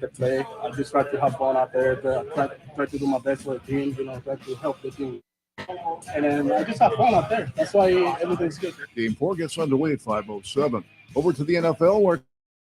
the play. I just try to have fun out there. Try to do my best for the team. Try to help the team. And then I just have fun out there. That's why everything's good. Game 4 gets underway at 5:07. Over to the NFL, where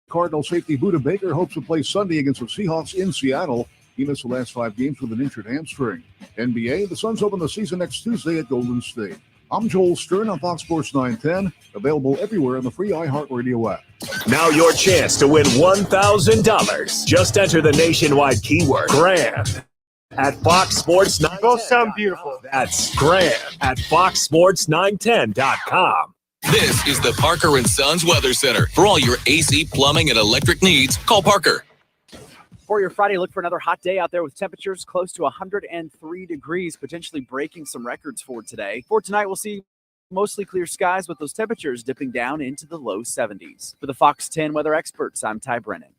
Cardinal safety Buda Baker hopes to play Sunday against the Seahawks in Seattle. He missed the last 5 games with an injured hamstring. NBA, the Suns open the season next Tuesday at Golden State. I'm Joel Stern on Fox Sports 910, available everywhere on the free iHeartRadio app. Now your chance to win $1,000. Just enter the nationwide keyword GRAND at Fox Sports 910. You both sound beautiful. That's GRAND at FoxSports910.com. This is the Parker & Sons Weather Center. For all your AC, plumbing, and electric needs, call Parker. For your Friday, look for another hot day out there with temperatures close to 103 degrees, potentially breaking some records for today. For tonight, we'll see mostly clear skies with those temperatures dipping down into the low 70s. For the Fox 10 weather experts, I'm Ty Brennan.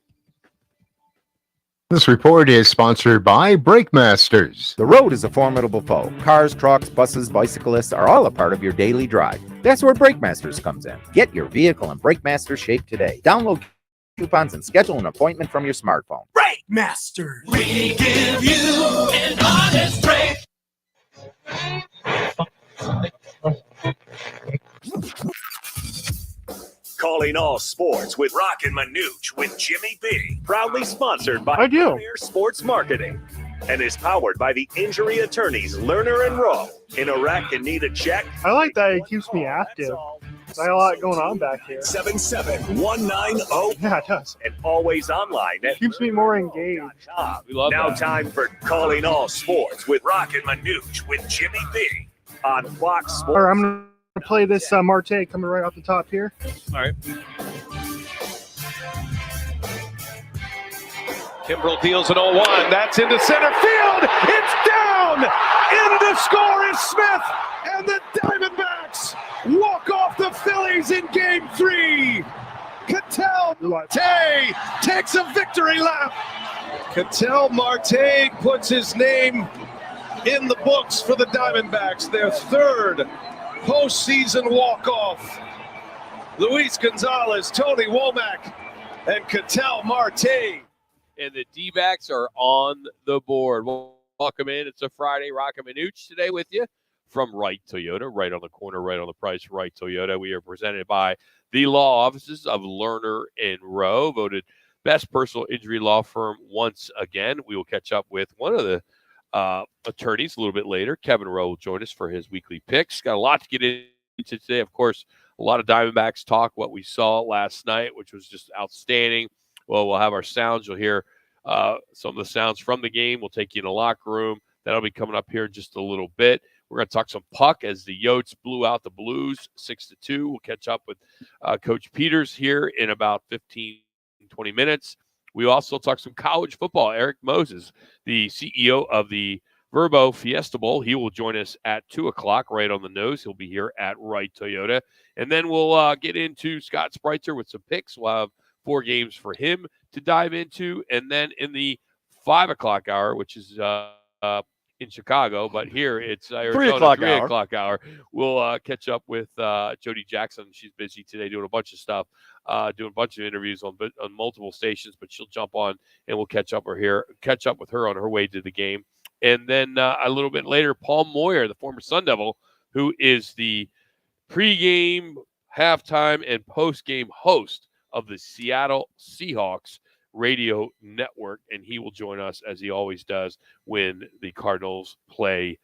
This report is sponsored by Brake Masters. The road is a formidable foe. Cars, trucks, buses, bicyclists are all a part of your daily drive. That's where Brake Masters comes in. Get your vehicle in Brake Masters shape today. Download coupons and schedule an appointment from your smartphone. Brake Masters. We give you an honest break. Calling all sports with Roc and Manuch with Jimmy B. Proudly sponsored by Premier Sports Marketing and is powered by the injury attorneys Lerner and Rowe. In Iraq and need a check? I like that. It keeps me active. Got a lot going on back here. 77190. Yeah, it does. And always online at keeps me more engaged. We love now that. Time for Calling All Sports with Roc and Manuch with Jimmy B on Fox Sports. All right, I'm going to play this Marte coming right off the top here. All right. Kimbrell deals an 0-1. That's into center field. It's down. In to score is Smith. And the Diamondbacks walk off the Phillies in Game 3. Ketel Marte takes a victory lap. Ketel Marte puts his name in the books for the Diamondbacks. Their third postseason walk-off. Luis Gonzalez, Tony Womack, and Ketel Marte. And the D-backs are on the board. Welcome in. It's a Friday. Roc and Manuch today with you from Wright Toyota, right on the corner, right on the price. Wright Toyota. We are presented by the law offices of Lerner and Rowe, voted best personal injury law firm once again. We will catch up with one of the attorneys a little bit later. Kevin Rowe will join us for his weekly picks. Got a lot to get into today. Of course, a lot of Diamondbacks talk, what we saw last night, which was just outstanding. Well, we'll have our sounds. You'll hear some of the sounds from the game. We'll take you in the locker room. That'll be coming up here in just a little bit. We're going to talk some puck as the Yotes blew out the Blues 6-2. We'll catch up with Coach Peters here in about 15, 20 minutes. We also talk some college football. Eric Moses, the CEO of the Verbo Fiesta Bowl, he will join us at 2 o'clock, right on the nose. He'll be here at Wright Toyota. And then we'll get into Scott Spreitzer with some picks. We'll have 4 games for him to dive into. And then in the 5 o'clock hour, which is in Chicago, but here it's 3 o'clock hour. We'll catch up with Jody Jackson. She's busy today doing a bunch of stuff, doing a bunch of interviews on multiple stations, but she'll jump on and we'll catch up with her on her way to the game. And then a little bit later, Paul Moyer, the former Sun Devil, who is the pregame, halftime, and postgame host of the Seattle Seahawks radio network, and he will join us as he always does when the Cardinals play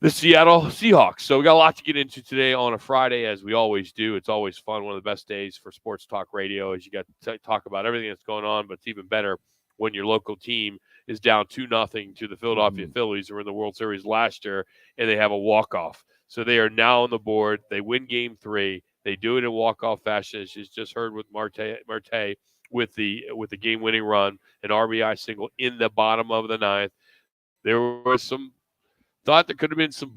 the Seattle Seahawks. So we got a lot to get into today on a Friday, as we always do. It's always fun. One of the best days for sports talk radio is you got to talk about everything that's going on, but it's even better when your local team is down 2-0 to the Philadelphia Phillies, who were in the World Series last year, and they have a walk-off. So they are now on the board. They win Game 3. They do it in walk-off fashion, as you just heard with Marte with the game-winning run, an RBI single in the bottom of the 9th. There was some thought there could have been some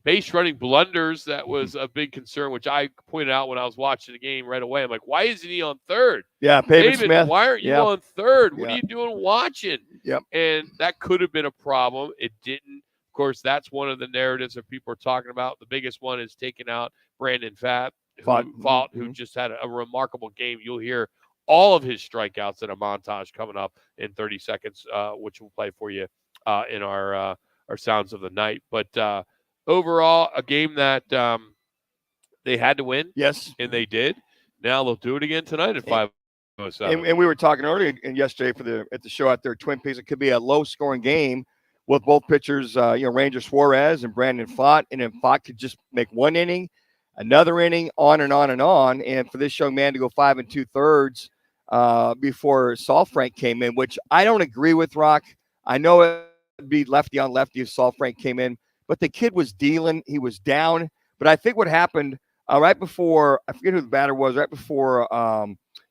base running blunders. That was a big concern, which I pointed out when I was watching the game right away. I'm like, why isn't he on third? Yeah, David Smith. Why aren't you on third? What Yeah. are you doing watching? Yep. And that could have been a problem. It didn't. Of course, that's one of the narratives that people are talking about. The biggest one is taking out Brandon Pfaadt, who just had a remarkable game. You'll hear all of his strikeouts in a montage coming up in 30 seconds, which we'll play for you in our Sounds of the Night. But overall, a game that they had to win. Yes. And they did. Now they'll do it again tonight at 5:07. And we were talking earlier and yesterday at the show out there, Twin Peaks. It could be a low-scoring game with both pitchers, Ranger Suarez and Brandon Pfaadt. And then Pfaadt could just make one inning, another inning, on and on and on. And for this young man to go 5 2/3 before Saul Frank came in, which I don't agree with, Rock. I know it'd be lefty on lefty if Saul Frank came in, but the kid was dealing. He was down. But I think what happened right before, I forget who the batter was, right before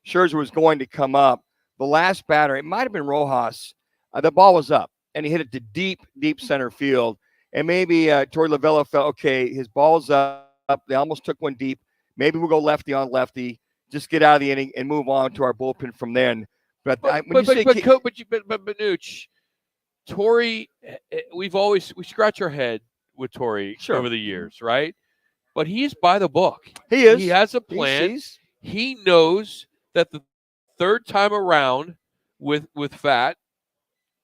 Scherzer was going to come up, the last batter, it might have been Rojas, the ball was up, and he hit it to deep, deep center field. And maybe Torey Lovullo felt, okay, his ball's up. They almost took one deep. Maybe we'll go lefty on lefty, just get out of the inning and move on to our bullpen from then. But Manuch, Torey, we scratch our head with Torey over the years, right? But he's by the book. He is. He has a plan. He knows that the third time around with Pfaadt,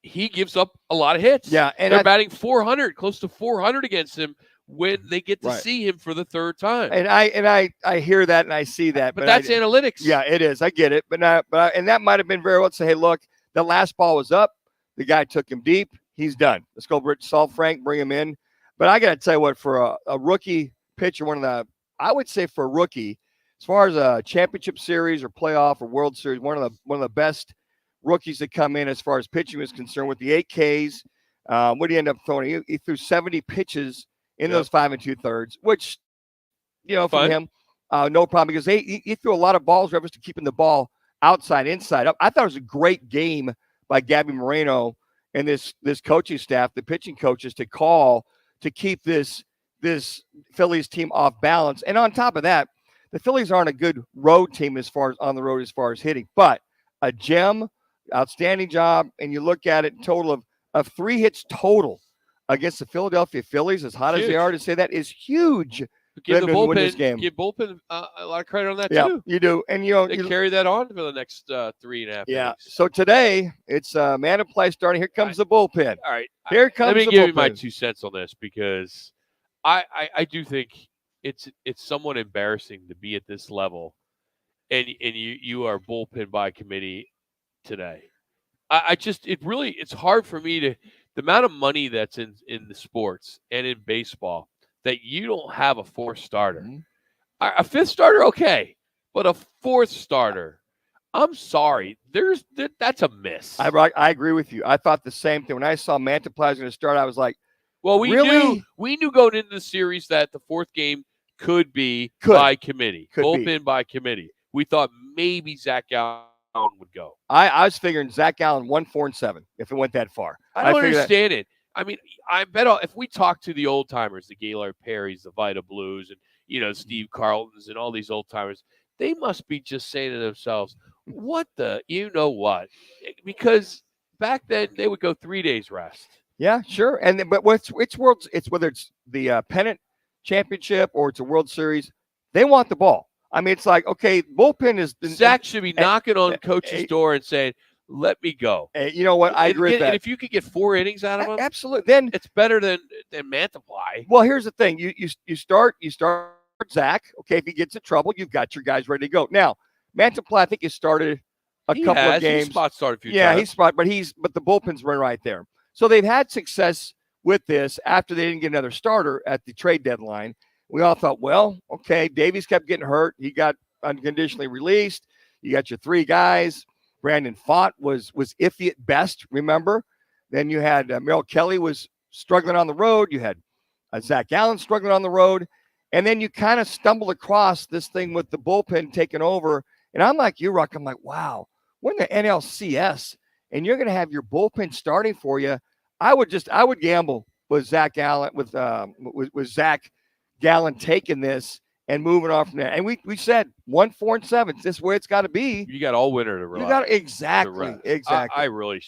he gives up a lot of hits. Yeah, and they're batting 400, close to 400 against him when they get to see him for the third time. And I hear that and I see that. But that's analytics. Yeah, it is. I get it. And that might have been very well to say, hey, look, the last ball was up. The guy took him deep. He's done. Let's go, Saul Frank, bring him in. But I got to tell you what, for a rookie pitcher, I would say for a rookie, as far as a championship series or playoff or World Series, one of the best rookies that come in as far as pitching is concerned with the 8 Ks. What did he end up throwing? He threw 70 pitches in those 5 2/3, which, for him, no problem, because he threw a lot of balls reference to keeping the ball outside, inside, up. I thought it was a great game by Gabby Moreno and this coaching staff, the pitching coaches, to call to keep this Phillies team off balance. And on top of that, the Phillies aren't a good road team as far as hitting, but a gem, outstanding job. And you look at it, total of 3 hits total against the Philadelphia Phillies, as hot as they are, to say that is huge. Give the bullpen a lot of credit on that too. You do, and they carry that on for the next 3.5 innings. So today it's Manuch starting. Here comes the bullpen. All right, here comes. Let me the give bullpen. you my 2 cents on this, because I do think it's somewhat embarrassing to be at this level, and you are bullpen by committee today. It's hard for me to, the amount of money that's in the sports and in baseball, that you don't have a 4th starter. Mm-hmm. A 5th starter, okay, but a 4th starter, I'm sorry, that's a miss. I agree with you. I thought the same thing when I saw Manuch was going to start. I was like, well, we knew going into the series that the 4th game could be by committee, bullpen by committee. We thought maybe Zach Gallen would go. I was figuring Zach Gallen 1 4-7 if it went that far. I don't understand it. I mean, I bet if we talk to the old timers, the Gaylord Perrys, the Vita Blues, and Steve Carltons and all these old timers, they must be just saying to themselves, "What the what?" Because back then they would go 3 days rest. Yeah, sure. But it's whether it's the pennant championship or it's a World Series, they want the ball. I mean, it's like, okay, bullpen is. Zach should be knocking on coach's door and saying, "Let me go." You know what? I agree with that. And if you could get 4 innings out of him, absolutely, then it's better than Manuch. Well, here's the thing: you start Zach. Okay, if he gets in trouble, you've got your guys ready to go. Now, Manuch, I think he started a couple of games. He spot started a few times. Yeah, but the bullpen's right there. So they've had success with this after they didn't get another starter at the trade deadline. We all thought, well, okay, Davies kept getting hurt. He got unconditionally released. You got your 3 guys. Brandon Pfaadt was iffy at best, remember? Then you had Merrill Kelly was struggling on the road. You had Zach Gallen struggling on the road. And then you kind of stumble across this thing with the bullpen taking over. And I'm like you, Rock. I'm like, wow, we're in the NLCS, and you're going to have your bullpen starting for you. I would gamble with Zach Gallen, with Zach Gallen taking this and moving on from there. And we said 1 4-7. This is where it's got to be. You got all winter to rely. You got exactly. I really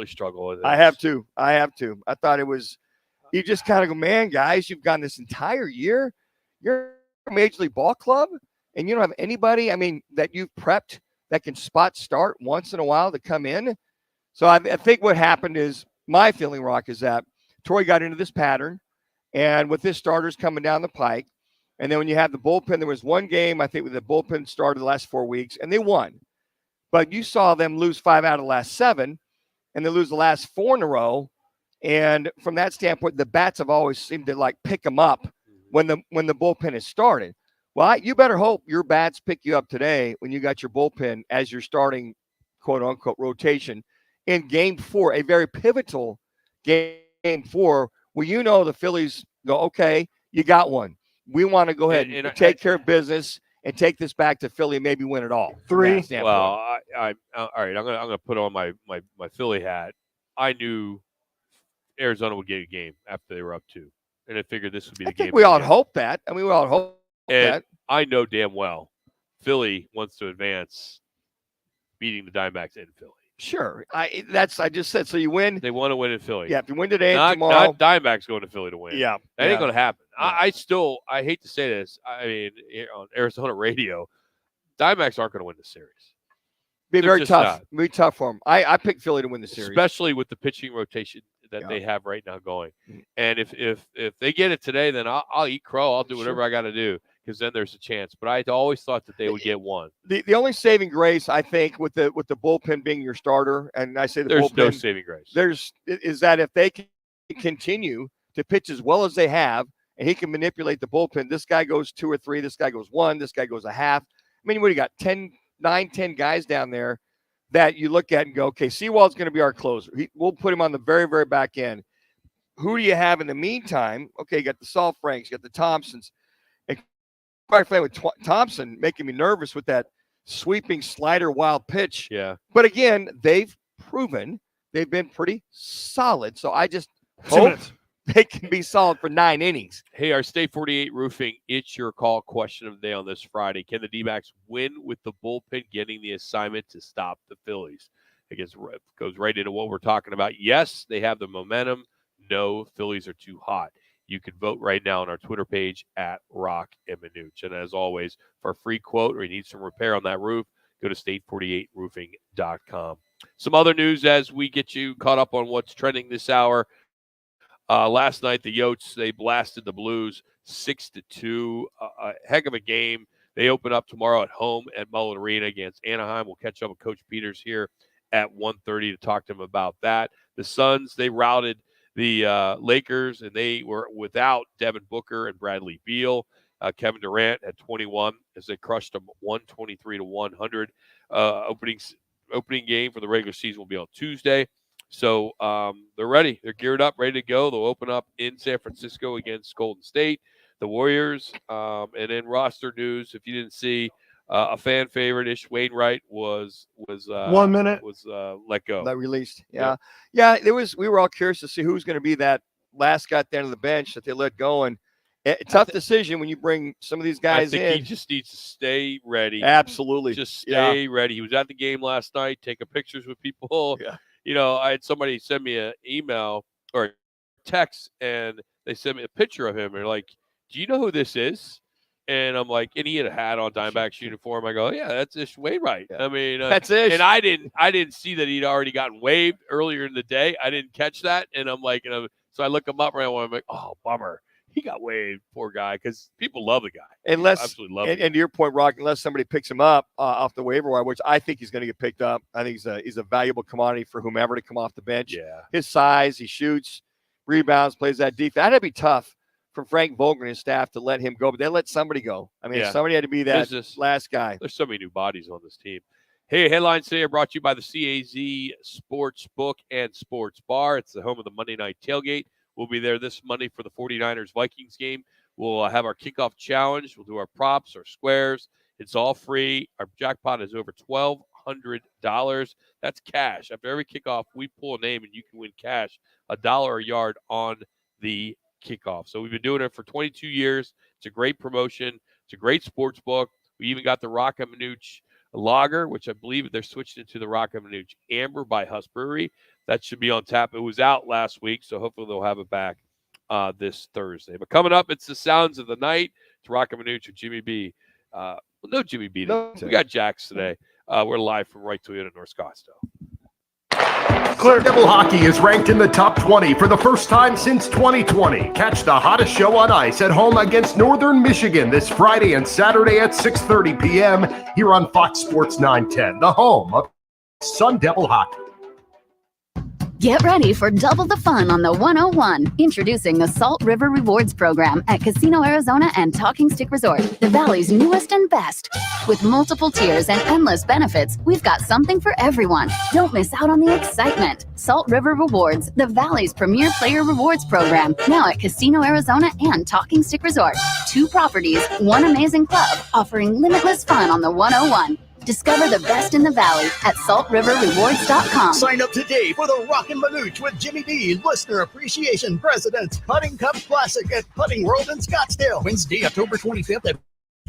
struggle with it. I have to. I thought it was. You just kind of go, man, guys, you've gone this entire year. You're a Major League Ball club, and you don't have anybody. I mean, that you've prepped that can spot start once in a while to come in. So I think what happened is, my feeling, Rock, is that Troy got into this pattern, and with his starters coming down the pike, and then when you have the bullpen, there was one game, I think, with the bullpen started the last 4 weeks, and they won. But you saw them lose 5 out of the last 7, and they lose the last 4 in a row. And from that standpoint, the bats have always seemed to like pick them up when the bullpen has started. Well, you better hope your bats pick you up today when you got your bullpen as your starting quote unquote rotation in Game 4, a very pivotal Game 4, where you know the Phillies go, okay, you got one. We want to go ahead and take care of business and take this back to Philly and maybe win it all. 3. Well, I all right. I'm gonna put on my Philly hat. I knew Arizona would get a game after they were up 2, and I figured this would be the game. We all hope that. I mean, we all hope that. I know damn well Philly wants to advance, beating the Diamondbacks in Philly. Sure, I just said. So you win. They want to win in Philly. Yeah, if you win today, tomorrow, not Diamondbacks going to Philly to win. Yeah, that ain't going to happen. Yeah. I hate to say this. I mean, on Arizona radio, Diamondbacks aren't going to win the series. Be very tough. Be tough for them. I picked Philly to win the series, especially with the pitching rotation that they have right now going. And if they get it today, then I'll eat crow. I'll do whatever I got to do, because then there's a chance. But I always thought that they would get one. The only saving grace, I think, with the bullpen being your starter, and I say there's bullpen, no saving grace. Is that if they can continue to pitch as well as they have, and he can manipulate the bullpen, this guy goes 2 or 3, this guy goes 1, this guy goes a half. I mean, what do you got? 9, 10 guys down there that you look at and go, okay, Sewald's going to be our closer. We'll put him on the very, very back end. Who do you have in the meantime? Okay, you got the Saul Franks, you got the Thompsons. And quite frankly, with Thompson making me nervous with that sweeping slider wild pitch. Yeah. But again, they've proven they've been pretty solid. So I just hope they can be solid for 9 innings. Hey, our State 48 Roofing, it's your call question of the day on this Friday. Can the D-backs win with the bullpen getting the assignment to stop the Phillies? I guess it goes right into what we're talking about. Yes, they have the momentum. No, Phillies are too hot. You can vote right now on our Twitter page at Roc and Manuch. And as always, for a free quote or you need some repair on that roof, go to state48roofing.com. Some other news as we get you caught up on what's trending this hour. Last night, the Yotes, they blasted the Blues 6-2. A heck of a game. They open up tomorrow at home at Mullen Arena against Anaheim. We'll catch up with Coach Peters here at 1:30 to talk to him about that. The Suns, they routed the Lakers, and they were without Devin Booker and Bradley Beal. Kevin Durant had 21 as they crushed them 123-100. Opening game for the regular season will be on Tuesday. So they're ready. They're geared up, ready to go. They'll open up in San Francisco against Golden State. The Warriors, and then roster news. If you didn't see, a fan favorite, Ish Wainwright was 1 minute was let go. That released. Yeah. There was. We were all curious to see who's going to be that last guy at the end of the bench that they let go. And tough decision when you bring some of these guys in. I think he just needs to stay ready. Absolutely, just stay ready. He was at the game last night, taking pictures with people. Yeah. You know, I had somebody send me an email or a text, and they sent me a picture of him. They're like, "Do you know who this is?" And I'm like, and he had a hat on, Diamondbacks uniform. I go, "Yeah, that's Ish Wainwright." Yeah. I mean, that's Ish. And I didn't see that he'd already gotten waived earlier in the day. I didn't catch that, and I'm like, so I look him up right away. I'm like, "Oh, bummer." He got waived, poor guy, because people love the guy. Absolutely love him. And to your point, Rock, unless somebody picks him up off the waiver wire, which I think he's going to get picked up. I think he's a valuable commodity for whomever to come off the bench. Yeah. His size, he shoots, rebounds, plays that defense. That'd be tough for Frank Vogel and his staff to let him go, but they let somebody go. I mean, somebody had to be that last guy. There's so many new bodies on this team. Hey, headlines today are brought to you by the CAZ Sports Book and Sports Bar. It's the home of the Monday Night Tailgate. We'll be there this Monday for the 49ers-Vikings game. We'll have our kickoff challenge. We'll do our props, our squares. It's all free. Our jackpot is over $1,200. That's cash. After every kickoff, we pull a name, and you can win cash, $1 a yard on the kickoff. So we've been doing it for 22 years. It's a great promotion. It's a great sports book. We even got the Roc and Manuch lager, which I believe they're switching into the Roc and Manuch Amber by Huss Brewery. That should be on tap. It was out last week, so hopefully they'll have it back this Thursday. But coming up, it's the sounds of the night. It's Roc and Manuch with Jimmy B. No Jimmy B. No. We got Jax today. We're live from Wright Toyota, North Scottsdale. Sun Devil Hockey is ranked in the top 20 for the first time since 2020. Catch the hottest show on ice at home against Northern Michigan this Friday and Saturday at 6:30 p.m. here on Fox Sports 910, the home of Sun Devil Hockey. Get ready for double the fun on the 101. Introducing the Salt River Rewards Program at Casino Arizona and Talking Stick Resort, the Valley's newest and best. With multiple tiers and endless benefits, we've got something for everyone. Don't miss out on the excitement. Salt River Rewards, the Valley's premier player rewards program, now at Casino Arizona and Talking Stick Resort. 2 properties, 1 amazing club, offering limitless fun on the 101. Discover the best in the Valley at saltriverrewards.com. Sign up today for the Roc and Manuch with Jimmy B Listener Appreciation President's Putting Cup Classic at Putting World in Scottsdale. Wednesday, October 25th at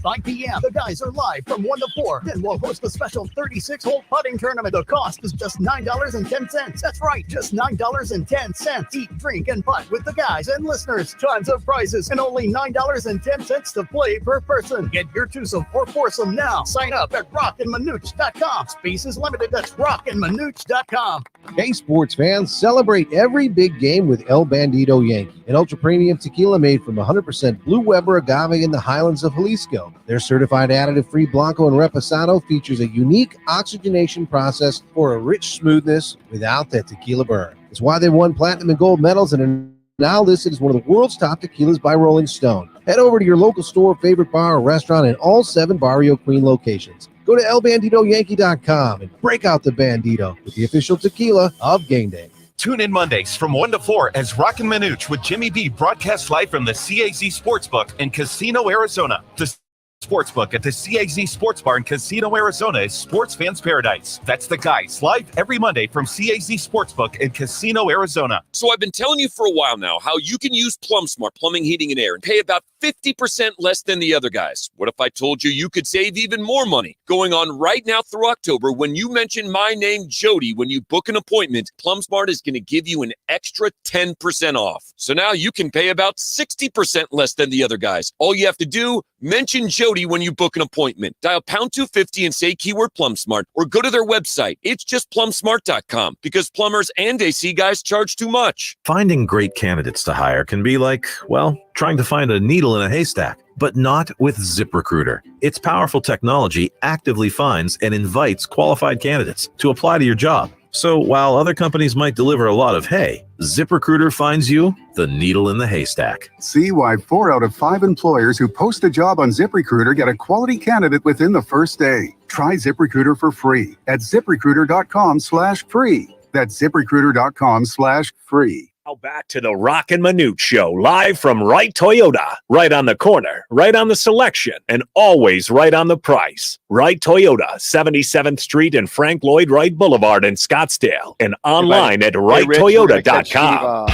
5 p.m. The guys are live from 1 to 4. Then we'll host a special 36-hole putting tournament. The cost is just $9.10. That's right, just $9.10. Eat, drink, and putt with the guys and listeners. Tons of prizes and only $9.10 to play per person. Get your twosome or foursome now. Sign up at rocandmanuch.com. Space is limited. That's rocandmanuch.com. Hey, sports fans, celebrate every big game with El Bandito Yankee, an ultra-premium tequila made from 100% Blue Weber agave in the highlands of Jalisco. Their certified additive-free Blanco and Reposado features a unique oxygenation process for a rich smoothness without that tequila burn. It's why they won platinum and gold medals and are now listed as one of the world's top tequilas by Rolling Stone. Head over to your local store, favorite bar, or restaurant in all 7 Barrio Queen locations. Go to elbanditoyankee.com and break out the Bandito with the official tequila of Game Day. Tune in Mondays from 1 to 4 as Roc and Manuch with Jimmy B broadcasts live from the CAZ Sportsbook in Casino, Arizona. The Sportsbook at the CAZ Sports Bar in Casino, Arizona is sports fans' paradise. That's the guys, live every Monday from CAZ Sportsbook in Casino, Arizona. So I've been telling you for a while now how you can use PlumSmart Plumbing, Heating, and Air and pay about 50% less than the other guys. What if I told you you could save even more money? Going on right now through October, when you mention my name, Jody, when you book an appointment, PlumSmart is going to give you an extra 10% off. So now you can pay about 60% less than the other guys. All you have to do, mention Jody when you book an appointment. Dial pound 250 and say keyword PlumSmart, or go to their website. It's just plumsmart.com, because plumbers and AC guys charge too much. Finding great candidates to hire can be like, well, trying to find a needle in a haystack, but not with ZipRecruiter. Its powerful technology actively finds and invites qualified candidates to apply to your job. So while other companies might deliver a lot of hay, ZipRecruiter finds you the needle in the haystack. See why 4 out of 5 employers who post a job on ZipRecruiter get a quality candidate within the first day. Try ZipRecruiter for free at ZipRecruiter.com/free. That's ZipRecruiter.com/free. Now back to the Roc and Manuch Show, live from Wright Toyota. Right on the corner, right on the selection, and always right on the price. Wright Toyota, 77th Street and Frank Lloyd Wright Boulevard in Scottsdale. And online at WrightToyota.com.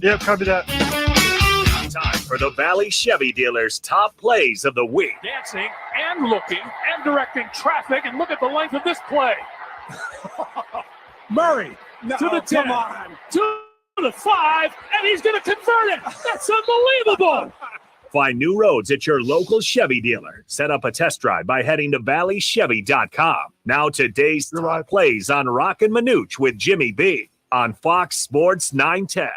Yep, copy that. Time for the Valley Chevy dealers' top plays of the week. Dancing and looking and directing traffic, and look at the length of this play. Murray to the 10, to the 5, and he's going to convert it. That's unbelievable. Find new roads at your local Chevy dealer. Set up a test drive by heading to valleychevy.com. Now today's top plays on Roc and Manuch with Jimmy B on Fox Sports 910.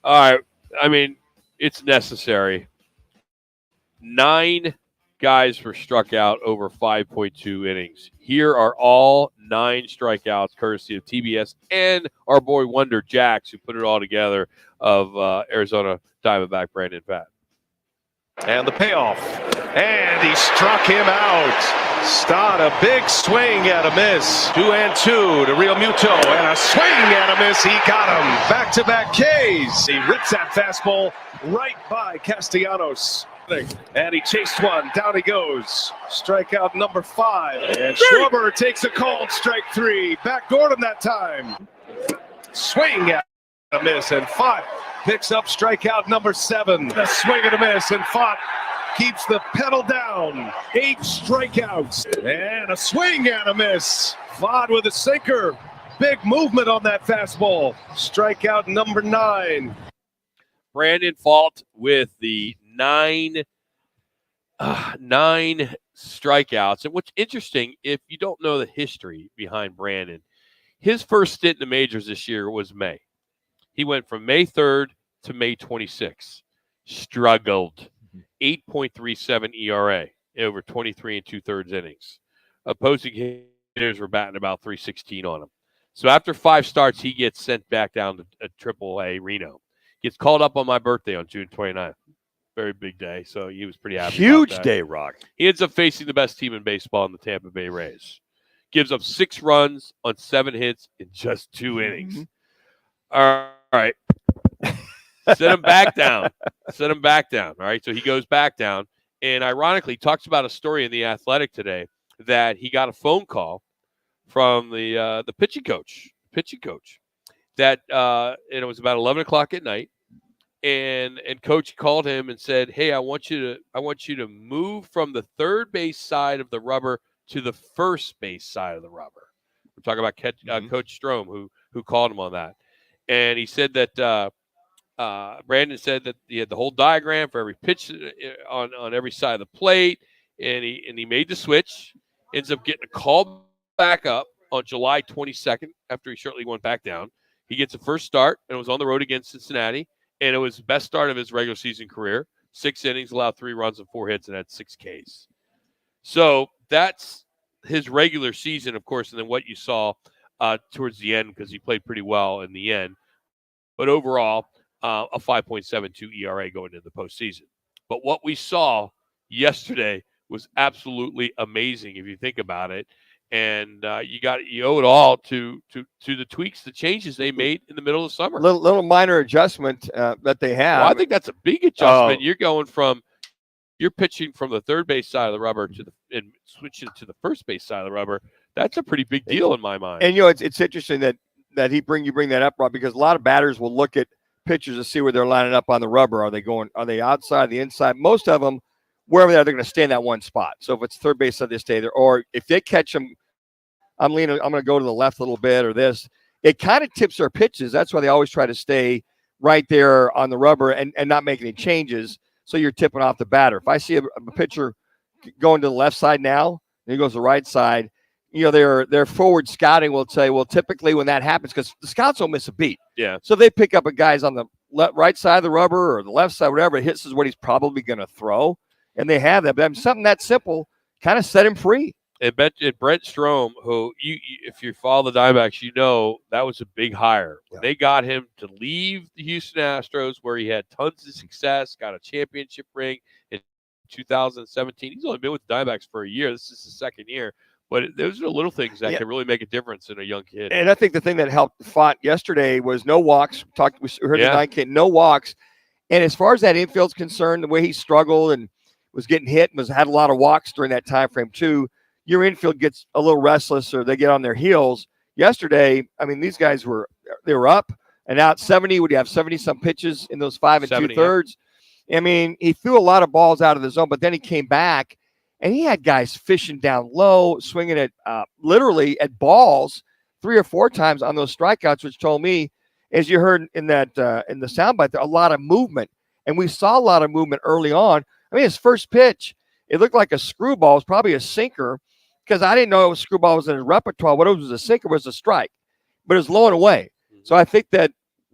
All right. I mean, it's necessary. 9 guys were struck out over 5.2 innings. Here are all 9 strikeouts, courtesy of TBS and our boy Wonder Jacks, who put it all together, of Arizona Diamondback Brandon Pfaadt. And the payoff. And he struck him out. Stott, a big swing and a miss. 2-2 to Real Muto. And a swing and a miss. He got him. Back-to-back Ks. He rips that fastball right by Castellanos. And he chased one. Down he goes. Strikeout number 5. And Schwarber takes a called strike 3. Backdoored him that time. Swing and a miss. And Pfaadt picks up strikeout number 7. A swing and a miss. And Pfaadt keeps the pedal down. 8 strikeouts. And a swing and a miss. Pfaadt with a sinker. Big movement on that fastball. Strikeout number 9. Brandon Pfaadt with the 9 strikeouts. And what's interesting, if you don't know the history behind Brandon, his first stint in the majors this year was May. He went from May 3rd to May 26th. Struggled. 8.37 ERA over 23 2/3 innings. Opposing hitters were batting about 316 on him. So after 5 starts, he gets sent back down to AAA Reno. Gets called up on my birthday on June 29th. Very big day, so he was pretty happy. Huge about that. day, Rock. He ends up facing the best team in baseball in the Tampa Bay Rays. Gives up 6 runs on 7 hits in just 2 innings. All right. Set him back down. Set him back down. All right. So he goes back down. And ironically, talks about a story in The Athletic today that he got a phone call from the pitching coach. That and it was about 11 o'clock at night. And coach called him and said, "Hey, I want you to move from the third base side of the rubber to the first base side of the rubber." We're talking about Coach Strom, who called him on that. And he said that Brandon said that he had the whole diagram for every pitch on every side of the plate, and he made the switch. Ends up getting a call back up on July 22nd after he shortly went back down. He gets a first start and was on the road against Cincinnati, and it was the best start of his regular season career. 6 innings, allowed 3 runs and 4 hits, and had 6 Ks. So that's his regular season, of course, and then what you saw towards the end, because he played pretty well in the end. But overall, a 5.72 ERA going into the postseason. But what we saw yesterday was absolutely amazing if you think about it. And you owe it all to the tweaks, the changes they made in the middle of the summer. Little minor adjustment that they have. Well, I think that's a big adjustment. You're pitching from the third base side of the rubber and switching to the first base side of the rubber. That's a pretty big deal in my mind. And it's interesting that you bring that up, Rob, because a lot of batters will look at pitchers to see where they're lining up on the rubber. Are they outside, the inside? Most of them, wherever they're going to stay in that one spot. So if it's third base, they stay there. Or if they catch them, I'm going to go to the left a little bit or this. It kind of tips their pitches. That's why they always try to stay right there on the rubber and not make any changes. So you're tipping off the batter. If I see a pitcher going to the left side now, and he goes to the right side, their forward scouting will say, well, typically when that happens, because the scouts don't miss a beat. Yeah. So they pick up a guy's on the right side of the rubber or the left side, whatever it hits is what he's probably going to throw. And they have that. But something that simple kind of set him free. And Brent Strom, who if you follow the Diamondbacks, that was a big hire. When they got him to leave the Houston Astros, where he had tons of success, got a championship ring in 2017. He's only been with the Diamondbacks for a year. This is his second year. But those are the little things that can really make a difference in a young kid. And I think the thing that helped Font yesterday was no walks. We heard the 9 kid, no walks. And as far as that infield's concerned, the way he struggled and was getting hit and had a lot of walks during that time frame too, your infield gets a little restless or they get on their heels. Yesterday, I mean, these guys were up and out 70. Would you have 70-some pitches in those 5 2/3? Yeah. I mean, he threw a lot of balls out of the zone, but then he came back. And he had guys fishing down low, swinging at literally at balls 3 or 4 times on those strikeouts, which told me, as you heard in that in the soundbite, there a lot of movement. And we saw a lot of movement early on. I mean, his first pitch, it looked like a screwball. It was probably a sinker because I didn't know it was screwball was in his repertoire. What it was a sinker was a strike, but it was low and away. So I think that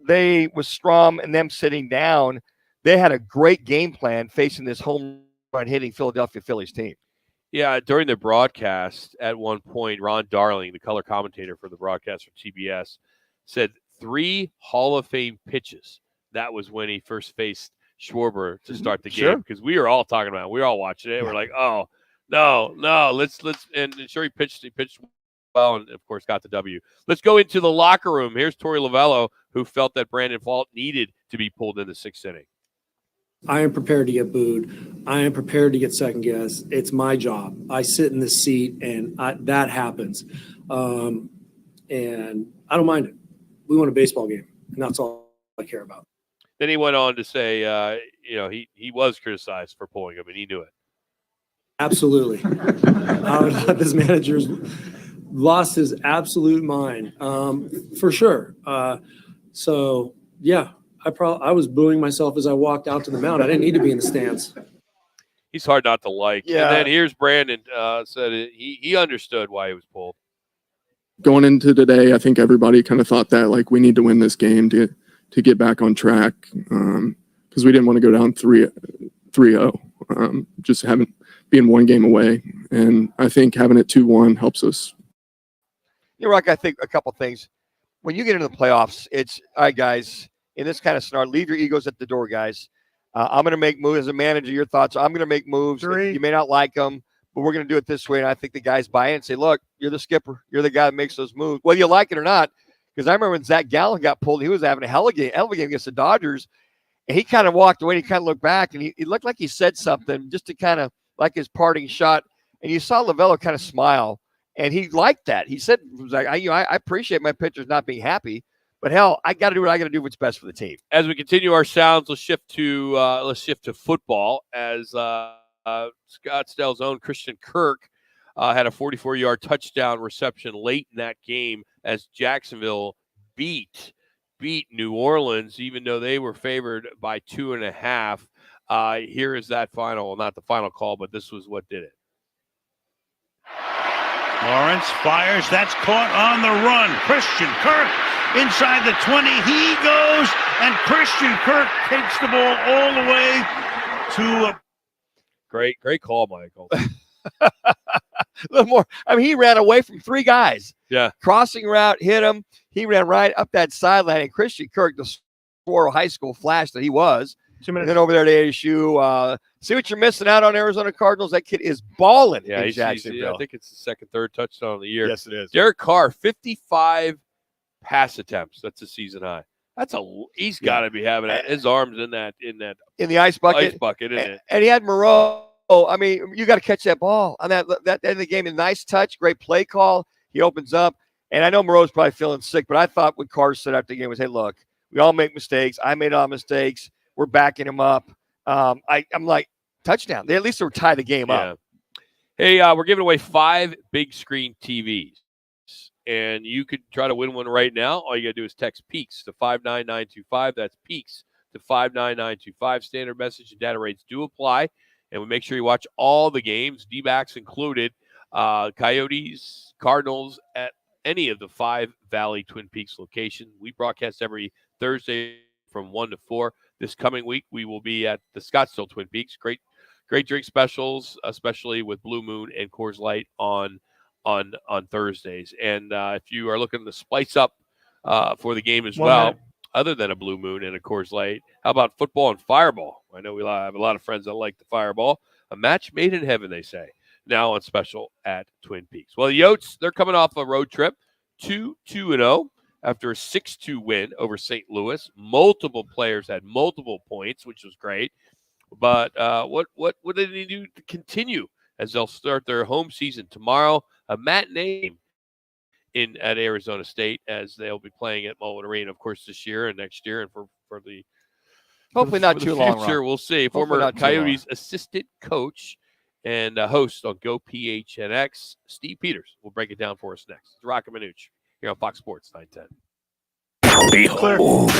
they, with Strom and them sitting down, they had a great game plan facing this home run hitting Philadelphia Phillies team. Yeah, during the broadcast, at one point, Ron Darling, the color commentator for the broadcast for TBS, said 3 Hall of Fame pitches. That was when he first faced Schwarber to start the game, because we were all talking about it. We were all watching it. We're like, oh, no, let's and sure he pitched well, and of course got the W. Let's go into the locker room. Here's Torey Lovello, who felt that Brandon Fault needed to be pulled in the 6th inning. I am prepared to get booed. I am prepared to get second guessed. It's my job. I sit in this seat, and that happens. And I don't mind it. We won a baseball game, and that's all I care about. Then he went on to say, he was criticized for pulling him, and he knew it. Absolutely. This manager's lost his absolute mind, for sure. So, yeah. I was booing myself as I walked out to the mound. I didn't need to be in the stands. He's hard not to like. Yeah. And then here's Brandon said he understood why he was pulled. Going into today, I think everybody kind of thought that like we need to win this game to get back on track because we didn't want to go down 3-0. Just being one game away, and I think having it 2-1 helps us. You're right. I think a couple things. When you get into the playoffs, it's all right, guys. In this kind of scenario, leave your egos at the door, guys. I'm going to make moves as a manager. Your thoughts? I'm going to make moves. You may not like them, but we're going to do it this way. And I think the guys buy in and say, "Look, you're the skipper. You're the guy that makes those moves, whether you like it or not." Because I remember when Zach Gallen got pulled, he was having a hell of a game against the Dodgers, and he kind of walked away. And he kind of looked back, and he looked like he said something just to kind of like his parting shot. And you saw Lavello kind of smile, and he liked that. He said, "I appreciate my pitchers not being happy, but hell, I got to do what I got to do. What's best for the team." As we continue our sounds, let's shift to football. As Scottsdale's own Christian Kirk had a 44-yard touchdown reception late in that game as Jacksonville beat New Orleans, even though they were favored by 2.5. Here is that final, not the final call, but this was what did it. Lawrence fires. That's caught on the run. Christian Kirk inside the 20. He goes, and Christian Kirk takes the ball all the way to Great call, Michael. A little more. I mean, he ran away from three guys. Yeah. Crossing route, hit him. He ran right up that sideline, and Christian Kirk, the Saguaro High School flash that he was. 2 minutes. And then over there to ASU. See what you're missing out on, Arizona Cardinals. That kid is balling in Jacksonville. I think it's the second, third touchdown of the year. Yes, it is. Derek Carr, 55 pass attempts. That's a season high. He's got to be having his arms in the ice bucket. Isn't it? And he had Moreau. I mean, you got to catch that ball on that end of the game. A nice touch, great play call. He opens up, and I know Moreau's probably feeling sick, but I thought what Carr said after the game was, "Hey, look, we all make mistakes. I made all mistakes. We're backing him up." I'm like, touchdown. They at least were tie the game up. Hey, we're giving away 5 big screen TVs, and you could try to win one right now. All you got to do is text PEAKS to 59925. That's PEAKS to 59925. Standard message and data rates do apply, and we make sure you watch all the games, D-backs included, Coyotes, Cardinals, at any of the 5 Valley Twin Peaks locations. We broadcast every Thursday from 1 to 4. This coming week, we will be at the Scottsdale Twin Peaks. Great drink specials, especially with Blue Moon and Coors Light on Thursdays. And if you are looking to spice up for the game as well, other than a Blue Moon and a Coors Light, how about football and Fireball? I know we have a lot of friends that like the Fireball. A match made in heaven, they say. Now on special at Twin Peaks. Well, the Yotes, they're coming off a road trip, 2-2-0. After a 6-2 win over St. Louis. Multiple players had multiple points, which was great. But what do they need to do to continue as they'll start their home season tomorrow? A matinee at Arizona State as they'll be playing at Mullen Arena, of course, this year and next year, and for the hopefully not too long. We'll see. Former Coyotes assistant coach and host on Go PHNX, Steve Peters, will break it down for us next. It's Roc and Manuch here on Fox Sports 910. Behold.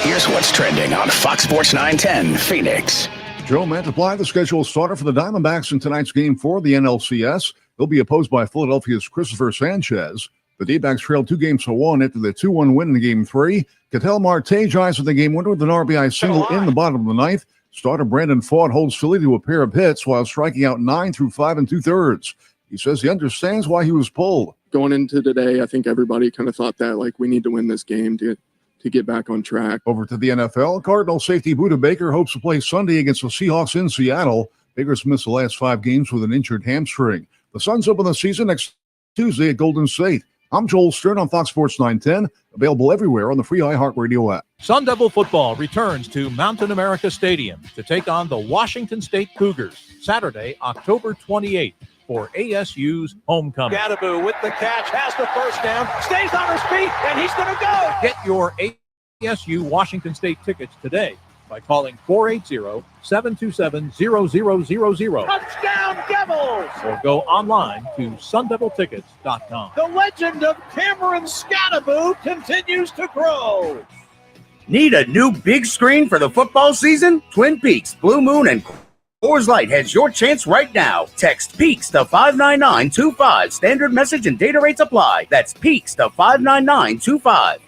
Here's what's trending on Fox Sports 910 Phoenix. Joe Mantiply, the scheduled starter for the Diamondbacks in tonight's game for the NLCS. He'll be opposed by Philadelphia's Christopher Sanchez. The D-backs trailed 2-1 after the 2-1 win in Game 3. Ketel Marte drives for the game winner with an RBI single in the bottom of the ninth. Starter Brandon Ford holds Philly to a pair of hits while striking out 9 through 5 2/3. He says he understands why he was pulled. Going into today, I think everybody kind of thought that like we need to win this game to get back on track. Over to the NFL, Cardinal safety Buda Baker hopes to play Sunday against the Seahawks in Seattle. Baker's missed the last 5 games with an injured hamstring. The Suns open the season next Tuesday at Golden State. I'm Joel Stern on Fox Sports 910, available everywhere on the free iHeartRadio app. Sun Devil football returns to Mountain America Stadium to take on the Washington State Cougars Saturday, October 28th. For ASU's homecoming. Gadaboo with the catch, has the first down, stays on his feet, and he's going to go. Get your ASU Washington State tickets today by calling 480-727-0000. Touchdown Devils! Or go online to sundeviltickets.com. The legend of Cameron Scadaboo continues to grow. Need a new big screen for the football season? Twin Peaks, Blue Moon, and Coors Light has your chance right now. Text PEAKS to 59925. Standard message and data rates apply. That's PEAKS to 59925. Are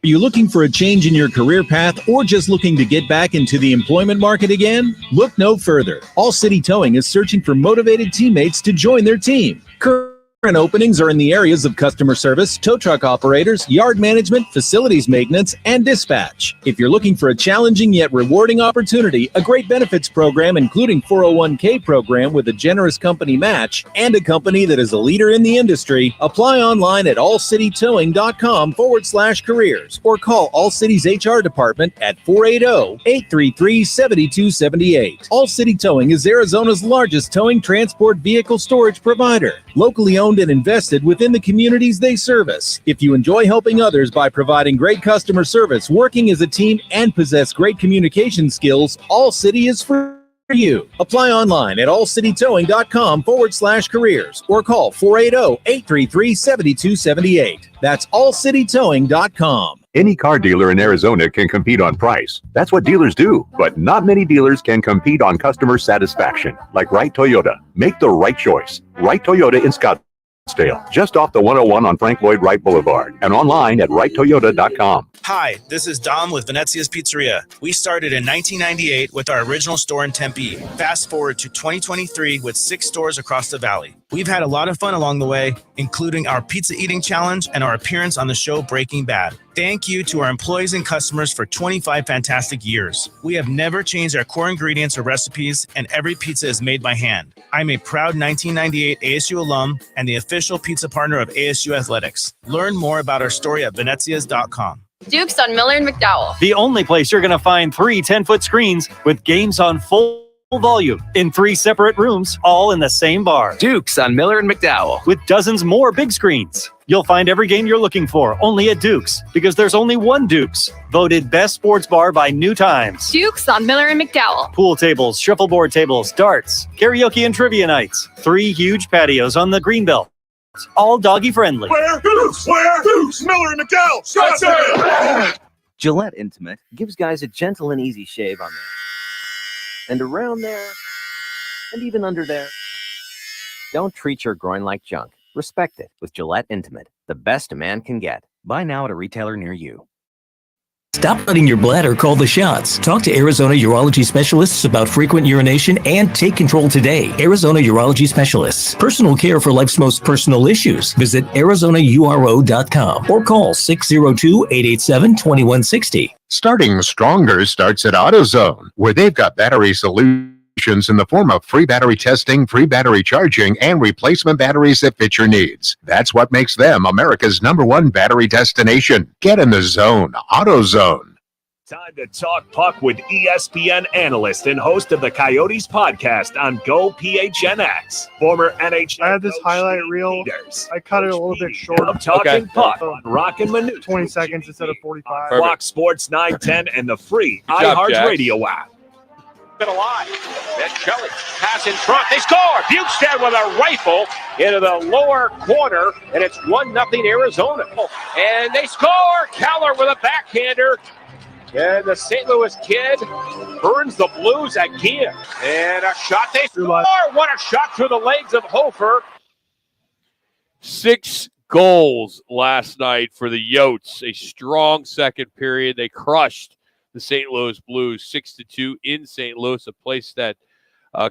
you looking for a change in your career path or just looking to get back into the employment market again? Look no further. All City Towing is searching for motivated teammates to join their team. Current openings are in the areas of customer service, tow truck operators, yard management, facilities maintenance, and dispatch. If you're looking for a challenging yet rewarding opportunity, a great benefits program including 401k program with a generous company match, and a company that is a leader in the industry, apply online at allcitytowing.com/careers or call All City's HR department at 480-833-7278. All City Towing is Arizona's largest towing transport vehicle storage provider, locally owned and invested within the communities they service. If you enjoy helping others by providing great customer service, working as a team, and possess great communication skills, All City is for you. Apply online at allcitytowing.com/careers or call 480-833-7278. That's allcitytowing.com. Any car dealer in Arizona can compete on price. That's what dealers do. But not many dealers can compete on customer satisfaction. Like Wright Toyota. Make the right choice. Wright Toyota in Scottsdale, just off the 101 on Frank Lloyd Wright Boulevard, and online at wrighttoyota.com. Hi, this is Dom with Venezia's Pizzeria. We started in 1998 with our original store in Tempe. Fast forward to 2023 with 6 stores across the valley. We've had a lot of fun along the way, including our pizza eating challenge and our appearance on the show Breaking Bad. Thank you to our employees and customers for 25 fantastic years. We have never changed our core ingredients or recipes, and every pizza is made by hand. I'm a proud 1998 ASU alum and the official pizza partner of ASU Athletics. Learn more about our story at venezias.com. Duke's on Miller and McDowell. The only place you're going to find 3 10-foot screens with games on full volume in 3 separate rooms, all in the same bar. Duke's on Miller and McDowell. With dozens more big screens. You'll find every game you're looking for only at Duke's, because there's only one Duke's. Voted best sports bar by New Times. Duke's on Miller and McDowell. Pool tables, shuffleboard tables, darts, karaoke and trivia nights. 3 huge patios on the Greenbelt. All doggy friendly. Where? Dukes! Where? Dukes! Miller and McDowell! Scottsdale! Gillette Intimate gives guys a gentle and easy shave on there. And around there. And even under there. Don't treat your groin like junk. Respect it with Gillette Intimate, the best a man can get. Buy now at a retailer near you. Stop letting your bladder call the shots. Talk to Arizona urology specialists about frequent urination and take control today. Arizona Urology Specialists. Personal care for life's most personal issues. Visit ArizonaURO.com or call 602-887-2160. Starting stronger starts at AutoZone, where they've got battery solutions in the form of free battery testing, free battery charging, and replacement batteries that fit your needs. That's what makes them America's #1 battery destination. Get in the zone. AutoZone. Time to talk puck with ESPN analyst and host of the Coyotes podcast on Go PHNX. Former NHL. I had this highlight reel. I cut it a little bit short. I'm talking puck on Roc and Manuch. 20 seconds instead of 45. Fox Sports 910 and the free job, iHeartRadio app. Been alive. Then Kelly pass in front. They score. Bukestad with a rifle into the lower corner, and it's 1-0 Arizona. And they score. Keller with a backhander. And the St. Louis kid burns the Blues again. And a shot. They score. What a shot through the legs of Hofer. 6 goals last night for the Yotes. A strong second period. They crushed the St. Louis Blues 6-2 in St. Louis, a place that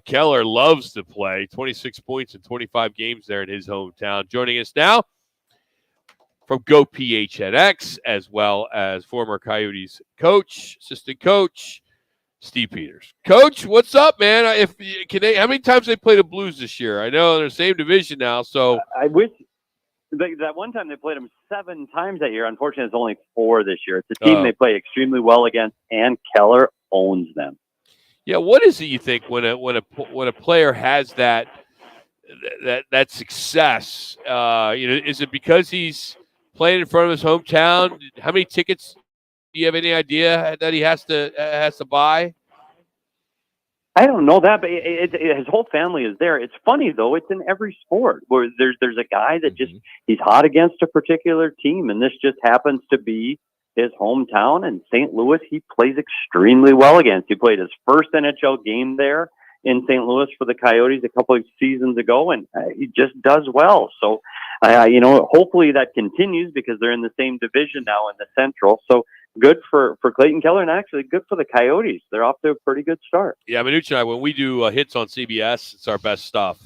Keller loves to play. 26 points in 25 games there in his hometown. Joining us now from Go PHNX, as well as former Coyotes coach, assistant coach, Steve Peters. Coach, what's up, man? How many times they played the Blues this year? I know they're the same division now, so I wish. That one time they played them 7 times that year. Unfortunately, it's only 4 this year. It's a team they play extremely well against, and Keller owns them. Yeah, what is it you think when a player has that success? Is it because he's playing in front of his hometown? How many tickets? Do you have any idea that he has to buy? I don't know that, but his whole family is there. It's funny though; it's in every sport where there's a guy that just he's hot against a particular team, and this just happens to be his hometown, and St. Louis he plays extremely well against. He played his first NHL game there in St. Louis for the Coyotes a couple of seasons ago, and he just does well. So, hopefully that continues because they're in the same division now in the Central. So good for Clayton Keller, and actually good for the Coyotes. They're off to a pretty good start. Yeah, Manuch and I, when we do hits on CBS, it's our best stuff.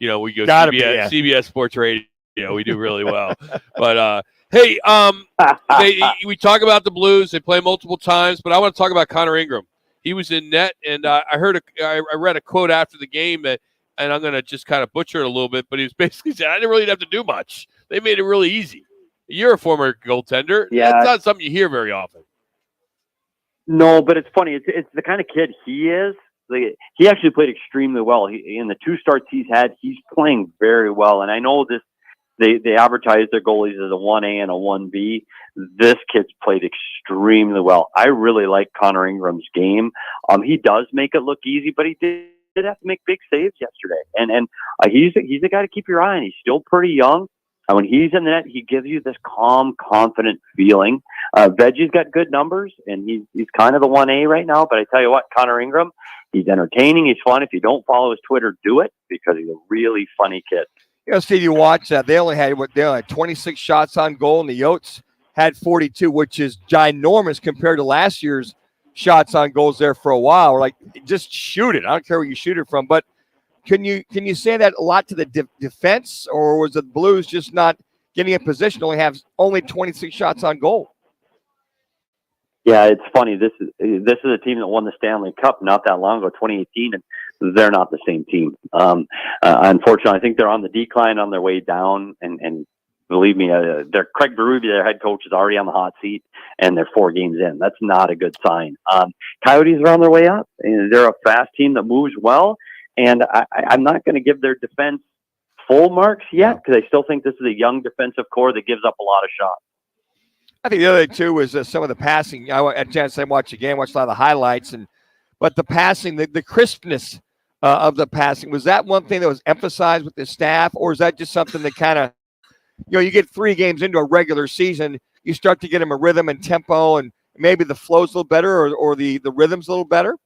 We go CBS Sports Radio. We do really well. But hey, we talk about the Blues. They play multiple times, but I want to talk about Connor Ingram. He was in net, and I read a quote after the game that, and I'm going to just kind of butcher it a little bit, but he was basically saying, I didn't really have to do much. They made it really easy. You're a former goaltender. Yeah. That's not something you hear very often. No, but it's funny. It's the kind of kid he is. He actually played extremely well. In the 2 starts he's had, he's playing very well. And I know this. They advertise their goalies as a 1A and a 1B. This kid's played extremely well. I really like Connor Ingram's game. He does make it look easy, but he did have to make big saves yesterday. And he's a guy to keep your eye on. He's still pretty young. And when he's in the net, he gives you this calm, confident feeling. Veggie's got good numbers, and he's kind of the 1A right now. But I tell you what, Connor Ingram, he's entertaining. He's fun. If you don't follow his Twitter, do it, because he's a really funny kid. Steve, you watch that. They only had 26 shots on goal, and the Yotes had 42, which is ginormous compared to last year's shots on goals there for a while. We're like, just shoot it. I don't care where you shoot it from. But can you say that a lot to the defense, or was the Blues just not getting in position to only 26 shots on goal? Yeah, it's funny. This is a team that won the Stanley Cup not that long ago, 2018, and they're not the same team. Unfortunately, I think they're on the decline, on their way down, and believe me, Craig Berube, their head coach, is already on the hot seat, and they're 4 games in. That's not a good sign. Coyotes are on their way up, and they're a fast team that moves well, and I'm not going to give their defense full marks yet, because I still think this is a young defensive core that gives up a lot of shots. I think the other too was some of the passing. I had a chance to watch the game, watched a lot of the highlights, but the passing, the crispness of the passing, was that one thing that was emphasized with the staff, or is that just something that kind of, you get 3 games into a regular season, you start to get them a rhythm and tempo, and maybe the flow's a little better, or the rhythm's a little better?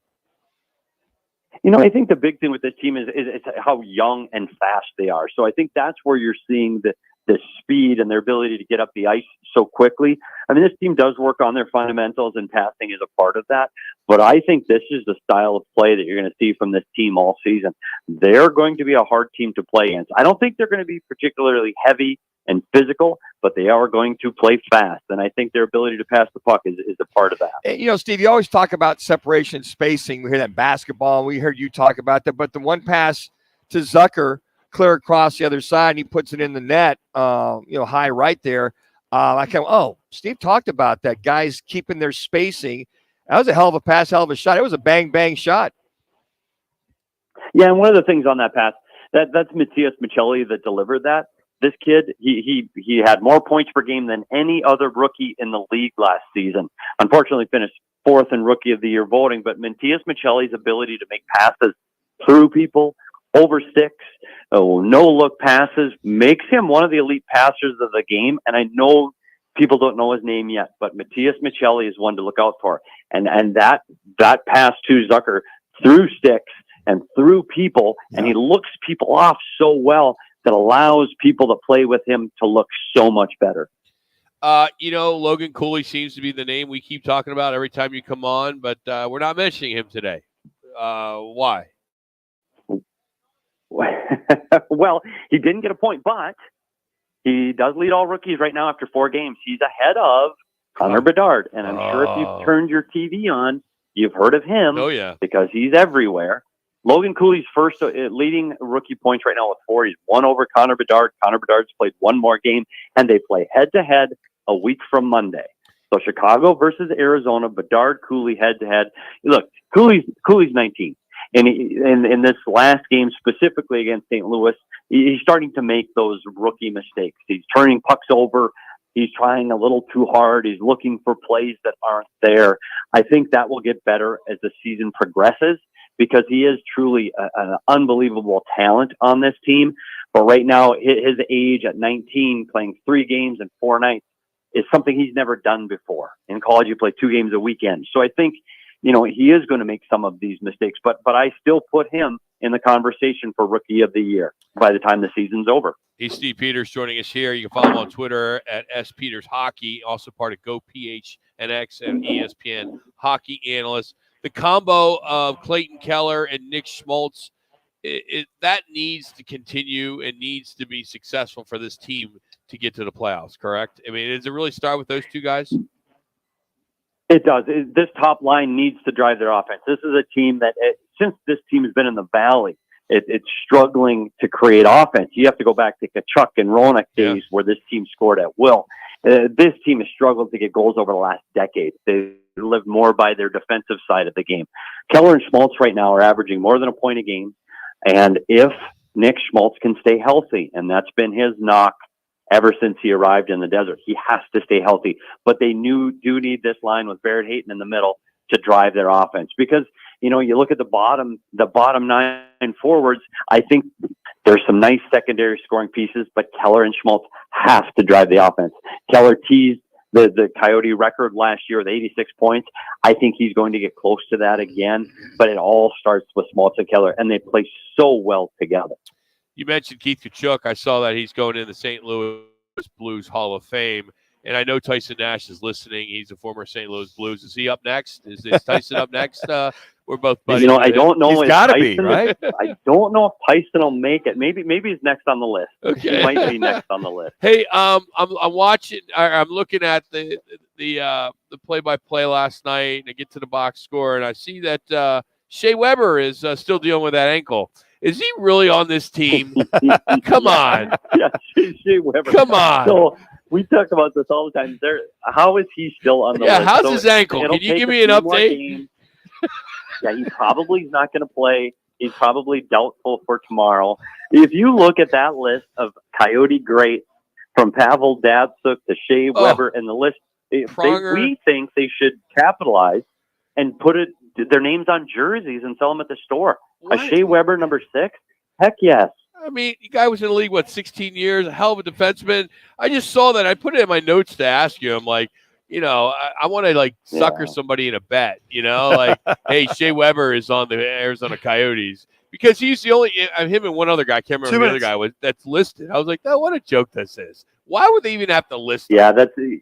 I think the big thing with this team is how young and fast they are. So I think that's where you're seeing the speed and their ability to get up the ice so quickly. I mean, this team does work on their fundamentals, and passing is a part of that. But I think this is the style of play that you're going to see from this team all season. They're going to be a hard team to play against. I don't think they're going to be particularly heavy and physical, but they are going to play fast. And I think their ability to pass the puck is a part of that. Steve, you always talk about separation, spacing. We hear that in basketball. We heard you talk about that. But the one pass to Zucker, clear across the other side, and he puts it in the net, high right there. Steve talked about that. Guys keeping their spacing. That was a hell of a pass, hell of a shot. It was a bang shot. Yeah, and one of the things on that pass, that's Matthias Michelli that delivered that. This kid, he had more points per game than any other rookie in the league last season. Unfortunately, finished 4th in Rookie of the Year voting, but Matthias Michelli's ability to make passes through people, over sticks, no-look passes, makes him one of the elite passers of the game. And I know people don't know his name yet, but Matthias Michelli is one to look out for. And that pass to Zucker through sticks and through people, and he looks people off so well that allows people that play with him to look so much better. Logan Cooley seems to be the name we keep talking about every time you come on, but we're not mentioning him today. Why? Well, he didn't get a point, but he does lead all rookies right now after 4 games. He's ahead of Connor Bedard, and I'm sure if you've turned your TV on, you've heard of him. Oh, yeah. Because he's everywhere. Logan Cooley's first leading rookie points right now with 4. He's 1 over Connor Bedard. Connor Bedard's played 1 more game, and they play head-to-head a week from Monday. So Chicago versus Arizona, Bedard, Cooley head-to-head. Look, Cooley's 19. And in this last game, specifically against St. Louis, he's starting to make those rookie mistakes. He's turning pucks over. He's trying a little too hard. He's looking for plays that aren't there. I think that will get better as the season progresses, because he is truly an unbelievable talent on this team. But right now, his age at 19, playing 3 games and 4 nights, is something he's never done before. In college, you play 2 games a weekend. So I think, he is going to make some of these mistakes, but I still put him in the conversation for Rookie of the Year by the time the season's over. He's Steve Peters joining us here. You can follow him on Twitter at SPetersHockey, also part of GoPHNX and ESPN hockey analyst. The combo of Clayton Keller and Nick Schmaltz, that needs to continue and needs to be successful for this team to get to the playoffs, correct? I mean, does it really start with those two guys? It does. This top line needs to drive their offense. This is a team that, since this team has been in the Valley, it's struggling to create offense. You have to go back to Kachuk and Ronak days where this team scored at will. This team has struggled to get goals over the last decade. They lived more by their defensive side of the game. Keller and Schmaltz right now are averaging more than a point a game. And if Nick Schmaltz can stay healthy, and that's been his knock ever since he arrived in the desert, he has to stay healthy. But they do need this line with Barrett Hayton in the middle to drive their offense. Because, you look at the bottom 9 forwards, I think there's some nice secondary scoring pieces, but Keller and Schmaltz have to drive the offense. Keller teased the Coyote record last year with 86 points. I think he's going to get close to that again, but it all starts with Schmaltz and Keller, and they play so well together. You mentioned Keith Kachuk. I saw that he's going in the St. Louis Blues Hall of Fame. And I know Tyson Nash is listening. He's a former St. Louis Blues. Is he up next? Is Tyson up next? We're both buddies. I don't know. He's got to be, right? I don't know if Tyson will make it. Maybe he's next on the list. Okay. He might be next on the list. Hey, I'm watching. I'm looking at the play-by-play last night, and I get to the box score, and I see that Shea Weber is still dealing with that ankle. Is he really on this team? Come on. Yeah, Shea Weber. Come on. So we talk about this all the time. How is he still on the list? How's his ankle? Can you give me an update? Yeah, he probably is not going to play. He's probably doubtful for tomorrow. If you look at that list of Coyote greats, from Pavel Datsyuk to Shea Weber, and the list, we think they should capitalize and put their names on jerseys and sell them at the store. What? A Shea Weber number 6? Heck yes. I mean, the guy was in the league, 16 years, a hell of a defenseman. I just saw that. I put it in my notes to ask you. I'm like, I want to sucker somebody in a bet, hey, Shea Weber is on the Arizona Coyotes because he's the only, him and one other guy, I can't remember the other guy that's listed. I was like, what a joke this is. Why would they even have to list him? Yeah,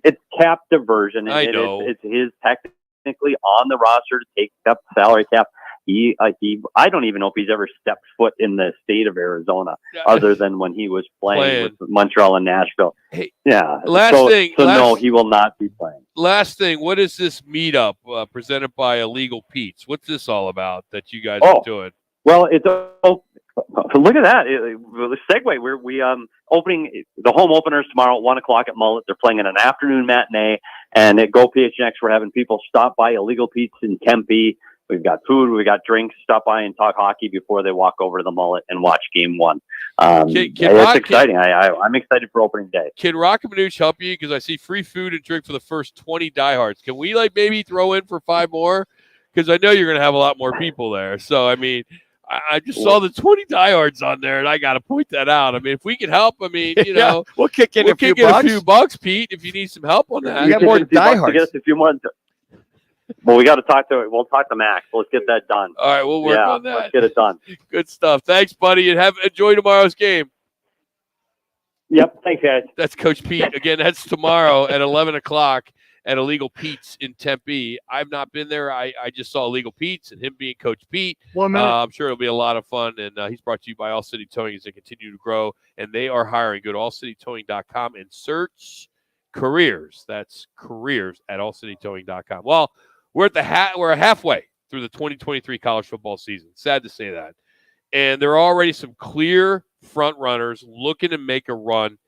it's cap diversion. I know. It's his technically on the roster to take up salary cap. I don't even know if he's ever stepped foot in the state of Arizona, other than when he was playing with Montreal and Nashville. Hey, yeah. No, he will not be playing. Last thing, what is this meetup presented by Illegal Pete's? What's this all about that you guys are doing? Well, look at that. The segue. We opening the home openers tomorrow at 1:00 at Mullet. They're playing in an afternoon matinee, and at GoPHNX we're having people stop by Illegal Pete's in Tempe. We've got food, we got drinks, stop by and talk hockey before they walk over to the Mullet and watch game 1. It's exciting. I'm excited for opening day. Can Roc and Manuch help you? Because I see free food and drink for the first 20 diehards. Can we maybe throw in for 5 more? Because I know you're going to have a lot more people there. So, I mean, I just saw the 20 diehards on there, and I got to point that out. I mean, if we can help, we'll kick in a few bucks, Pete, if you need some help on that. You got more diehards. Get us a few more. Well, we'll talk to Max. Let's get that done. All right, we'll work on that. Let's get it done. Good stuff. Thanks, buddy, and enjoy tomorrow's game. Yep, thanks, guys. That's Coach Pete. Again, that's tomorrow at 11:00 at Illegal Pete's in Tempe. I've not been there. I just saw Illegal Pete's and him being Coach Pete. I'm sure it'll be a lot of fun, and he's brought to you by All City Towing as they continue to grow, and they are hiring. Go to allcitytowing.com and search careers. That's careers at allcitytowing.com. Well, we're halfway through the 2023 college football season. Sad to say that. And there are already some clear front runners looking to make a run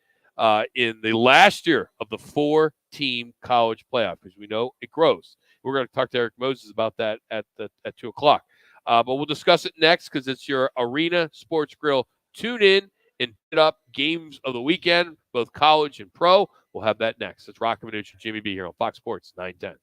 in the last year of the 4-team college playoff, because we know it grows. We're going to talk to Eric Moses about that at 2:00. But we'll discuss it next because it's your Arena Sports Grill. Tune in and hit up games of the weekend, both college and pro. We'll have that next. It's Roc and Manuch and Jimmy B here on Fox Sports 910.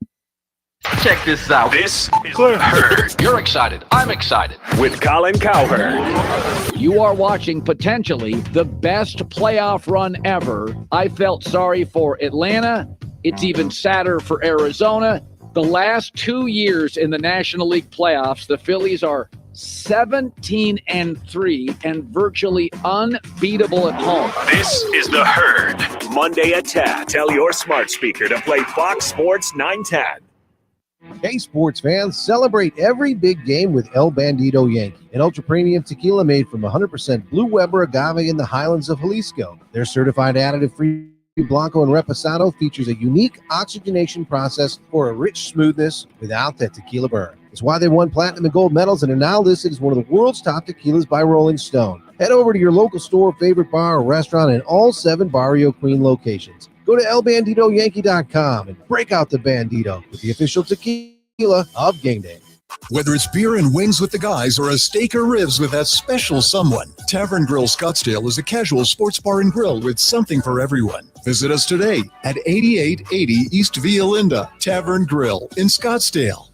Check this out. This is Herd You're excited. I'm excited. with Colin Cowherd. You are watching potentially the best playoff run ever. I felt sorry for Atlanta It's even sadder for Arizona. The last 2 years in the National League playoffs, the Phillies are 17-3 and virtually unbeatable at home. This is The Herd. Monday at 10. Tell your smart speaker to play Fox Sports 910. Hey, sports fans, celebrate every big game with El Bandito Yankee, an ultra-premium tequila made from 100% Blue Weber agave in the highlands of Jalisco. Their certified additive-free Blanco and Reposado features a unique oxygenation process for a rich smoothness without that tequila burn. It's why they won platinum and gold medals and are now listed as one of the world's top tequilas by Rolling Stone. Head over to your local store, favorite bar, or restaurant in all 7 Barrio Queen locations. Go to elbanditoyankee.com and break out the Bandito with the official tequila of game day. Whether it's beer and wings with the guys or a steak or ribs with that special someone, Tavern Grill Scottsdale is a casual sports bar and grill with something for everyone. Visit us today at 8880 East Via Linda, Tavern Grill in Scottsdale.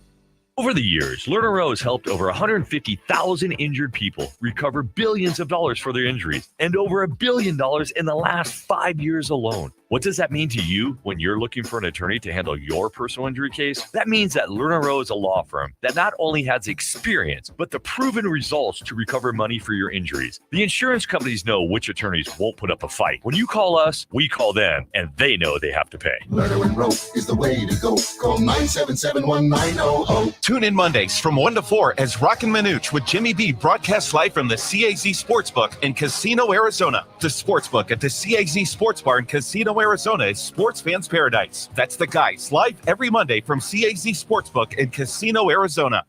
Over the years, Lerner has helped over 150,000 injured people recover billions of dollars for their injuries and over $1 billion in the last 5 years alone. What does that mean to you when you're looking for an attorney to handle your personal injury case? That means that Lerner is a law firm that not only has experience, but the proven results to recover money for your injuries. The insurance companies know which attorneys won't put up a fight. When you call us, we call them, and they know they have to pay. Lerner and Rowe is the way to go. Call 977-1900. Tune in Mondays from 1 to 4 as Roc and Manuch with Jimmy B broadcasts live from the CAZ Sportsbook in Casino, Arizona. The Sportsbook at the CAZ Sports Bar in Casino, Arizona is sports fans' paradise. That's the guys live every Monday from CAZ Sportsbook in Casino, Arizona.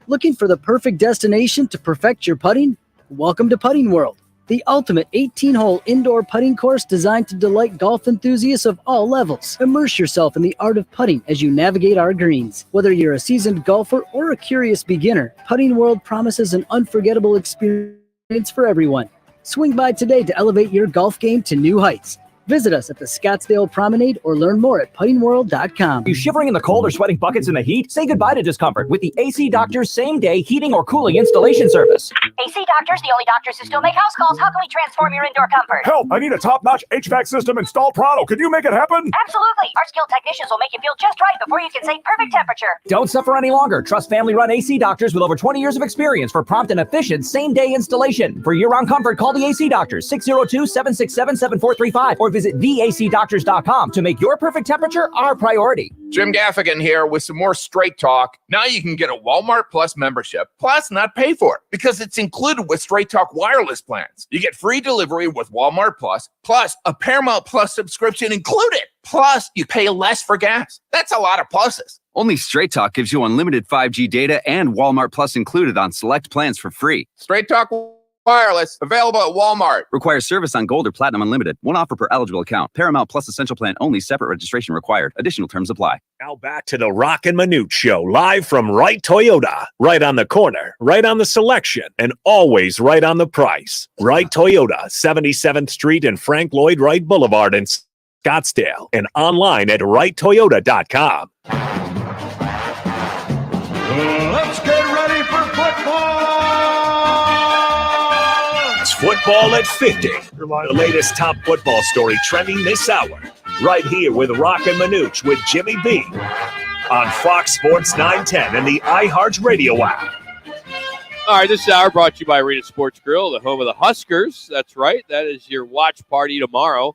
Looking for the perfect destination to perfect your putting? Welcome to Putting World, the ultimate 18-hole indoor putting course designed to delight golf enthusiasts of all levels. Immerse yourself in the art of putting as you navigate our greens. Whether you're a seasoned golfer or a curious beginner, Putting World promises an unforgettable experience for everyone. Swing by today to elevate your golf game to new heights. Visit us at the Scottsdale Promenade or learn more at puttingworld.com. You shivering in the cold or sweating buckets in the heat? Say goodbye to discomfort with the AC Doctors same-day heating or cooling installation service. AC Doctors, the only doctors who still make house calls. How can we transform your indoor comfort? Help! I need a top-notch HVAC system installed pronto. Could you make it happen? Absolutely. Our skilled technicians will make you feel just right before you can say perfect temperature. Don't suffer any longer. Trust family-run AC Doctors with over 20 years of experience for prompt and efficient same-day installation. For year-round comfort, call the AC Doctors, 602-767-7435, or visit theacdoctors.com to make your perfect temperature our priority. Jim Gaffigan here with some more straight talk. Now you can get a Walmart Plus membership, plus not pay for it, because it's included with Straight Talk wireless plans. You get free delivery with Walmart Plus a Paramount Plus subscription included. Plus, you pay less for gas. That's a lot of pluses. Only Straight Talk gives you unlimited 5G data and Walmart Plus included on select plans for free. Straight Talk wireless, available at Walmart. Requires service on Gold or Platinum Unlimited. One offer per eligible account. Paramount Plus Essential Plan only. Separate registration required. Additional terms apply. Now back to the Roc and Manuch Show, live from Wright Toyota. Right on the corner, right on the selection, and always right on the price. Wright Toyota, 77th Street and Frank Lloyd Wright Boulevard in Scottsdale, and online at wrighttoyota.com. Let's get ready for football! It's Football at 50, the latest top football story trending this hour. Right here with Roc and Manuch with Jimmy B on Fox Sports 910 and the iHeartRadio app. All right, this hour brought to you by Arena Sports Grill, the home of the Huskers. That's right. That is your watch party tomorrow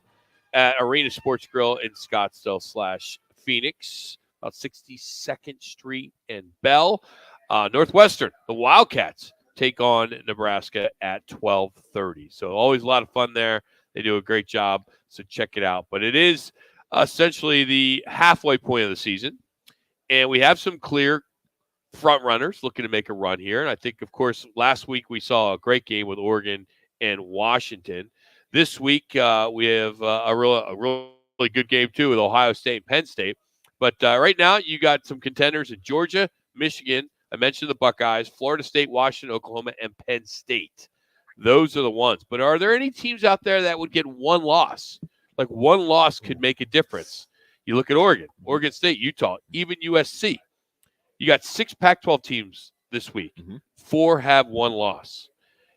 at Arena Sports Grill in Scottsdale/Phoenix, about 62nd Street and Bell. Northwestern, the Wildcats, take on Nebraska at 12:30. So always a lot of fun there. They do a great job, so check it out. But it is essentially the halfway point of the season, and we have some clear front runners looking to make a run here. And I think, of course, last week we saw a great game with Oregon and Washington. This week we have a really good game, too, with Ohio State and Penn State. But right now you got some contenders in Georgia, Michigan. I mentioned the Buckeyes, Florida State, Washington, Oklahoma, and Penn State. Those are the ones. But are there any teams out there that would get one loss? Like one loss could make a difference. You look at Oregon, Oregon State, Utah, even USC. You got 6 Pac-12 teams this week. 4 have one loss.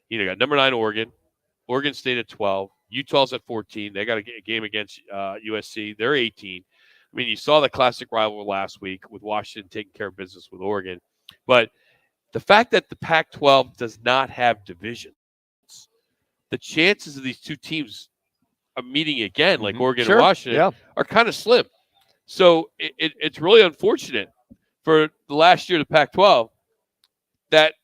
You got number 9 Oregon, Oregon State at 12, Utah's at 14. They got a game against USC. They're 18. I mean, you saw the classic rival last week with Washington taking care of business with Oregon. But the fact that the Pac-12 does not have divisions, the chances of these two teams meeting again, like Oregon and Washington, are kind of slim. So it's really unfortunate for the last year of the Pac-12 that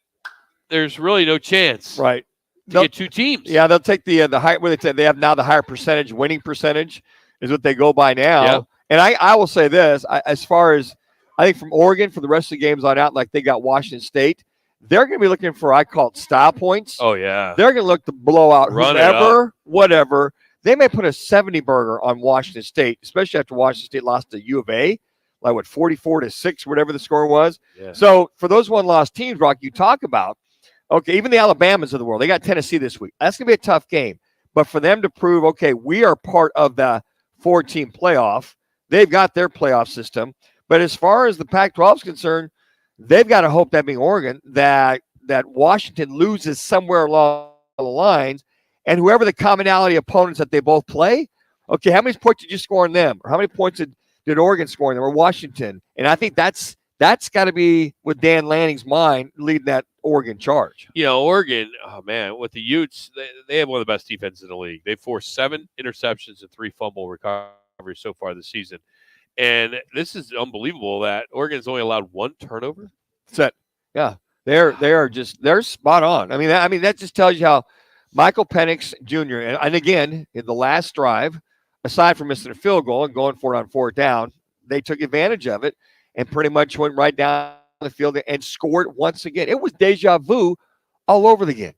there's really no chance to get two teams. Yeah, they'll take the high. What they have now, the higher percentage winning percentage is what they go by now. Yep. And I will say this, as far as I think from Oregon for the rest of the games on out, like they got Washington State, they're going to be looking for, I call it style points. Oh yeah, they're going to look to blow out whoever, whatever. They may put a 70 burger on Washington State, especially after Washington State lost to U of A, like 44-6, whatever the score was. Yeah. So for those one-loss teams, Rock, you talk about, okay, even the Alabamas of the world, they got Tennessee this week. That's going to be a tough game. But for them to prove, okay, we are part of the 4-team playoff, they've got their playoff system. But as far as the Pac-12 is concerned, they've got to hope, that being Oregon, that Washington loses somewhere along the lines, and whoever the commonality opponents that they both play, okay, how many points did you score on them? Or how many points did Oregon score on them, or Washington? And I think that's got to be with Dan Lanning's mind leading that Oregon charge. You know, Oregon, oh man, with the Utes, they have one of the best defenses in the league. They've forced 7 interceptions and 3 fumble recoveries so far this season. And this is unbelievable that Oregon's only allowed 1 turnover. That's it. Yeah. They're spot on. I mean, that just tells you how Michael Penix Jr., and again, in the last drive, aside from missing a field goal and going for it on 4th down, they took advantage of it and pretty much went right down the field and scored once again. It was deja vu all over again.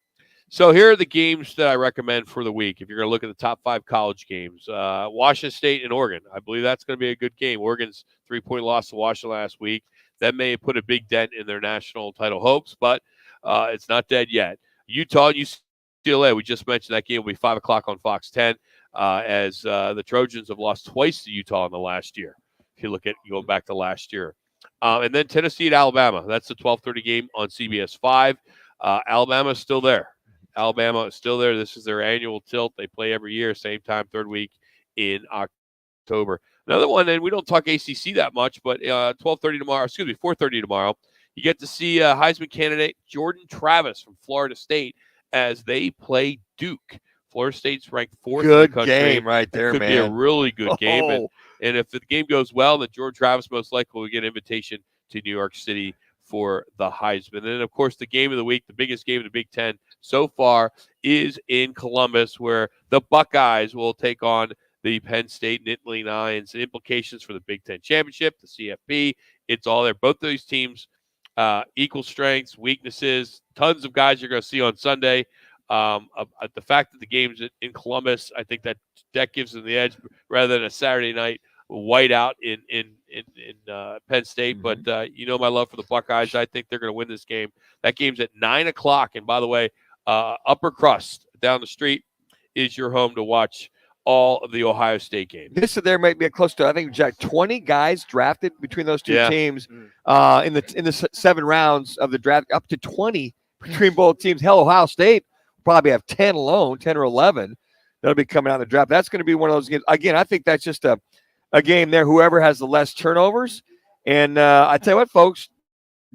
So here are the games that I recommend for the week. If you're going to look at the top 5 college games, Washington State and Oregon. I believe that's going to be a good game. Oregon's 3-point loss to Washington last week. That may put a big dent in their national title hopes, but it's not dead yet. Utah and UCLA, we just mentioned that game will be 5 o'clock on Fox 10 as the Trojans have lost twice to Utah in the last year. If you look at going back to last year. And then Tennessee at Alabama. That's the 12:30 game on CBS 5. Alabama is still there. Alabama is still there. This is their annual tilt. They play every year, same time, 3rd week in October. Another one, and we don't talk ACC that much, but 4:30 tomorrow, you get to see Heisman candidate Jordan Travis from Florida State as they play Duke. Florida State's ranked 4th in the country. Good game right there, could man. Be a really good game. And if the game goes well, then Jordan Travis most likely will get an invitation to New York City for the Heisman. And then, of course, the game of the week, the biggest game of the Big Ten so far, is in Columbus, where the Buckeyes will take on the Penn State Nittany Lions. The implications for the Big Ten Championship, the CFP, it's all there. Both of these teams, equal strengths, weaknesses, tons of guys you're going to see on Sunday. The fact that the game's in Columbus, I think that gives them the edge rather than a Saturday night whiteout in Penn State. Mm-hmm. But you know my love for the Buckeyes. I think they're going to win this game. That game's at 9 o'clock. And by the way, Upper Crust down the street is your home to watch all of the Ohio State games. There might be close to, I think, Jack, 20 guys drafted between those two teams in the 7 rounds of the draft, up to 20 between both teams. Hell, Ohio State probably have 10 alone, 10 or 11 that'll be coming out of the draft. That's going to be one of those games. Again, I think that's just a game there, whoever has the less turnovers. And I tell you what, folks,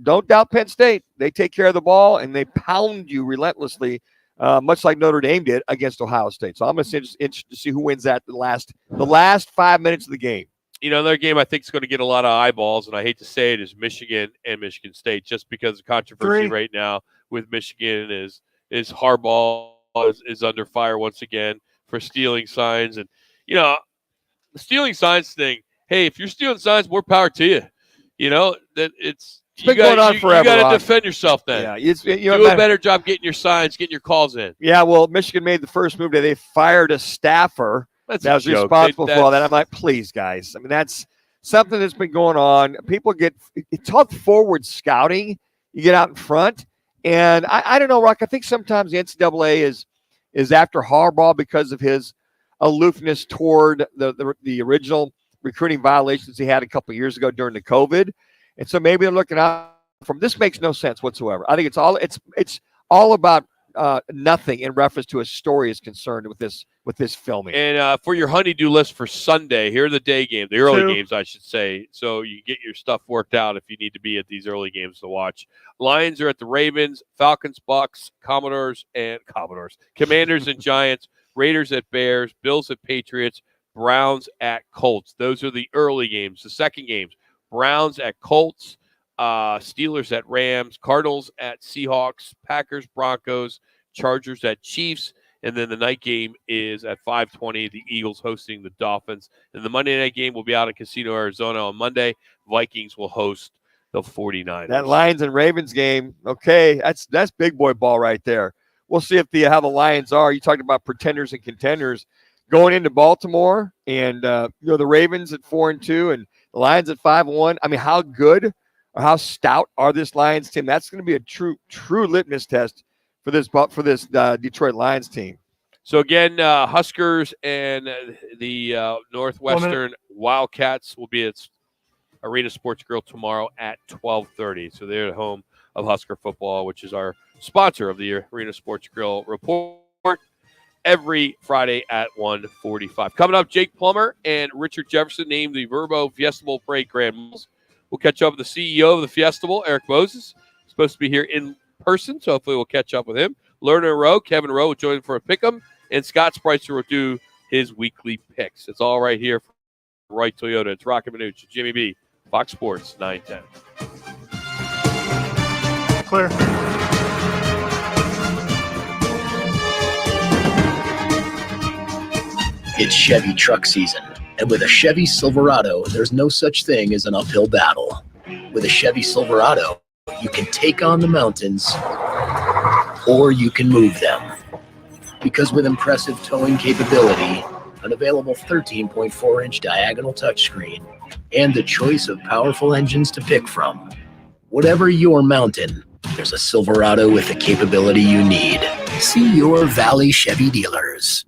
don't doubt Penn State. They take care of the ball, and they pound you relentlessly, much like Notre Dame did against Ohio State. So I'm interested to see who wins that the last 5 minutes of the game. You know, another game I think is going to get a lot of eyeballs, and I hate to say it, is Michigan and Michigan State, just because the controversy right now with Michigan is Harbaugh is under fire once again for stealing signs. And, you know, the stealing signs thing, hey, if you're stealing signs, more power to you. You know, that it's been going on forever. You got to defend yourself then. Yeah, do a better job getting your signs, getting your calls in. Yeah, well, Michigan made the first move. They fired a staffer that was responsible for all that. I'm like, please, guys. I mean, that's something that's been going on. People it's called forward scouting. You get out in front. And I don't know, Rock. I think sometimes the NCAA is after Harbaugh because of his aloofness toward the original recruiting violations he had a couple of years ago during the COVID. And so maybe they're looking out from this. Makes no sense whatsoever. I think it's all about nothing in reference to a story is concerned with this with this filming. And for your honeydew list for Sunday, here are the day games, the early 2. games, I should say. So you get your stuff worked out if you need to be at these early games to watch. Lions are at the Ravens, Falcons, Bucks, Commanders and Giants, Raiders at Bears, Bills at Patriots, Browns at Colts. Those are the early games. The second games, Browns at Colts, Steelers at Rams, Cardinals at Seahawks, Packers, Broncos, Chargers at Chiefs. And then the night game is at 5:20, the Eagles hosting the Dolphins. And the Monday night game will be out in Casino, Arizona on Monday. Vikings will host the 49ers. That Lions and Ravens game, okay, that's big boy ball right there. We'll see if how the Lions are. You talked about pretenders and contenders going into Baltimore, and the Ravens at 4-2 and the Lions at 5-1. I mean, how good or how stout are this Lions team? That's going to be a true litmus test for this Detroit Lions team. So again, Huskers and the Northwestern Wildcats will be at Arena Sports Grill tomorrow at 12:30. So they're at home of Husker football, which is our sponsor of the Arena Sports Grill report every Friday at 1:45. Coming up, Jake Plummer and Richard Jefferson named the Verbo Fiestable Parade Grand Marshals. We'll catch up with the CEO of the Fiestable, Eric Moses. He's supposed to be here in person, so hopefully we'll catch up with him. Lerner Rowe, Kevin Rowe will join for a pick'em, and Scott Spreitzer will do his weekly picks. It's all right here from Wright Toyota. It's Roc and Manuch, Jimmy B, Fox Sports 910. Clear. It's Chevy truck season, and with a Chevy Silverado, there's no such thing as an uphill battle. With a Chevy Silverado, you can take on the mountains, or you can move them. Because with impressive towing capability, an available 13.4-inch diagonal touchscreen, and the choice of powerful engines to pick from, whatever your mountain, there's a Silverado with the capability you need. See your Valley Chevy dealers.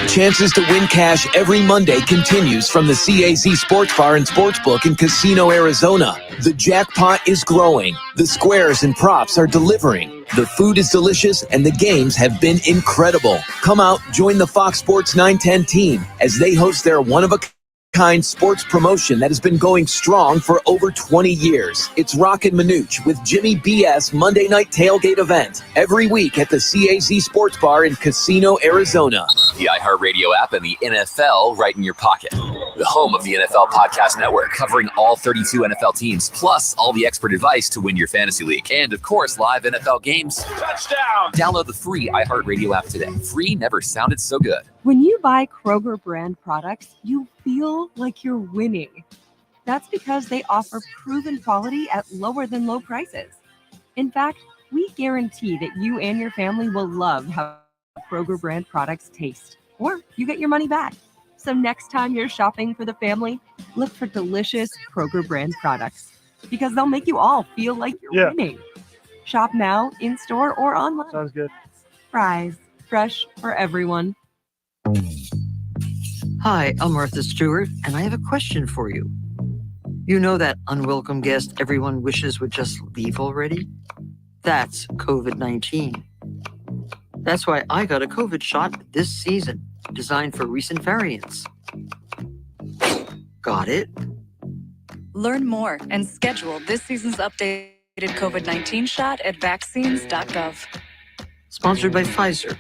Chances to win cash every Monday continues from the CAZ Sports Bar and Sportsbook in Casino, Arizona. The jackpot is growing. The squares and props are delivering. The food is delicious and the games have been incredible. Come out, join the Fox Sports 910 team as they host their one-of-a-kind sports promotion that has been going strong for over 20 years. It's Roc and Manuch with Jimmy BS Monday Night Tailgate event every week at the CAZ Sports Bar in Casino, Arizona. The iHeartRadio app and the NFL right in your pocket. The home of the NFL Podcast Network, covering all 32 NFL teams, plus all the expert advice to win your fantasy league. And, of course, live NFL games. Touchdown! Download the free iHeartRadio app today. Free never sounded so good. When you buy Kroger brand products, you feel like you're winning. That's because they offer proven quality at lower than low prices. In fact, we guarantee that you and your family will love how Kroger brand products taste, or you get your money back. So next time you're shopping for the family, look for delicious Kroger brand products, because they'll make you all feel like you're winning. Shop now, in-store, or online. Sounds good. Fries, fresh for everyone. Hi, I'm Martha Stewart, and I have a question for you. You know that unwelcome guest everyone wishes would just leave already? That's COVID-19. That's why I got a COVID shot this season, designed for recent variants. Got it? Learn more and schedule this season's updated COVID-19 shot at vaccines.gov. Sponsored by Pfizer.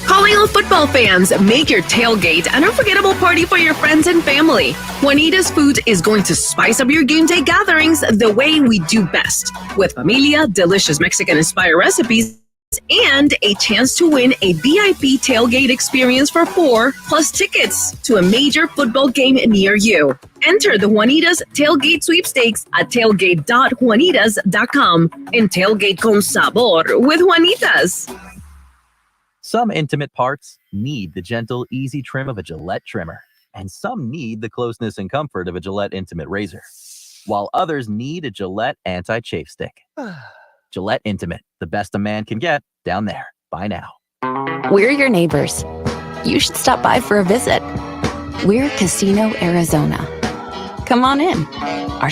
Calling all football fans, make your tailgate an unforgettable party for your friends and family. Juanita's Food is going to spice up your game day gatherings the way we do best, with familia, delicious Mexican-inspired recipes, and a chance to win a VIP tailgate experience for 4, plus tickets to a major football game near you. Enter the Juanita's Tailgate Sweepstakes at tailgate.juanitas.com and tailgate con sabor with Juanitas. Some intimate parts need the gentle, easy trim of a Gillette trimmer, and some need the closeness and comfort of a Gillette Intimate razor, while others need a Gillette Anti-Chafe Stick. Gillette Intimate, the best a man can get, down there. Buy now. We're your neighbors. You should stop by for a visit. We're Casino, Arizona. Come on in. Our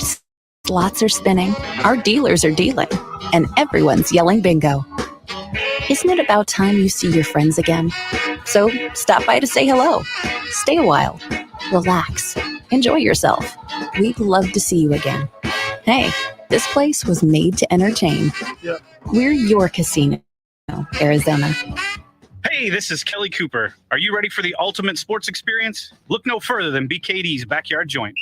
slots are spinning, our dealers are dealing, and everyone's yelling bingo. Is isn't it about time you see your friends again? So stop by to say hello. Stay a while. Relax. Enjoy yourself. We'd love to see you again. Hey, this place was made to entertain. Yep. We're your casino, Arizona. Hey, this is Kelly Cooper. Are you ready for the ultimate sports experience? Look no further than BKD's Backyard Joint.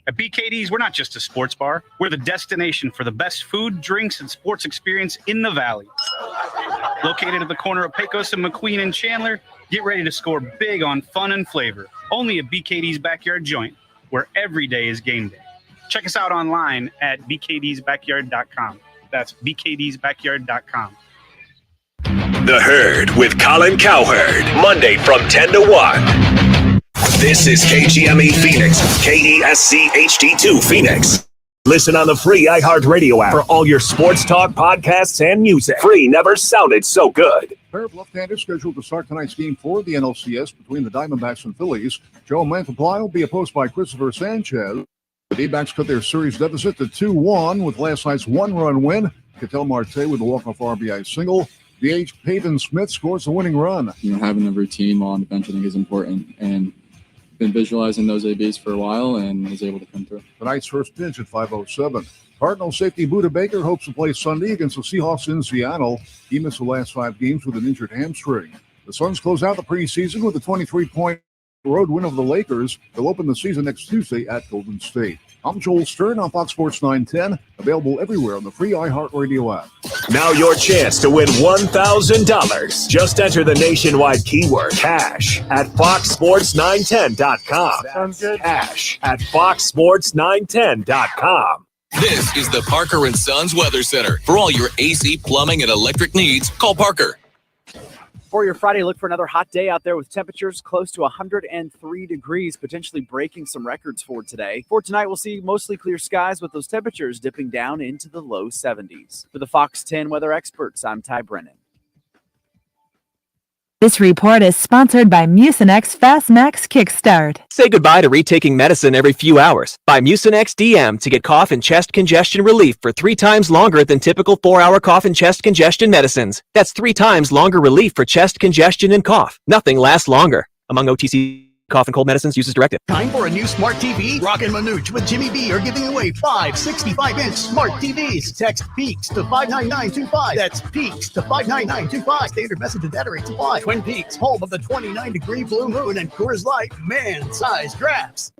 At BKD's, we're not just a sports bar. We're the destination for the best food, drinks, and sports experience in the Valley. Located at the corner of Pecos and McQueen and Chandler, get ready to score big on fun and flavor. Only at BKD's Backyard Joint, where every day is game day. Check us out online at bkdsbackyard.com. That's bkdsbackyard.com. The Herd with Colin Cowherd, Monday from 10 to 1. This is KGME Phoenix, KESC HD2 Phoenix. Listen on the free iHeartRadio app for all your sports talk, podcasts, and music. Free never sounded so good. A pair of left-handers scheduled to start tonight's game for the NLCS between the Diamondbacks and Phillies. Joe Mantiply will be opposed by Christopher Sanchez. The D-backs cut their series deficit to 2-1 with last night's one-run win. Ketel Marte with a walk-off RBI single. DH Pavin Smith scores the winning run. Having a routine while on the bench I think is important, and been visualizing those ABs for a while and was able to come through. Tonight's first pitch at 5:07. Cardinal safety Budda Baker hopes to play Sunday against the Seahawks in Seattle. He missed the last 5 games with an injured hamstring. The Suns close out the preseason with a 23-point road win over the Lakers. They'll open the season next Tuesday at Golden State. I'm Joel Stern on Fox Sports 910, available everywhere on the free iHeartRadio app. Now your chance to win $1,000. Just enter the nationwide keyword cash at foxsports910.com. Sounds good. Cash at foxsports910.com. This is the Parker & Sons Weather Center. For all your AC, plumbing, and electric needs, call Parker. For your Friday, look for another hot day out there with temperatures close to 103 degrees, potentially breaking some records for today. For tonight, we'll see mostly clear skies with those temperatures dipping down into the low 70s. For the Fox 10 weather experts, I'm Ty Brennan. This report is sponsored by Mucinex Fastmax Kickstart. Say goodbye to retaking medicine every few hours. Buy Mucinex DM to get cough and chest congestion relief for 3 times longer than typical 4-hour cough and chest congestion medicines. That's 3 times longer relief for chest congestion and cough. Nothing lasts longer. Among OTC cough and cold medicines, use as directed. Time for a new smart TV? Roc and Manuch with Jimmy B are giving away 5 65-inch smart TVs. Text PEAKS to 59925. That's PEAKS to 59925. Standard message and data rates apply. Twin Peaks, home of the 29-degree blue moon and Coors Light man-sized drafts.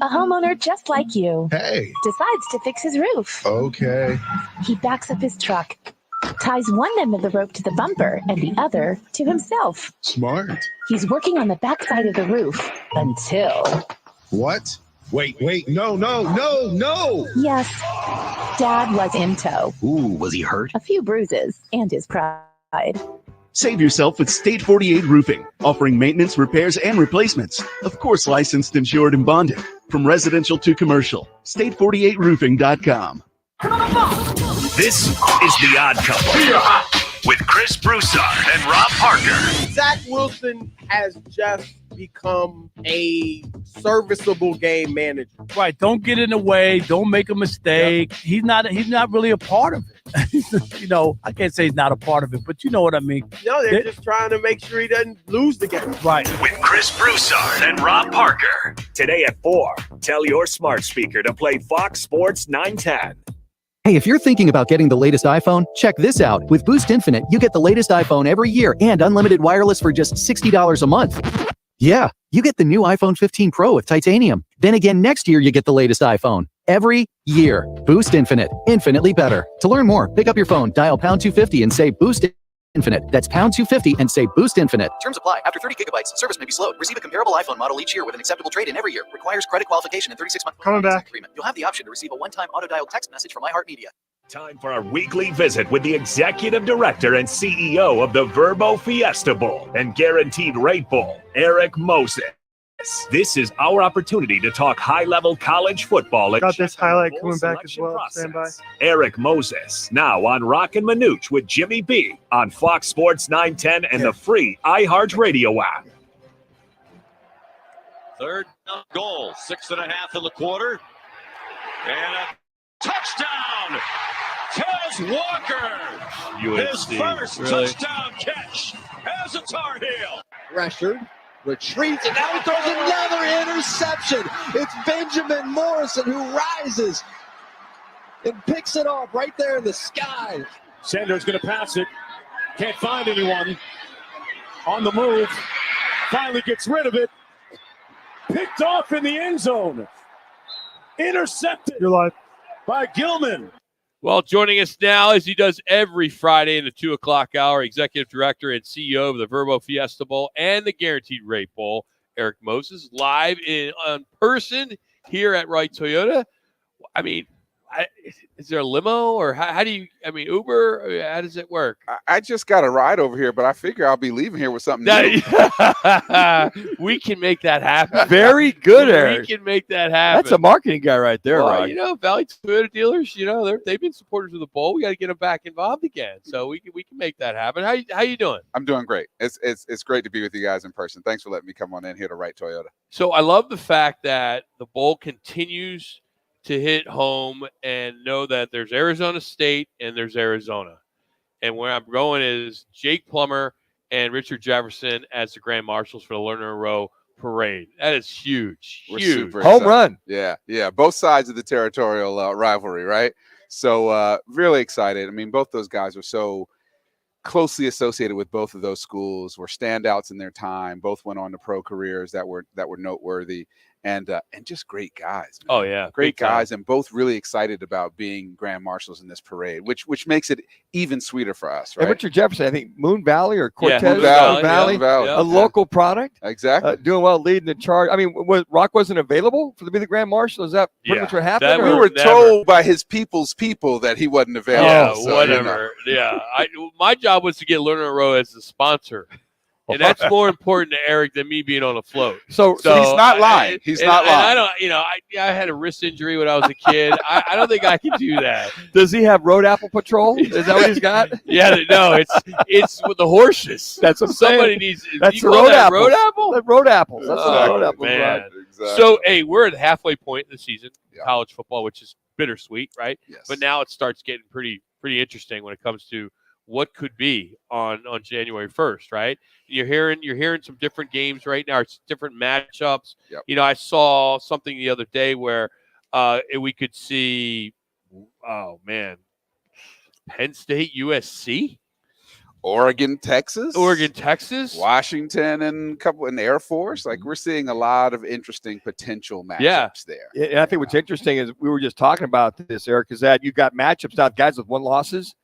A homeowner just like you. Hey. Decides to fix his roof. Okay. He backs up his truck, ties one end of the rope to the bumper and the other to himself. Smart. He's working on the backside of the roof until... What? Wait, no. Yes, Dad was in tow. Ooh, was he hurt? A few bruises and his pride. Save yourself with State 48 Roofing, offering maintenance, repairs, and replacements. Of course, licensed, insured, and bonded. From residential to commercial. State48roofing.com. This is The Odd Couple with Chris Broussard and Rob Parker. Zach Wilson has just become a serviceable game manager. Right. Don't get in the way. Don't make a mistake. Yep. He's not really a part of it. I can't say he's not a part of it, but you know what I mean. No, they're just trying to make sure he doesn't lose the game. Right. With Chris Broussard and Rob Parker. Today at 4, tell your smart speaker to play Fox Sports 910. Hey, if you're thinking about getting the latest iPhone, check this out. With Boost Infinite, you get the latest iPhone every year and unlimited wireless for just $60 a month. Yeah, you get the new iPhone 15 Pro with titanium. Then again, next year, you get the latest iPhone. Every year. Boost Infinite. Infinitely better. To learn more, pick up your phone, dial pound 250 and say Boost Infinite. That's pound 250 and say Boost Infinite. Terms apply. After 30 gigabytes, service may be slow. Receive a comparable iPhone model each year with an acceptable trade-in every year. Requires credit qualification and 36-month coming back agreement. You'll have the option to receive a one-time auto-dialed text message from iHeartMedia. Time for our weekly visit with the Executive Director and CEO of the Verbo Fiesta Bowl and Guaranteed Rate Bowl, Eric Moses. This is our opportunity to talk high-level college football. Got this highlight coming back as well. Stand by. Eric Moses, now on Roc and Manuch with Jimmy B on Fox Sports 910 and the free iHeartRadio app. Third goal, 6.5 in the quarter. And a touchdown! Tez Walker, his first touchdown catch as a Tar Heel. Pressured, retreats, and now he throws another interception. It's Benjamin Morrison who rises and picks it off right there in the sky. Sanders going to pass it. Can't find anyone. On the move. Finally gets rid of it. Picked off in the end zone. Intercepted. You're live. By Gilman. Well, joining us now, as he does every Friday in the 2 o'clock hour, Executive Director and CEO of the Verbo Fiesta Bowl and the Guaranteed Rate Bowl, Eric Moses, live in person here at Wright Toyota. I mean, is there a limo or how do you, Uber? How does it work? I just got a ride over here, but I figure I'll be leaving here with something new. We can make that happen. Very good, Eric. We can make that happen. That's a marketing guy right there, well, Rock. Valley Toyota dealers, they've been supporters of the bowl. We got to get them back involved again. So we can make that happen. How you doing? I'm doing great. It's great to be with you guys in person. Thanks for letting me come on in here to Wright Toyota. So I love the fact that the bowl continues to hit home and know that there's Arizona State and there's Arizona. And where I'm going is Jake Plummer and Richard Jefferson as the Grand Marshals for the Lerner Row Parade. That is huge. We're huge. super Home excited. run. Yeah. Both sides of the territorial rivalry, right? So really excited. I mean, both those guys are so closely associated with both of those schools, were standouts in their time. Both went on to pro careers that were noteworthy. And just great guys. Man. Oh, yeah. Great guys, and both really excited about being Grand Marshals in this parade, which makes it even sweeter for us, right? And Richard Jefferson, I think Moon Valley or Cortez. Moon Valley. A local product. Exactly. Doing well, leading the charge. I mean, Rock wasn't available to be the Grand Marshal? Is that pretty much what happened? We were told by his people's people that he wasn't available. Yeah, so, whatever. Yeah. My job was to get Lerner Row as the sponsor. And that's more important to Eric than me being on a float. So he's not lying. He's not lying. I don't, I had a wrist injury when I was a kid. I don't think I can do that. Does he have Road Apple Patrol? Is that what he's got? Yeah, no, it's with the horses. That's what I'm Somebody saying. needs. That's the Road Apples. Road Apple. The Road Apples. That's Oh, the Road Apples. man. Right? Exactly. So hey, we're at the halfway point in the season, college football, which is bittersweet, right? Yes. But now it starts getting pretty interesting when it comes to what could be on January 1st, right? You're hearing some different games right now, it's different matchups. Yep. I saw something the other day where we could see, oh man, Penn State, USC, Oregon, Texas, Washington, and Air Force. Like we're seeing a lot of interesting potential matchups there. Yeah, and I think what's interesting is we were just talking about this, Eric, is that you've got matchups now, guys with 1 losses.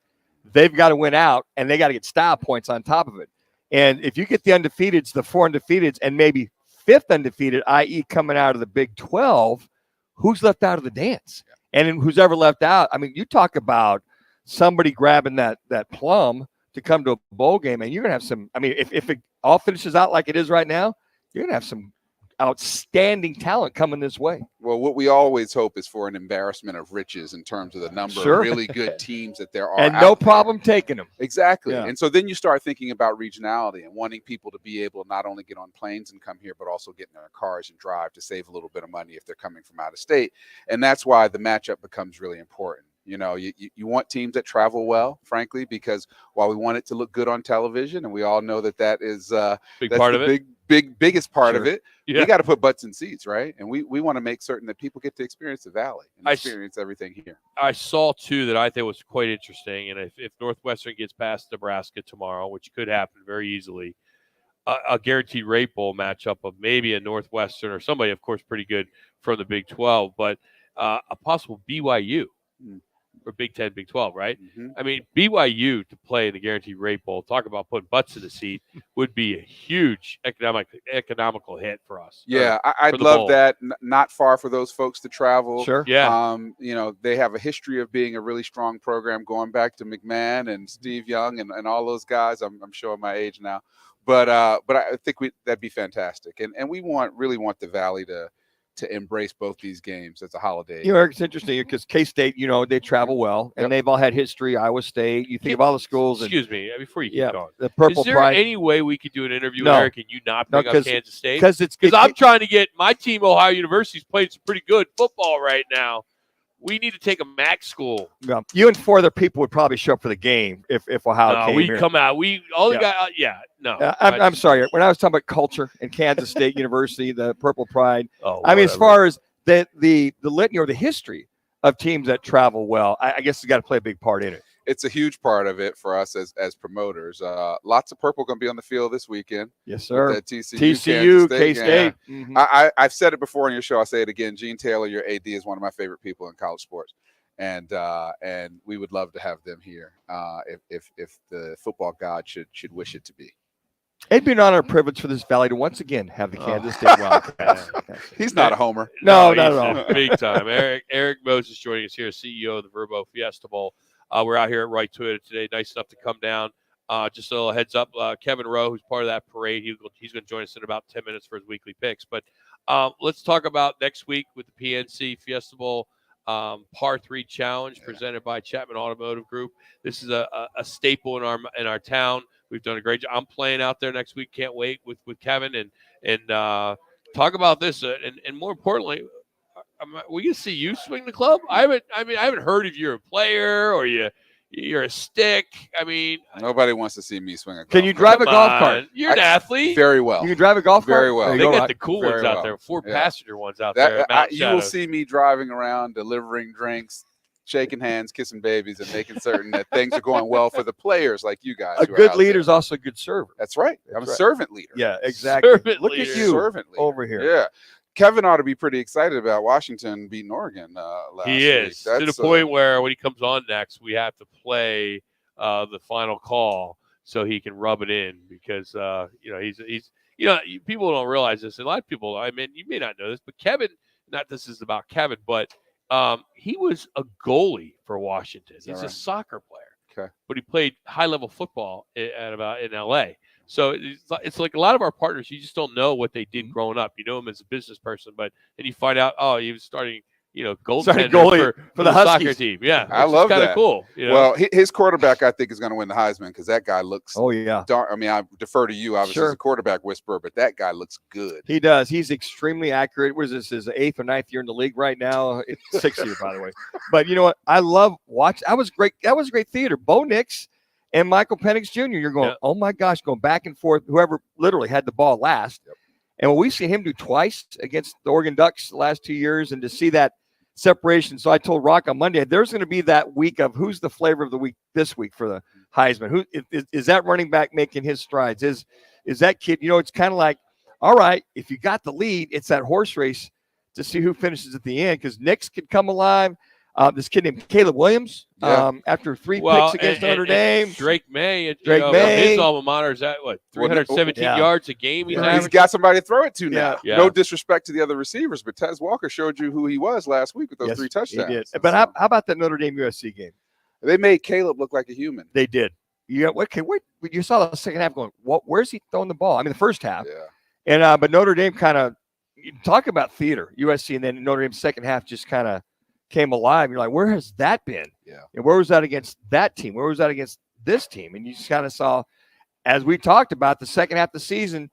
They've got to win out, and they got to get style points on top of it. And if you get the undefeateds, the 4 undefeateds, and maybe 5th undefeated, i.e. coming out of the Big 12, who's left out of the dance? And then who's ever left out, I mean, you talk about somebody grabbing that plum to come to a bowl game, and you're going to have some – I mean, if it all finishes out like it is right now, you're going to have some outstanding talent coming this way. Well, what we always hope is for an embarrassment of riches in terms of the number of really good teams that there are. And no problem taking them. Exactly. Yeah. And so then you start thinking about regionality and wanting people to be able to not only get on planes and come here, but also get in their cars and drive to save a little bit of money if they're coming from out of state. And that's why the matchup becomes really important. You want teams that travel well, frankly, because while we want it to look good on television, and we all know that is big part of it. Biggest part of it. Yeah. We got to put butts in seats, right? And we want to make certain that people get to experience the Valley and experience everything here. I saw too that I think was quite interesting, and if Northwestern gets past Nebraska tomorrow, which could happen very easily, a guaranteed rate bowl matchup of maybe a Northwestern or somebody, of course, pretty good from the Big 12, but a possible BYU. Or Big 10, Big 12, right? Mm-hmm. I mean, BYU to play the Guaranteed Rate Bowl, talk about putting butts in the seat, would be a huge economical hit for us. Yeah, I'd love that. Not far for those folks to travel. Sure. Yeah. They have a history of being a really strong program going back to McMahon and Steve Young and all those guys. I'm showing my age now. But I think that'd be fantastic. And we really want the Valley to embrace both these games as a holiday. Eric, it's interesting because K-State, they travel well, and they've all had history. Iowa State, you think of all the schools. Excuse me, before you keep going. The Purple Is there Pride. any way we could do an interview with Eric and you not bring up Kansas State? Because I'm trying to get my team, Ohio University's playing some pretty good football right now. We need to take a MAC school. Yeah. You and 4 other people would probably show up for the game if Ohio came we here. come out. We all Yeah. got. No. I'm sorry. When I was talking about culture and Kansas State University, the Purple Pride. Oh, I mean, as whatever. far as the litany or the history of teams that travel well, I guess it's got to play a big part in it. It's a huge part of it for us as promoters. Lots of purple going to be on the field this weekend. Yes, sir. That TCU K-State. Mm-hmm. I've said it before on your show. I'll say it again. Gene Taylor, your AD, is one of my favorite people in college sports. And we would love to have them here if the football god should wish it to be. It'd be an honor and privilege for this valley to once again have the Kansas State Wildcats. He's not a homer. No, not at all. Big time. Eric Moses joining us here, CEO of the Verbo Fiesta Bowl. We're out here at Right Toyota today. Nice enough to come down. Just a little heads up. Kevin Rowe, who's part of that parade, he's going to join us in about 10 minutes for his weekly picks. But let's talk about next week with the PNC Fiesta Bowl Par 3 Challenge presented by Chapman Automotive Group. This is a staple in our town. We've done a great job. I'm playing out there next week. Can't wait with Kevin and talk about this. And more importantly, we can see you swing the club. I haven't heard if you're a player or you're a stick. I mean, nobody wants to see me swing a golf Can you drive a golf cart? You're an athlete. Very well. You can drive a golf cart? Very well. They got the cool ones out there, 4-passenger ones out there. You will see me driving around, delivering drinks, shaking hands, kissing babies, and making certain that things are going well for the players like you guys. A good leader is also a good server. That's right. I'm a servant leader. Yeah, exactly. Look at you servant leader. over here. Yeah. Kevin ought to be pretty excited about Washington beating Oregon last week. He is to the point where when he comes on next, we have to play the final call so he can rub it in because he's people don't realize this. A lot of people, I mean, you may not know this, but Kevin. Not this is about Kevin, but he was a goalie for Washington. He's a soccer player, but he played high-level football in L.A. So it's like a lot of our partners, you just don't know what they did growing up. You know him as a business person, but then you find out, he was starting, goaltender for the Huskies. soccer team. Yeah, I love that. Kind of cool. Well, his quarterback, I think, is going to win the Heisman because that guy looks. Oh yeah. I mean, I defer to you, obviously, as a quarterback whisperer, but that guy looks good. He does. He's extremely accurate. What is this? His 8th or 9th year in the league right now. It's 6th year, by the way. But you know what? I love watching. That was great. That was great theater. Bo Nix and Michael Penix Jr. You're going, oh my gosh, going back and forth. Whoever literally had the ball last. Yep. And when we see him do twice against the Oregon Ducks the last 2 years, and to see that separation. So I told Rock on Monday, there's going to be that week of who's the flavor of the week this week for the Heisman. Who is that running back making his strides? Is that kid? It's kind of like, all right, if you got the lead, it's that horse race to see who finishes at the end because Nix could come alive. This kid named Caleb Williams, after 3 picks against Notre Dame. Drake May. May. His alma mater is at 317 yards a game. He's got somebody to throw it to now. Yeah. No disrespect to the other receivers, but Tez Walker showed you who he was last week with those 3 touchdowns. He did. But how about that Notre Dame USC game? They made Caleb look like a human. They did. You saw the second half going, where's he throwing the ball? I mean, the first half. Yeah. And but Notre Dame kind of talk about theater, USC, and then Notre Dame's second half just kind of came alive. You're like, where has that been? Yeah. And where was that against that team? Where was that against this team? And you just kind of saw, as we talked about, the second half of the season,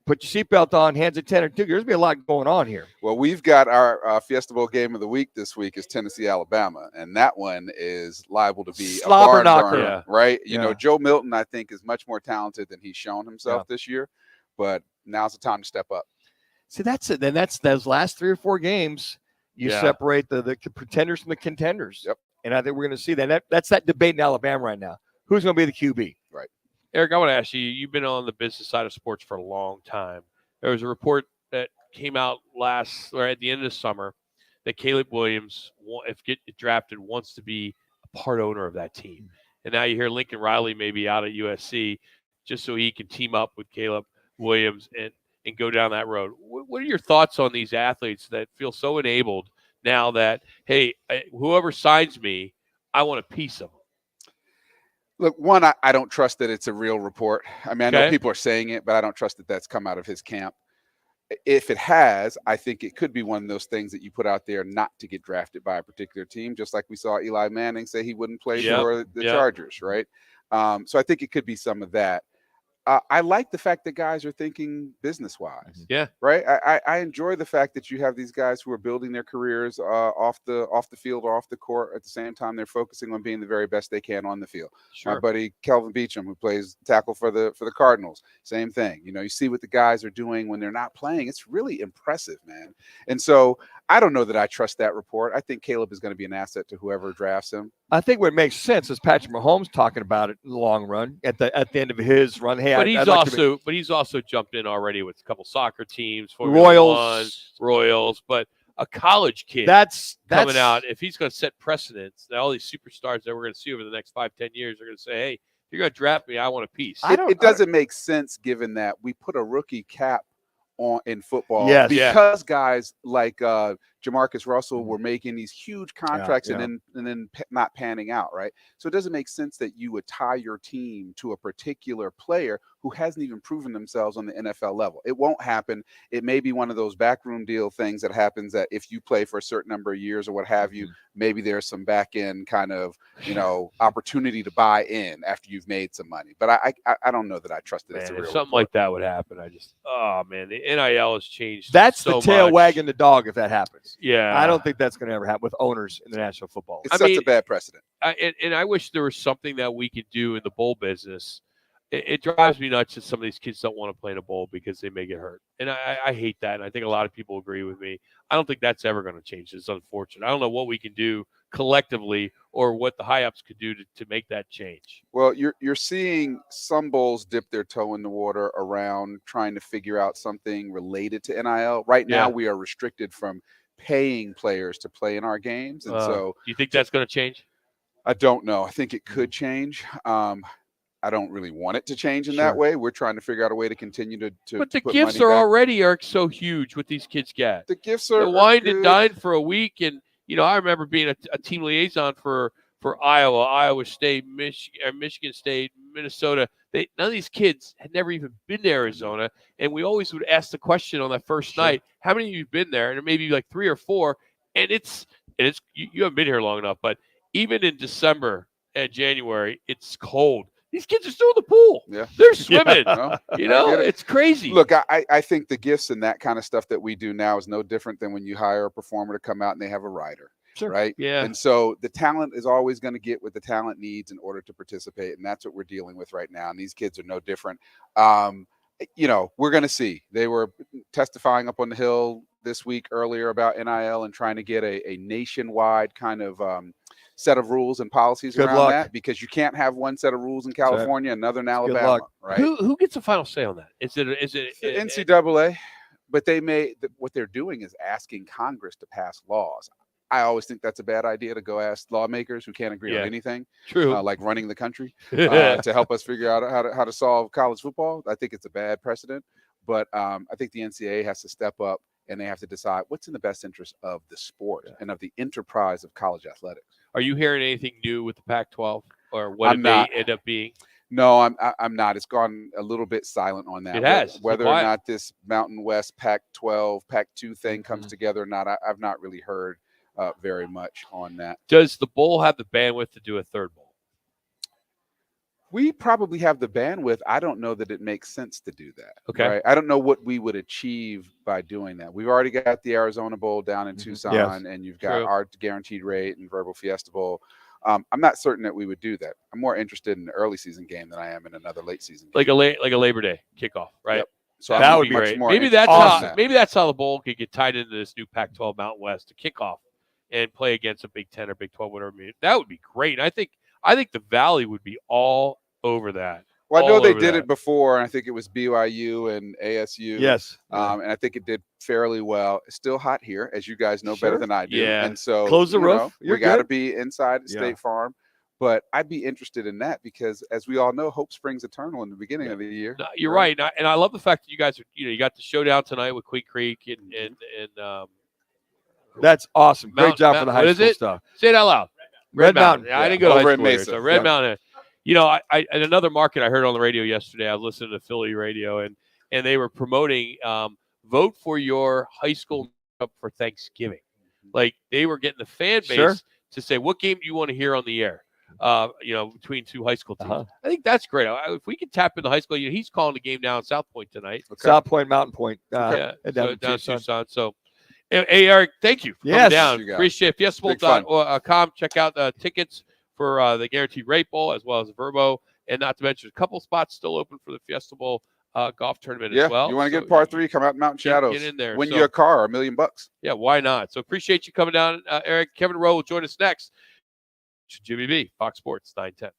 put your seatbelt on, hands at 10 or 2. There's going to be a lot going on here. Well, we've got our Fiesta Bowl game of the week this week is Tennessee, Alabama. And that one is liable to be a barn burner, right? You know, Joe Milton, I think, is much more talented than he's shown himself this year. But now's the time to step up. See, that's it. Then that's those last 3 or 4 games. You separate the pretenders from the contenders. Yep. And I think we're going to see that. That's that debate in Alabama right now. Who's going to be the QB? Right. Eric, I want to ask you, you've been on the business side of sports for a long time. There was a report that came out at the end of the summer that Caleb Williams, if get drafted, wants to be a part owner of that team. And now you hear Lincoln Riley may be out at USC just so he can team up with Caleb Williams and go down that road. What are your thoughts on these athletes that feel so enabled now that, hey, whoever signs me, I want a piece of them? Look, one, I don't trust that it's a real report. I mean, I know people are saying it, but I don't trust that that's come out of his camp. If it has, I think it could be one of those things that you put out there not to get drafted by a particular team, just like we saw Eli Manning say he wouldn't play for the Chargers, right? So I think it could be some of that. I like the fact that guys are thinking business-wise. Yeah. Right. I enjoy the fact that you have these guys who are building their careers off the field or off the court. At the same time, they're focusing on being the very best they can on the field. Sure. My buddy Kelvin Beachum, who plays tackle for the Cardinals, same thing. You see what the guys are doing when they're not playing. It's really impressive, man. And so I don't know that I trust that report. I think Caleb is going to be an asset to whoever drafts him. I think what makes sense is Patrick Mahomes talking about it in the long run at the end of his run. Hey, but he's also jumped in already with a couple soccer teams, Royals, but a college kid that's coming out. If he's going to set precedents, now all these superstars that we're going to see over the next 5-10 years are going to say, "Hey, if you're going to draft me, I want a piece." It doesn't make sense given that we put a rookie cap on in football because guys like Jamarcus Russell were making these huge contracts and then not panning out, right? So it doesn't make sense that you would tie your team to a particular player who hasn't even proven themselves on the NFL level. It won't happen. It may be one of those backroom deal things that happens that if you play for a certain number of years or what have you, maybe there's some back end kind of, opportunity to buy in after you've made some money. But I don't know that I trust it. Man, It's a if real something like that would happen, the NIL has changed. That's so the tail much. wagging the dog if that happens. Yeah. I don't think that's going to ever happen with owners in the National Football League. It's such a bad precedent. And I wish there was something that we could do in the bowl business. It drives me nuts that some of these kids don't want to play in a bowl because they may get hurt. And I hate that. And I think a lot of people agree with me. I don't think that's ever going to change. It's unfortunate. I don't know what we can do collectively or what the high-ups could do to make that change. Well, you're seeing some bowls dip their toe in the water around trying to figure out something related to NIL. Right now, we are restricted from paying players to play in our games. And so do you think that's going to change? I don't know. I think it could change. I don't really want it to change in that way. We're trying to figure out a way to continue to But the put gifts money are back. already, Eric, so huge what these kids get. The gifts are wined and good. dined for a week. And, I remember being a team liaison for Iowa State, Michigan State, Minnesota. None of these kids had never even been to Arizona. And we always would ask the question on that first night, how many of you have been there? And it may be like 3 or 4. And it's you haven't been here long enough, but even in December and January, it's cold. These kids are still in the pool. Yeah. They're swimming. No, it's crazy. Look, I think the gifts and that kind of stuff that we do now is no different than when you hire a performer to come out and they have a rider. Sure. Right. Yeah. And so the talent is always going to get what the talent needs in order to participate. And that's what we're dealing with right now. And these kids are no different. We're going to see. They were testifying up on the Hill this week earlier about NIL and trying to get a nationwide kind of set of rules and policies around that, because you can't have one set of rules in California, another in Alabama, right? Who gets a final say on that? Is it NCAA? But what they're doing is asking Congress to pass laws. I always think that's a bad idea to go ask lawmakers who can't agree on anything. True. Like running the country to help us figure out how to solve college football. I think it's a bad precedent. But I think the NCAA has to step up and they have to decide what's in the best interest of the sport and of the enterprise of college athletics. Are you hearing anything new with the Pac-12 or what I'm not. may end up being? No, I'm not. It's gone a little bit silent on that. It has. Whether or not this Mountain West Pac-12, Pac-2 thing comes together or not, I've not really heard very much on that. Does the bowl have the bandwidth to do a third bowl? We probably have the bandwidth. I don't know that it makes sense to do that. Okay. Right? I don't know what we would achieve by doing that. We've already got the Arizona Bowl down in Tucson, and you've got our guaranteed rate and Verbal Fiesta Bowl. I'm not certain that we would do that. I'm more interested in an early season game than I am in another late season game. Like a Labor Day kickoff, right? Yep. So that would be much great. more Maybe that's interested how the bowl could get tied into this new Pac-12 Mountain West to kick off and play against a Big 10 or Big 12, whatever. That would be great. And I think the Valley would be all over that. Well, I know they did it before, and I think it was BYU and ASU. Yes. And I think it did fairly well. It's still hot here, as you guys know better than I do. Yeah. And so close the roof. We got to be inside State Farm. But I'd be interested in that because, as we all know, hope springs eternal in the beginning of the year. No, you're right. And I love the fact that you guys are, you got the showdown tonight with Queen Creek and that's awesome. Great job for the high school stuff. Say it out loud. Red Mountain. I didn't go to high Over in school here, Mesa. so Red Mountain. I in another market I heard on the radio yesterday. I was listening to Philly radio, and they were promoting vote for your high school for Thanksgiving. Like they were getting the fan base to say, what game do you want to hear on the air? between two high school teams. I think that's great. If we can tap into high school, he's calling the game now in South Point tonight. Okay. South Point, Mountain Point. Down in Tucson. So, hey, Eric, thank you for coming down. Appreciate it. Fiestabowl.com. Check out the tickets for the Guaranteed Rate Bowl as well as the Verbo. And not to mention, a couple spots still open for the Fiesta Bowl golf tournament as well. You want to get par 3, come out in Mountain Shadows. Get in there. Win you a car, $1 million. Yeah, why not? So appreciate you coming down, Eric. Kevin Rowe will join us next. Jimmy B, Fox Sports 910.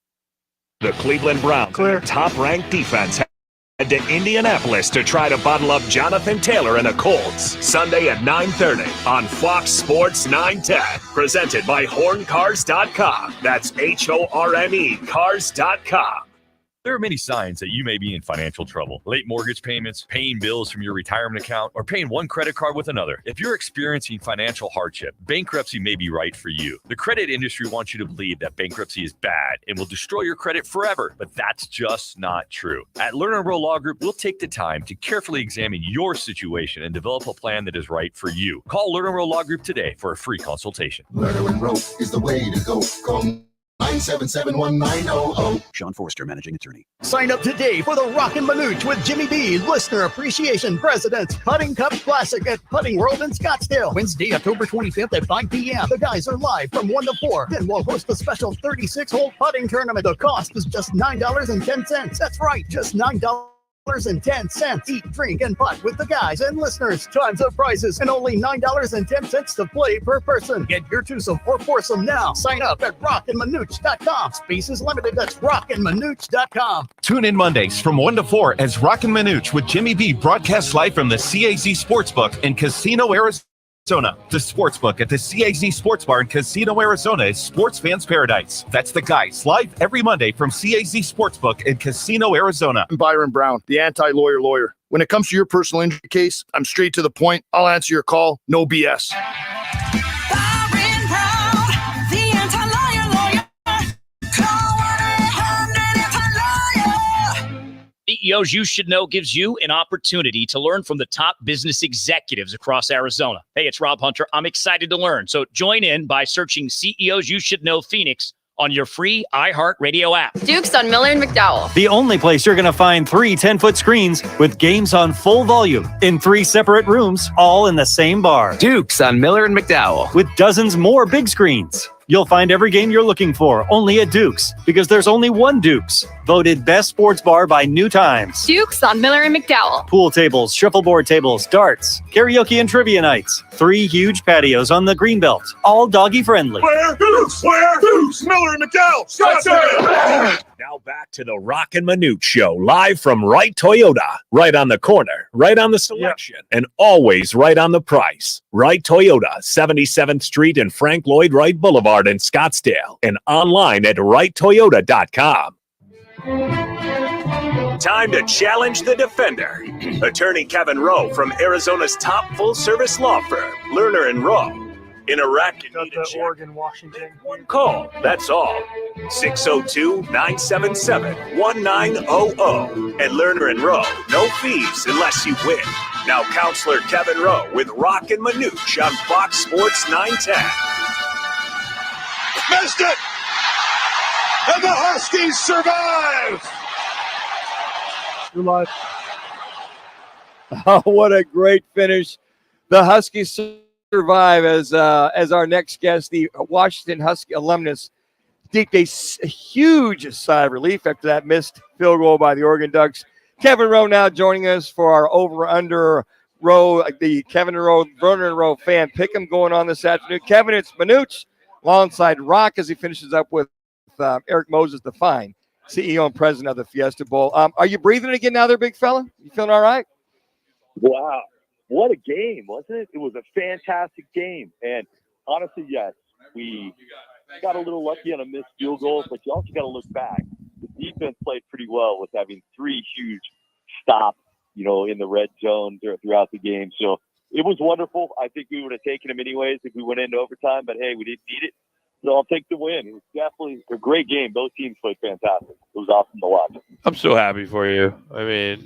The Cleveland Browns, top-ranked defense, head to Indianapolis to try to bottle up Jonathan Taylor and the Colts. Sunday at 9:30 on Fox Sports 910. Presented by HornCars.com. That's HORNE Cars.com. There are many signs that you may be in financial trouble. Late mortgage payments, paying bills from your retirement account, or paying one credit card with another. If you're experiencing financial hardship, bankruptcy may be right for you. The credit industry wants you to believe that bankruptcy is bad and will destroy your credit forever, but that's just not true. At Lerner & Rowe Law Group, we'll take the time to carefully examine your situation and develop a plan that is right for you. Call Lerner & Rowe Law Group today for a free consultation. Lerner & Rowe is the way to go. Call 977-1900. Sean Forster, Managing Attorney. Sign up today for the Roc and Manuch with Jimmy B, Listener Appreciation President's Putting Cup Classic at Putting World in Scottsdale. Wednesday, October 25th at 5 p.m. The guys are live from 1 to 4. Then we'll host a special 36-hole putting tournament. The cost is just $9.10. That's right, just $9.10. Eat, drink, and putt with the guys and listeners. Tons of prizes and only $9.10 to play per person. Get your twosome or foursome now. Sign up at rockandmanuch.com. Space is limited. That's rockandmanuch.com. Tune in Mondays from 1 to 4 as Roc and Manuch with Jimmy B broadcasts live from the CAZ Sportsbook in Casino, Arizona. The Sportsbook at the CAZ Sports Bar in Casino, Arizona is sports fans' paradise. That's the guys, live every Monday from CAZ Sportsbook in Casino, Arizona. I'm Byron Brown, the anti-lawyer lawyer. When it comes to your personal injury case, I'm straight to the point. I'll answer your call, no BS. CEOs You Should Know gives you an opportunity to learn from the top business executives across Arizona. Hey, it's Rob Hunter. I'm excited to learn. So join in by searching CEOs You Should Know Phoenix on your free iHeartRadio app. Dukes on Miller and McDowell. The only place you're going to find 3 10-foot screens with games on full volume in 3 separate rooms, all in the same bar. Dukes on Miller and McDowell. With dozens more big screens. You'll find every game you're looking for only at Dukes, because there's only one Dukes. Voted best sports bar by New Times. Dukes on Miller and McDowell. Pool tables, shuffleboard tables, darts, karaoke and trivia nights. 3 huge patios on the Greenbelt, all doggy friendly. Where Dukes? Where Dukes? Miller and McDowell. Scottsdale. Now back to the Roc and Manuch Show, live from Wright Toyota. Right on the corner, right on the selection, and always right on the price. Wright Toyota, 77th Street and Frank Lloyd Wright Boulevard in Scottsdale, and online at wrighttoyota.com. Time to challenge the defender. Attorney Kevin Rowe from Arizona's top full-service law firm, Lerner & Rowe. In Iraq, you need a check. Oregon, Washington. One call, that's all. 602-977-1900. And Lerner & Rowe, no fees unless you win. Now, Counselor Kevin Rowe with Roc and Manuch on Fox Sports 910. Missed it! And the Huskies survive! You're live. Oh, what a great finish. The Huskies survive as our next guest, the Washington Husky alumnus, take a huge sigh of relief after that missed field goal by the Oregon Ducks. Kevin Rowe now joining us for our over-under row, the Kevin Rowe, Lerner & Rowe fan pick'em going on this afternoon. Kevin, it's Manuch alongside Roc as he finishes up with Eric Moses, the fine CEO and president of the Fiesta Bowl. Are you breathing again now there, big fella? You feeling all right? Wow. What a game, wasn't it? It was a fantastic game. And honestly, yes, we got a little lucky on a missed field goal, but you also got to look back. The defense played pretty well with having 3 huge stops, in the red zone throughout the game. So it was wonderful. I think we would have taken them anyways if we went into overtime, but hey, we didn't need it. So I'll take the win. It was definitely a great game. Both teams played fantastic. It was awesome to watch. I'm so happy for you. I mean,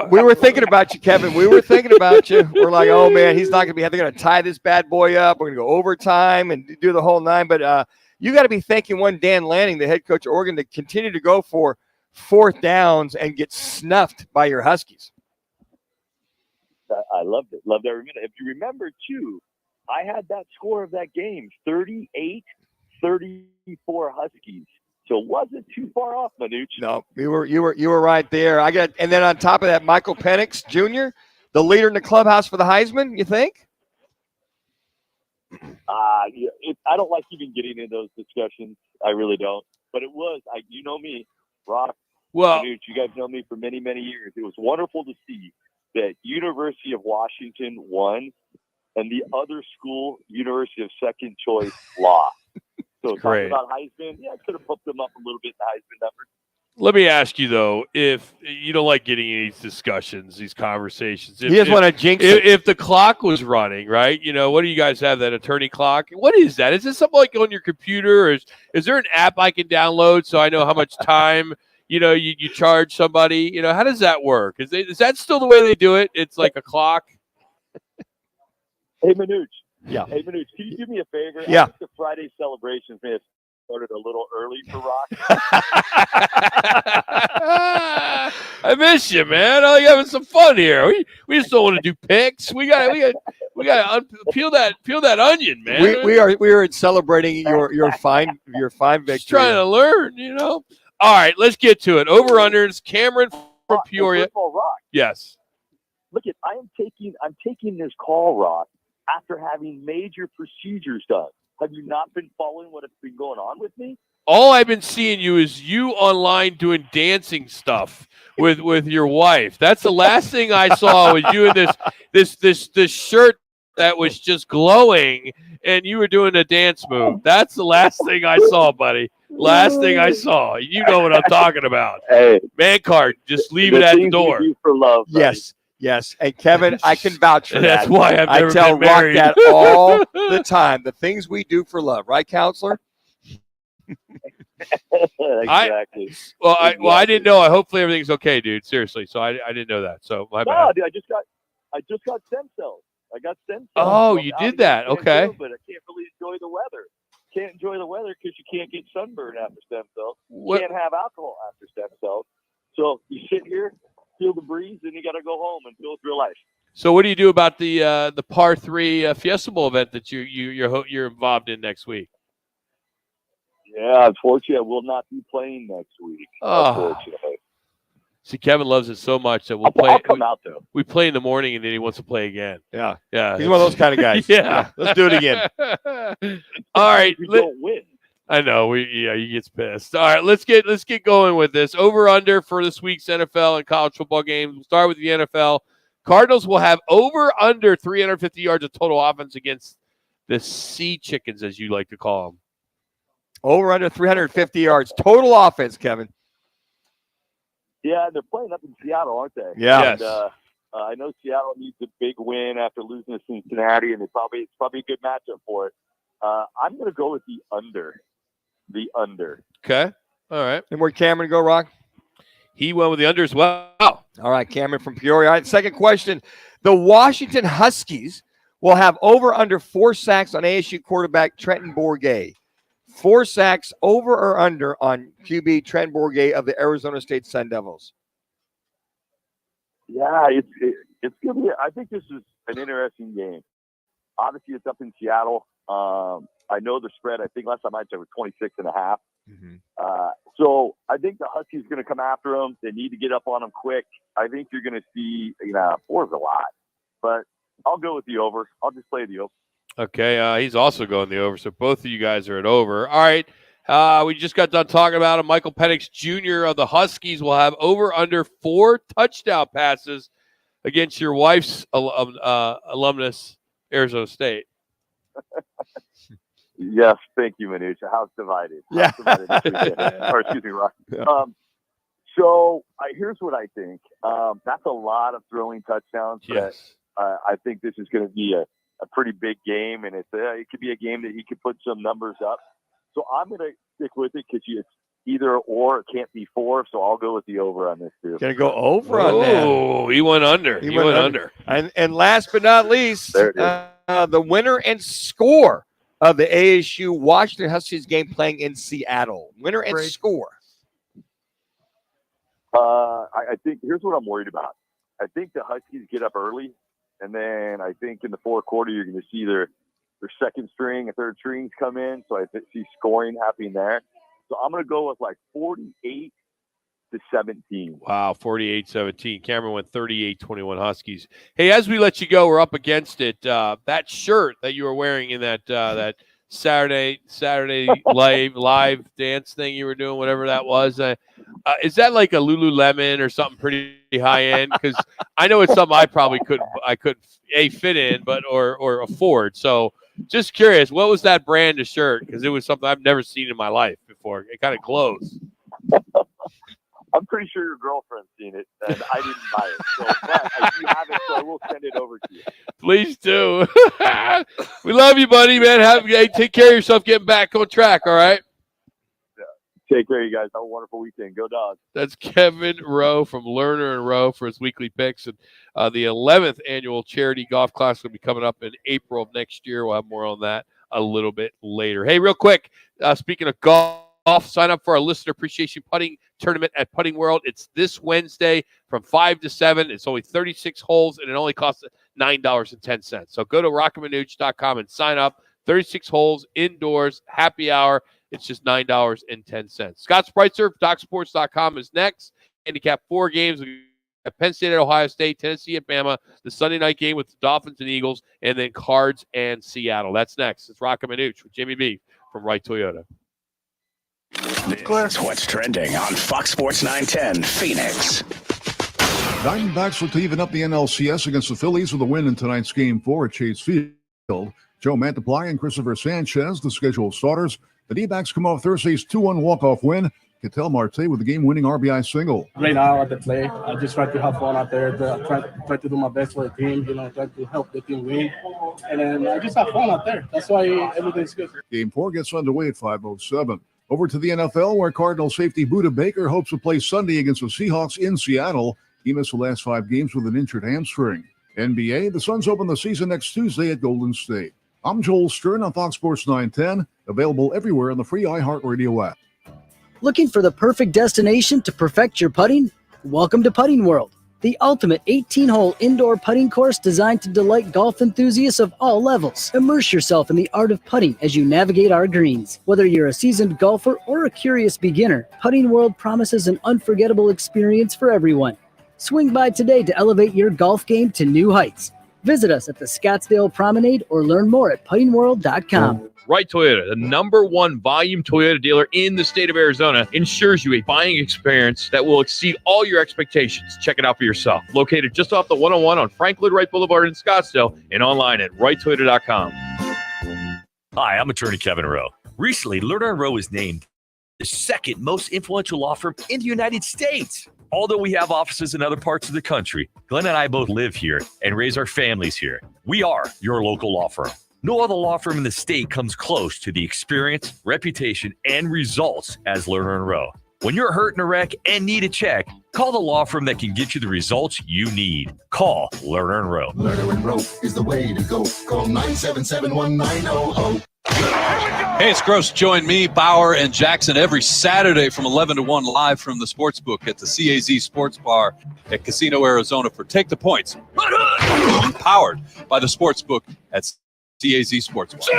We were thinking about you, Kevin. We were thinking about you. We're like, oh, man, he's not going to be – they're going to tie this bad boy up. We're going to go overtime and do the whole 9. But you got to be thanking one Dan Lanning, the head coach of Oregon, to continue to go for fourth downs and get snuffed by your Huskies. I loved it. Loved every minute. If you remember, too, I had that score of that game, 38-34 Huskies. So it wasn't too far off, Manuch. No, you were right there. And then on top of that, Michael Penix Jr., the leader in the clubhouse for the Heisman, you think? I don't like even getting into those discussions. I really don't. But it was, you know me, Rock, Manuch, you guys know me for many, many years. It was wonderful to see that University of Washington won and the other school, University of Second Choice, lost. So talking about Heisman, I could have put them up a little bit in the Heisman numbers. Let me ask you, though, if you don't like getting in these discussions, these conversations. You just want to jinx it. If the clock was running, right, what do you guys have, that attorney clock? What is that? Is this something like on your computer? Or is there an app I can download so I know how much time, you charge somebody? How does that work? Is that still the way they do it? It's like a clock? Hey, Manuch. Yeah. Hey, Manuch, can you do me a favor? Yeah. I think the Friday celebrations may have started a little early for Rock. I miss you, man. I'm having some fun here. We just don't want to do picks. We got peel that onion, man. We are celebrating your fine victory. Just trying to learn, All right, let's get to it. Over unders. Cameron from Peoria. First of all, Rock. Yes. Look, I'm taking this call, Rock, after having major procedures done. Have you not been following what has been going on with me? All I've been seeing you is you online doing dancing stuff with your wife. That's the last thing I saw was you in this shirt that was just glowing, and you were doing a dance move. That's the last thing I saw, buddy. Last thing I saw. You know what I'm talking about. Hey, man card, just leave it at the door. For love, buddy. Yes, and Kevin, I can vouch for that. That's why I've never I tell been Rock married. that all the time. The things we do for love, right, counselor? Exactly. I didn't know. Hopefully everything's okay, dude. Seriously. So I didn't know that. So my bad. No, dude, I just got stem cells. I got stem cells. Oh, you did that. Okay. But I can't really enjoy the weather. Can't enjoy the weather because you can't get sunburn after stem cells. You can't have alcohol after stem cells. So you sit here, feel the breeze, and you got to go home and go through life. So what do you do about the Par 3 Fiesta Bowl event that you're involved in next week? Yeah, unfortunately, I will not be playing next week. Unfortunately. See, Kevin loves it so much that I'll come out though. We play in the morning, and then he wants to play again. Yeah. He's one of those kind of guys. Yeah. Let's do it again. All right. We don't win. I know. He gets pissed. All right, let's get going with this. Over under for this week's NFL and college football games. We'll start with the NFL. Cardinals will have over under 350 yards of total offense against the Sea Chickens, as you like to call them. Over under 350 yards total offense, Kevin. Yeah, they're playing up in Seattle, aren't they? Yeah. And, I know Seattle needs a big win after losing to Cincinnati, and it's probably a good matchup for it. I'm going to go with the under. The under. Okay. All right. And where'd Cameron go, Rock? He went with the under as well. All right, Cameron from Peoria. All right, second question. The Washington Huskies will have over under 4 sacks on ASU quarterback Trenton Bourguet. 4 sacks over or under on QB Trenton Bourguet of the Arizona State Sun Devils. Yeah, it's going to be. I think this is an interesting game. Obviously, it's up in Seattle. I know the spread. I think last time I checked was 26.5. So I think the Huskies are going to come after them. They need to get up on them quick. I think you're going to see, 4 is a lot, but I'll go with the over. I'll just play the over. Okay, he's also going the over, so both of you guys are at over. All right, we just got done talking about him. Michael Penix Jr. of the Huskies will have over under 4 touchdown passes against your wife's alumnus, Arizona State. Yes, thank you, Manuch. House divided. Yeah. Or excuse me, Rock. Yeah. So here's what I think. That's a lot of throwing touchdowns. Yes. But, I think this is going to be a pretty big game, and it could be a game that he could put some numbers up. So I'm going to stick with it because it's either or. It can't be 4, so I'll go with the over on this too. Going to go over on that. Oh, he went under. He went under. And last but not least, the winner and score of the ASU Washington Huskies game playing in Seattle? Winner and score. I think here's what I'm worried about. I think the Huskies get up early, and then I think in the fourth quarter you're going to see their second string and third strings come in. So I see scoring happening there. So I'm going to go with like 48-17. Wow, 48-17. Cameron went 38-21 Huskies. Hey, as we let you go, we're up against it. That shirt that you were wearing in that Saturday live dance thing you were doing, whatever that was, is that like a Lululemon or something pretty high end? Because I know it's something I probably couldn't fit in, but or afford. So just curious, what was that brand of shirt? Because it was something I've never seen in my life before. It kind of glows. I'm pretty sure your girlfriend's seen it, and I didn't buy it. So, but I do have it, so I will send it over to you. Please do. We love you, buddy, man. Take care of yourself getting back on track, all right? Yeah. Take care, you guys. Have a wonderful weekend. Go Dogs. That's Kevin Rowe from Lerner and Rowe for his weekly picks. And the 11th annual charity golf class will be coming up in April of next year. We'll have more on that a little bit later. Hey, real quick, speaking of golf, sign up for our listener appreciation putting tournament at Putting World. It's this Wednesday from 5 to 7. It's only 36 holes, and it only costs $9.10. So go to rockandmanuch.com and sign up. 36 holes, indoors, happy hour. It's just $9.10. Scott Spreitzer, DocSports.com is next. Handicap 4 games at Penn State at Ohio State, Tennessee at Bama, the Sunday night game with the Dolphins and Eagles, and then Cards and Seattle. That's next. It's Roc and Manuch with Jimmy B from Wright Toyota. This is what's trending on Fox Sports 910 Phoenix. Diamondbacks look to even up the NLCS against the Phillies with a win in tonight's Game 4 at Chase Field. Joe Mantiply and Christopher Sanchez, the scheduled starters. The D-backs come off Thursday's 2-1 walk-off win. Ketel Marte with the game-winning RBI single. Right now at the play, I just try to have fun out there. Try to do my best for the team, try to help the team win. And then I just have fun out there. That's why everything's good. Game 4 gets underway at 5:07. Over to the NFL, where Cardinal safety Budda Baker hopes to play Sunday against the Seahawks in Seattle. He missed the last 5 games with an injured hamstring. NBA, the Suns open the season next Tuesday at Golden State. I'm Joel Stern on Fox Sports 910, available everywhere on the free iHeartRadio app. Looking for the perfect destination to perfect your putting? Welcome to Putting World, the ultimate 18-hole indoor putting course designed to delight golf enthusiasts of all levels. Immerse yourself in the art of putting as you navigate our greens. Whether you're a seasoned golfer or a curious beginner, Putting World promises an unforgettable experience for everyone. Swing by today to elevate your golf game to new heights. Visit us at the Scottsdale Promenade or learn more at puttingworld.com. Wright Toyota, the #1 volume Toyota dealer in the state of Arizona, ensures you a buying experience that will exceed all your expectations. Check it out for yourself. Located just off the 101 on Franklin Wright Boulevard in Scottsdale and online at wrighttoyota.com. Hi, I'm attorney Kevin Rowe. Recently, Lerner & Rowe was named the second most influential law firm in the United States. Although we have offices in other parts of the country, Glenn and I both live here and raise our families here. We are your local law firm. No other law firm in the state comes close to the experience, reputation, and results as Lerner & Rowe. When you're hurt in a wreck and need a check, call the law firm that can get you the results you need. Call Lerner & Rowe. Lerner & Rowe is the way to go. Call 977-1900. Hey, it's Gross. Join me, Bauer, and Jackson every Saturday from 11 to 1 live from the Sportsbook at the CAZ Sports Bar at Casino, Arizona for Take the Points. Powered by the Sportsbook at CAZ Sports Bar.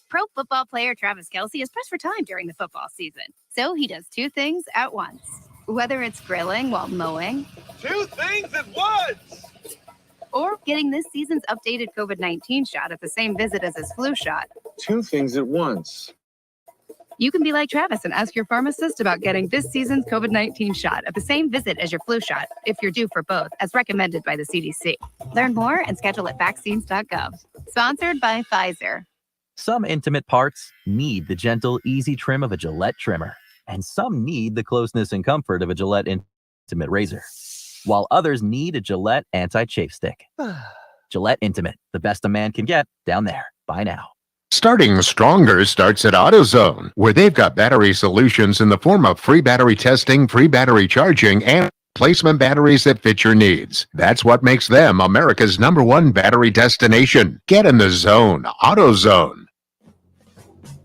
Pro football player Travis Kelce is pressed for time during the football season. So he does 2 things at once. Whether it's grilling while mowing. 2 things at once! Or getting this season's updated COVID-19 shot at the same visit as his flu shot. 2 things at once. You can be like Travis and ask your pharmacist about getting this season's COVID-19 shot at the same visit as your flu shot, if you're due for both, as recommended by the CDC. Learn more and schedule at vaccines.gov. Sponsored by Pfizer. Some intimate parts need the gentle, easy trim of a Gillette trimmer, and some need the closeness and comfort of a Gillette Intimate razor, while others need a Gillette anti-chafe stick. Gillette Intimate, the best a man can get, down there. Buy now. Starting stronger starts at AutoZone, where they've got battery solutions in the form of free battery testing, free battery charging, and Placement batteries that fit your needs. That's what makes them America's #1 battery destination. Get in the zone. AutoZone.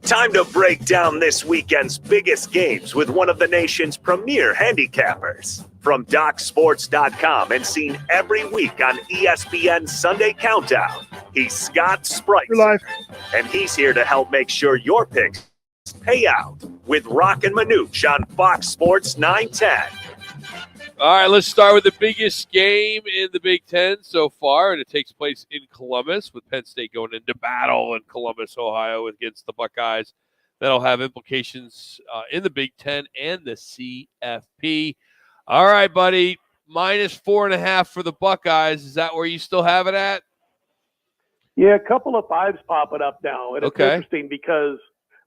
Time to break down this weekend's biggest games with one of the nation's premier handicappers. From DocSports.com and seen every week on ESPN's Sunday Countdown, he's Scott Spreitzer. And he's here to help make sure your picks pay out with Roc and Manuch on Fox Sports 910. All right, let's start with the biggest game in the Big Ten so far, and it takes place in Columbus with Penn State going into battle in Columbus, Ohio against the Buckeyes. That'll have implications in the Big Ten and the CFP. All right, buddy, -4.5 for the Buckeyes. Is that where you still have it at? Yeah, a couple of fives popping up now, and it's interesting because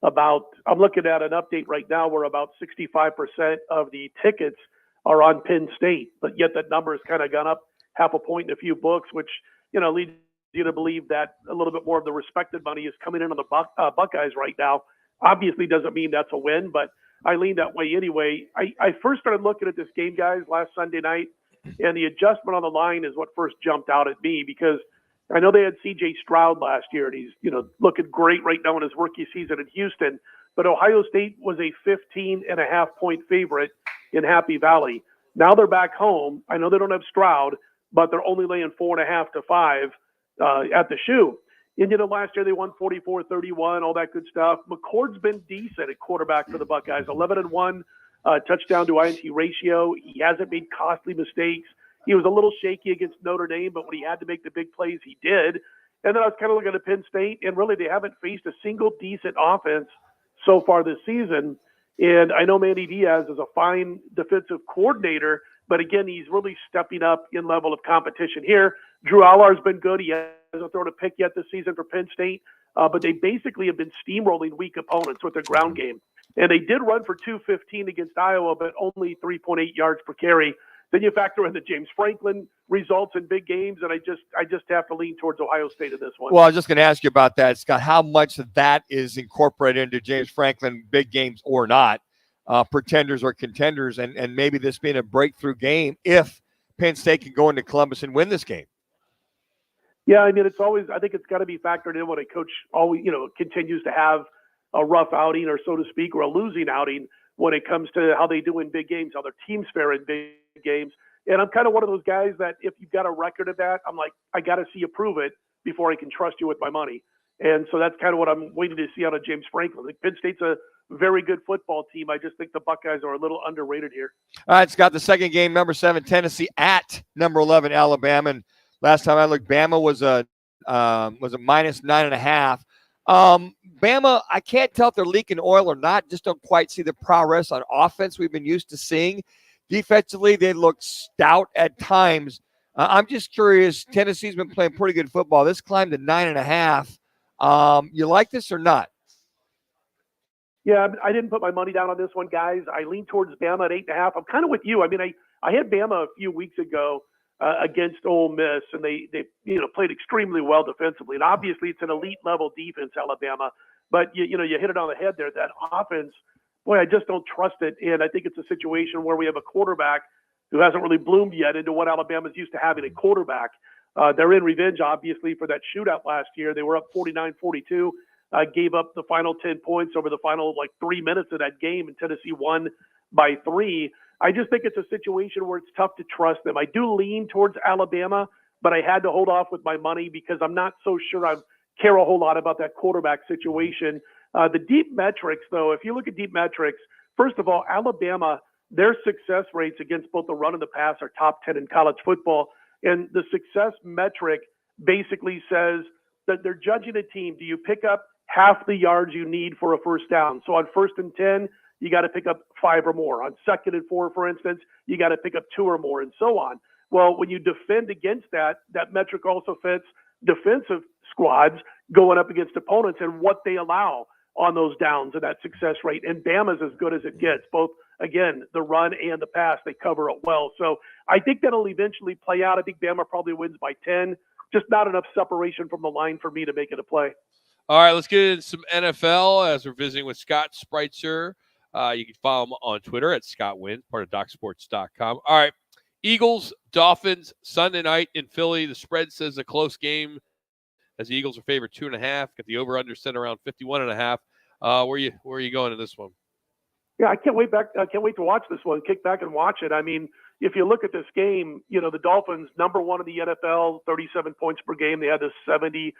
I'm looking at an update right now where about 65% of the tickets are on Penn State, but yet that number has kind of gone up half a point in a few books, which, leads you to believe that a little bit more of the respected money is coming in on the Buckeyes right now. Obviously doesn't mean that's a win, but I lean that way anyway. I first started looking at this game, guys, last Sunday night, and the adjustment on the line is what first jumped out at me because I know they had C.J. Stroud last year, and he's, looking great right now in his rookie season in Houston, but Ohio State was a 15.5-point favorite in Happy Valley. Now they're back home. I know they don't have Stroud, but they're only laying 4.5 to 5 at the shoe. And, last year they won 44-31, all that good stuff. McCord's been decent at quarterback for the Buckeyes, 11-1 touchdown to INT ratio. He hasn't made costly mistakes. He was a little shaky against Notre Dame, but when he had to make the big plays, he did. And then I was kind of looking at Penn State, and really they haven't faced a single decent offense so far this season. And I know Manny Diaz is a fine defensive coordinator, but again, he's really stepping up in level of competition here. Drew Allar's been good. He hasn't thrown a pick yet this season for Penn State, but they basically have been steamrolling weak opponents with their ground game. And they did run for 215 against Iowa, but only 3.8 yards per carry. Then you factor in the James Franklin results in big games, and I just have to lean towards Ohio State in this one. Well, I was just going to ask you about that, Scott. How much of that is incorporated into James Franklin big games or not, pretenders or contenders, and maybe this being a breakthrough game if Penn State can go into Columbus and win this game? Yeah, I mean, I think it's got to be factored in when a coach always, continues to have a rough outing or so to speak, or a losing outing when it comes to how they do in big games, how their teams fare in big games. And I'm kind of one of those guys that if you've got a record of that, I'm like, I got to see you prove it before I can trust you with my money. And so that's kind of what I'm waiting to see out of James Franklin. I think Penn State's a very good football team. I just think the Buckeyes are a little underrated here. All right, Scott, the second game, number 7, Tennessee at number 11, Alabama. And last time I looked, Bama was a -9.5. Bama, I can't tell if they're leaking oil or not. Just don't quite see the progress on offense we've been used to seeing. Defensively, they look stout at times. I'm just curious. Tennessee's been playing pretty good football. This climbed to 9.5. You like this or not? Yeah, I didn't put my money down on this one, guys. I lean towards Bama at 8.5. I'm kind of with you. I mean, I had Bama a few weeks ago against Ole Miss, and they played extremely well defensively. And obviously, it's an elite level defense, Alabama. But you hit it on the head there. That offense, boy, I just don't trust it. And I think it's a situation where we have a quarterback who hasn't really bloomed yet into what Alabama's used to having a quarterback. They're in revenge, obviously, for that shootout last year. They were up 49-42, gave up the final 10 points over the final 3 minutes of that game, and Tennessee won by 3. I just think it's a situation where it's tough to trust them. I do lean towards Alabama, but I had to hold off with my money because I'm not so sure I care a whole lot about that quarterback situation. The deep metrics, though, if you look at deep metrics, first of all, Alabama, their success rates against both the run and the pass are top 10 in college football. And the success metric basically says that they're judging a team. Do you pick up half the yards you need for a first down? So on 1st and 10, you got to pick up 5 or more. On 2nd and 4, for instance, you got to pick up 2 or more, and so on. Well, when you defend against that metric also fits defensive squads going up against opponents and what they allow on those downs and that success rate. And Bama's as good as it gets, both, again, the run and the pass. They cover it well. So I think that'll eventually play out. I think Bama probably wins by 10. Just not enough separation from the line for me to make it a play. All right, let's get into some NFL as we're visiting with Scott Spreitzer. You can follow him on Twitter at Scott Wins, part of DocSports.com. All right, Eagles, Dolphins, Sunday night in Philly. The spread says a close game as the Eagles are favored 2.5. Got the over-under set around 51.5. Where are you going in this one? Yeah, I can't wait to watch this one. Kick back and watch it. I mean, if you look at this game, the Dolphins, number one in the NFL, 37 points per game. They had this 70,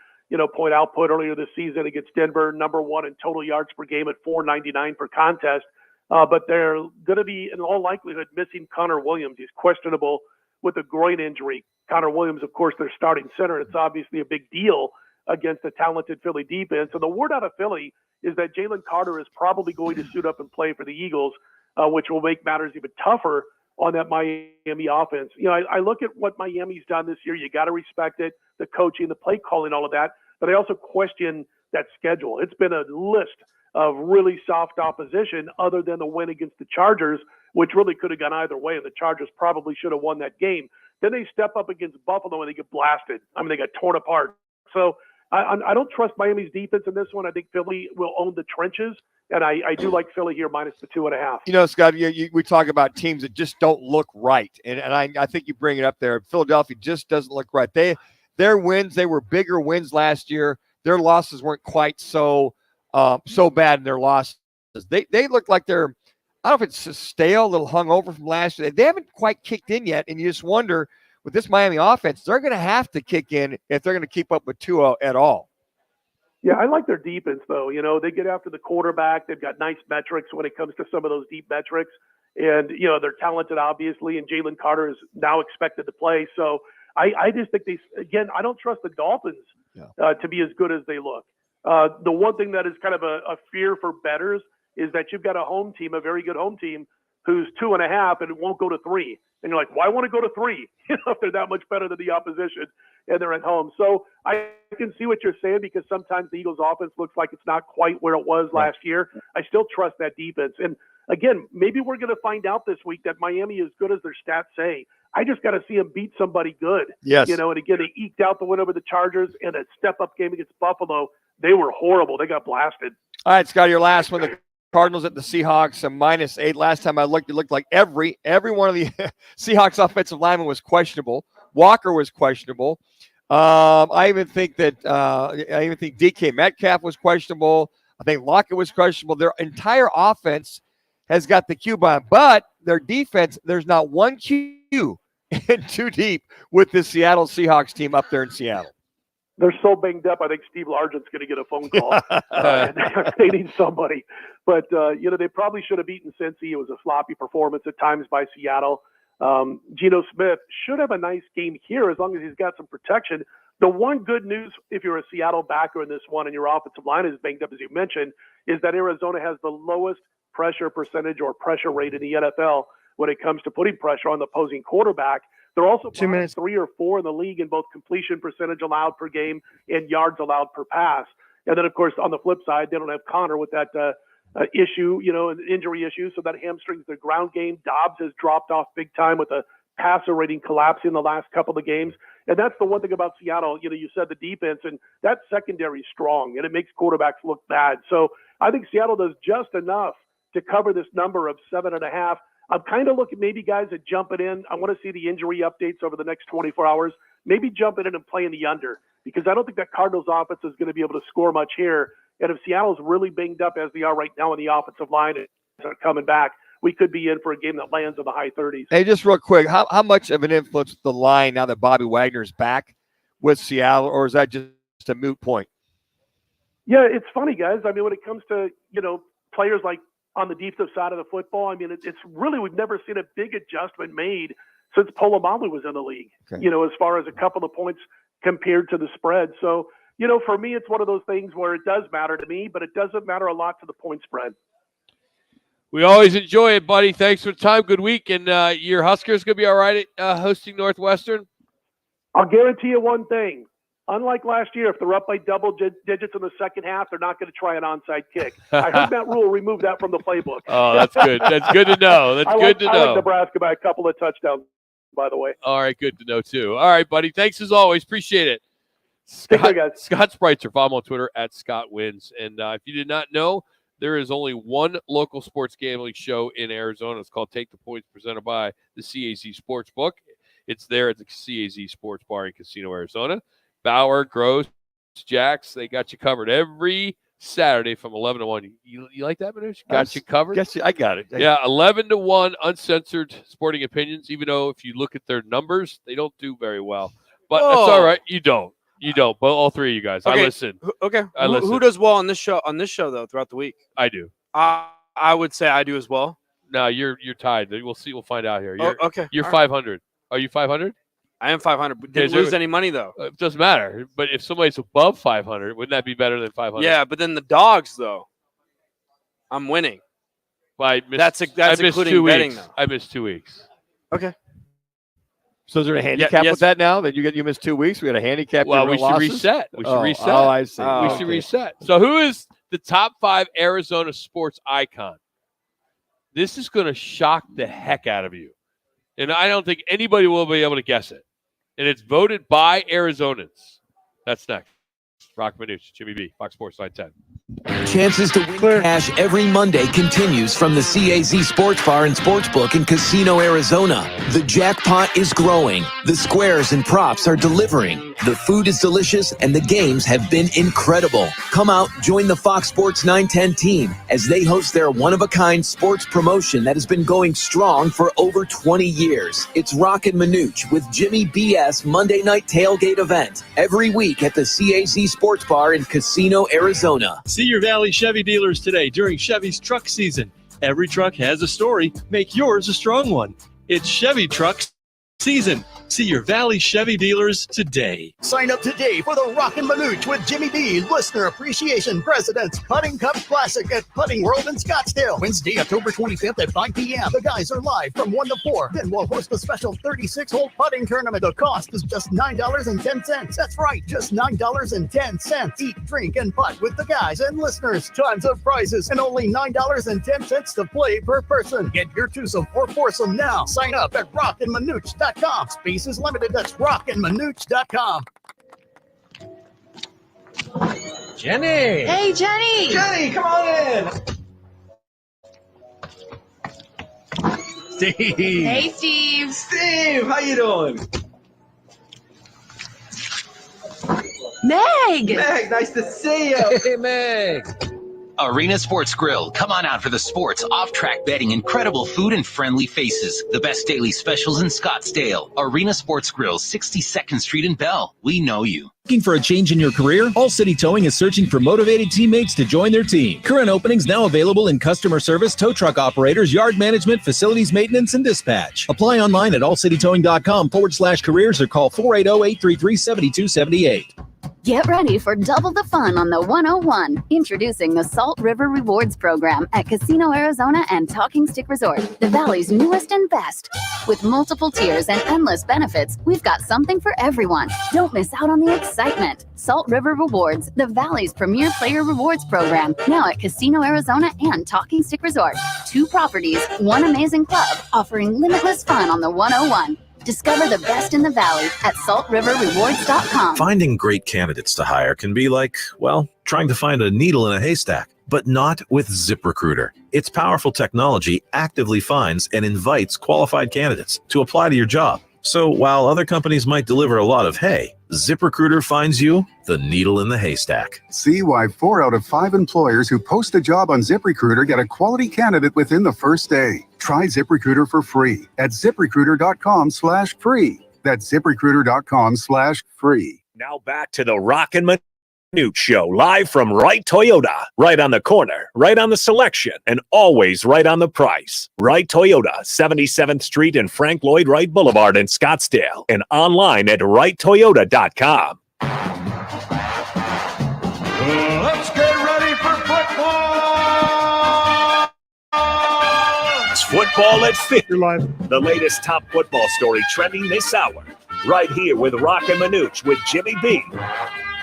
point output earlier this season against Denver, number one in total yards per game at 499 per contest. But they're going to be, in all likelihood, missing Connor Williams. He's questionable with a groin injury. Connor Williams, of course, their starting center. It's obviously a big deal against a talented Philly defense. And the word out of Philly is that Jalen Carter is probably going to suit up and play for the Eagles, which will make matters even tougher on that Miami offense. I look at what Miami's done this year. You got to respect it, the coaching, the play calling, all of that. But I also question that schedule. It's been a list of really soft opposition other than the win against the Chargers, which really could have gone either way, and the Chargers probably should have won that game. Then they step up against Buffalo and they get blasted. I mean, they got torn apart. So I don't trust Miami's defense in this one. I think Philly will own the trenches, and I do like Philly here minus the 2.5. Scott, we talk about teams that just don't look right, and I think you bring it up there. Philadelphia just doesn't look right. Their wins, they were bigger wins last year. Their losses weren't quite so bad in their losses. They look like they're, I don't know if it's stale, a little hungover from last year. They haven't quite kicked in yet, and you just wonder, with this Miami offense, they're going to have to kick in if they're going to keep up with Tua at all. Yeah, I like their defense, though. They get after the quarterback. They've got nice metrics when it comes to some of those deep metrics. And, they're talented, obviously, and Jalen Carter is now expected to play. So I just think I don't trust the Dolphins to be as good as they look. The one thing that is kind of a fear for bettors is that you've got a home team, a very good home team, who's 2.5 and it won't go to 3. And you're like, why want to go to 3? If they're that much better than the opposition and they're at home. So I can see what you're saying, because sometimes the Eagles offense looks like it's not quite where it was last year. I still trust that defense. And again, maybe we're going to find out this week that Miami is good as their stats say. I just got to see them beat somebody good. Yes. And again, they eked out the win over the Chargers, and a step-up game against Buffalo. They were horrible. They got blasted. All right, Scott, your last one. The Cardinals at the Seahawks, a -8. Last time I looked, it looked like every one of the Seahawks offensive linemen was questionable. Walker was questionable. I even think DK Metcalf was questionable. I think Lockett was questionable. Their entire offense has got the cube on, but their defense, there's not one Q in too deep with the Seattle Seahawks team up there in Seattle. They're so banged up, I think Steve Largent's going to get a phone call. They need somebody. But, they probably should have beaten Cincy. It was a sloppy performance at times by Seattle. Geno Smith should have a nice game here as long as he's got some protection. The one good news, if you're a Seattle backer in this one and your offensive line is banged up, as you mentioned, is that Arizona has the lowest pressure percentage or pressure rate in the NFL when it comes to putting pressure on the opposing quarterback. They're also 3 or 4 in the league in both completion percentage allowed per game and yards allowed per pass. And then, of course, on the flip side, they don't have Connor with that issue, an injury issue, so that hamstrings their ground game. Dobbs has dropped off big time with a passer rating collapsing the last couple of games. And that's the one thing about Seattle. You said the defense, and that secondary is strong, and it makes quarterbacks look bad. So I think Seattle does just enough to cover this number of 7.5. I'm kind of looking maybe guys that jump it in. I want to see the injury updates over the next 24 hours. Maybe jump it in and play in the under, because I don't think that Cardinals offense is going to be able to score much here. And if Seattle's really banged up as they are right now on the offensive line and are coming back, we could be in for a game that lands in the high 30s. Hey, just real quick, how much of an influence the line now that Bobby Wagner's back with Seattle, or is that just a moot point? Yeah, it's funny, guys. I mean, when it comes to, players like on the defensive side of the football, I mean, it's really, we've never seen a big adjustment made since Polamalu was in the league, as far as a couple of points compared to the spread. So, for me, it's one of those things where it does matter to me, but it doesn't matter a lot to the point spread. We always enjoy it, buddy. Thanks for the time. Good week. And your Huskers going to be all right at hosting Northwestern? I'll guarantee you one thing. Unlike last year, if they're up by double digits in the second half, they're not going to try an onside kick. I heard Matt Rule remove that from the playbook. Oh, that's good. That's good to know. That's good to know. I like Nebraska by a couple of touchdowns, by the way. All right, good to know, too. All right, buddy. Thanks as always. Appreciate it. Take care, guys. Scott Spreitzer. Follow him on Twitter at ScottWins. And if you did not know, There is only one local sports gambling show in Arizona. It's called Take the Points, presented by the CAZ Sportsbook. It's there at the CAZ Sports Bar in Casino, Arizona. Bauer, Gross, Jax, they got you covered every Saturday from 11 to 1. You like that, Manuch? Got you covered? I got it. Yeah, 11 to 1, uncensored sporting opinions, even though if you look at their numbers, they don't do very well. But that's all right. You don't. But all three of you guys. Okay. I listen. Okay. I listen. Who does well on this show though throughout the week? I do. I would say I do as well. No, you're tied. We'll see. We'll find out here. Okay. You're All 500. Are you 500? I am 500. But didn't lose any money though. It doesn't matter. But if somebody's above 500, wouldn't that be better than 500? Yeah, but then the dogs though, I'm winning. Well, that's including betting though. I missed 2 weeks. Okay. So is there a handicap with that now? That you missed 2 weeks? We got a handicap. Well, we should reset. We should reset. Oh, I see. We should reset. So who is the top 5 Arizona sports icon? This is going to shock the heck out of you. And I don't think anybody will be able to guess it. And it's voted by Arizonans. That's next. Roc and Manuch, Jimmy B, Fox Sports 910. Chances to win cash every Monday continues from the CAZ Sports Bar and Sportsbook in Casino, Arizona. The jackpot is growing. The squares and props are delivering. The food is delicious and the games have been incredible. Come out, join the Fox Sports 910 team as they host their one-of-a-kind sports promotion that has been going strong for over 20 years. It's Roc and Manuch with Jimmy BS Monday Night Tailgate event every week at the CAZ Sports Bar in Casino, Arizona. See your Valley Chevy dealers today during Chevy's truck season. Every truck has a story. Make yours a strong one. It's Chevy truck season. See your Valley Chevy dealers today. Sign up today for the Roc and Manuch with Jimmy B Listener Appreciation President's Putting Cup Classic at Putting World in Scottsdale. Wednesday, October 25th at 5 p.m. The guys are live from 1 to 4. Then we'll host a special 36-hole putting tournament. The cost is just $9.10. That's right, just $9.10. Eat, drink, and putt with the guys and listeners. Tons of prizes and only $9.10 to play per person. Get your twosome or foursome now. Sign up at rockandmanuch.com. Space is limited. That's rockandmanuch.com. Jenny! Hey, Jenny! Jenny, come on in! Steve! Hey, Steve! Steve, how you doing? Meg! Meg, nice to see you! Hey, Meg! Arena Sports Grill. Come on out for the sports, off-track betting, incredible food, and friendly faces. The best daily specials in Scottsdale. Arena Sports Grill, 62nd Street in Bell. We know you. Looking for a change in your career? All City Towing is searching for motivated teammates to join their team. Current openings now available in customer service, tow truck operators, yard management, facilities maintenance, and dispatch. Apply online at allcitytowing.com/careers or call 480-833-7278. Get ready for double the fun on the 101. Introducing the Salt River Rewards Program at Casino, Arizona and Talking Stick Resort, the Valley's newest and best. With multiple tiers and endless benefits, we've got something for everyone. Don't miss out on the excitement. Salt River Rewards, the Valley's premier player rewards program, now at Casino, Arizona and Talking Stick Resort. 2 properties, 1 amazing club, offering limitless fun on the 101. Discover the best in the Valley at saltriverrewards.com. Finding great candidates to hire can be like, well, trying to find a needle in a haystack, but not with ZipRecruiter. Its powerful technology actively finds and invites qualified candidates to apply to your job. So while other companies might deliver a lot of hay, ZipRecruiter finds you the needle in the haystack. See why 4 out of 5 employers who post a job on ZipRecruiter get a quality candidate within the first day. Try ZipRecruiter for free at ZipRecruiter.com/free. That's ZipRecruiter.com/free. Now back to the Roc and Manuch Show, live from Wright Toyota. Right on the corner, right on the selection, and always right on the price. Wright Toyota, 77th Street and Frank Lloyd Wright Boulevard in Scottsdale, and online at WrightToyota.com. Let's get ready for football! It's football at 50. The latest top football story trending this hour. Right here with Roc and Manuch with Jimmy B.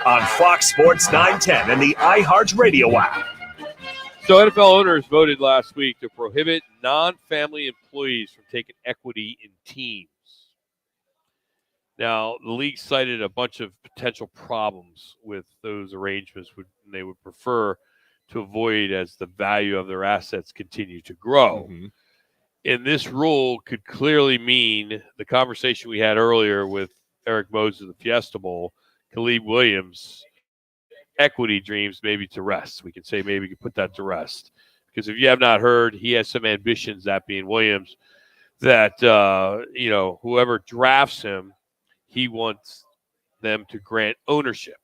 on Fox Sports 910 and the iHeartRadio app. So NFL owners voted last week to prohibit non-family employees from taking equity in teams. Now, the league cited a bunch of potential problems with those arrangements. They would prefer to avoid as the value of their assets continue to grow. Mm-hmm. And this rule could clearly mean the conversation we had earlier with Eric Moses of the Fiesta Bowl, Khalid Williams, equity dreams maybe to rest. We can say maybe we could put that to rest. Because if you have not heard, he has some ambitions, that being Williams, that, whoever drafts him, he wants them to grant ownership.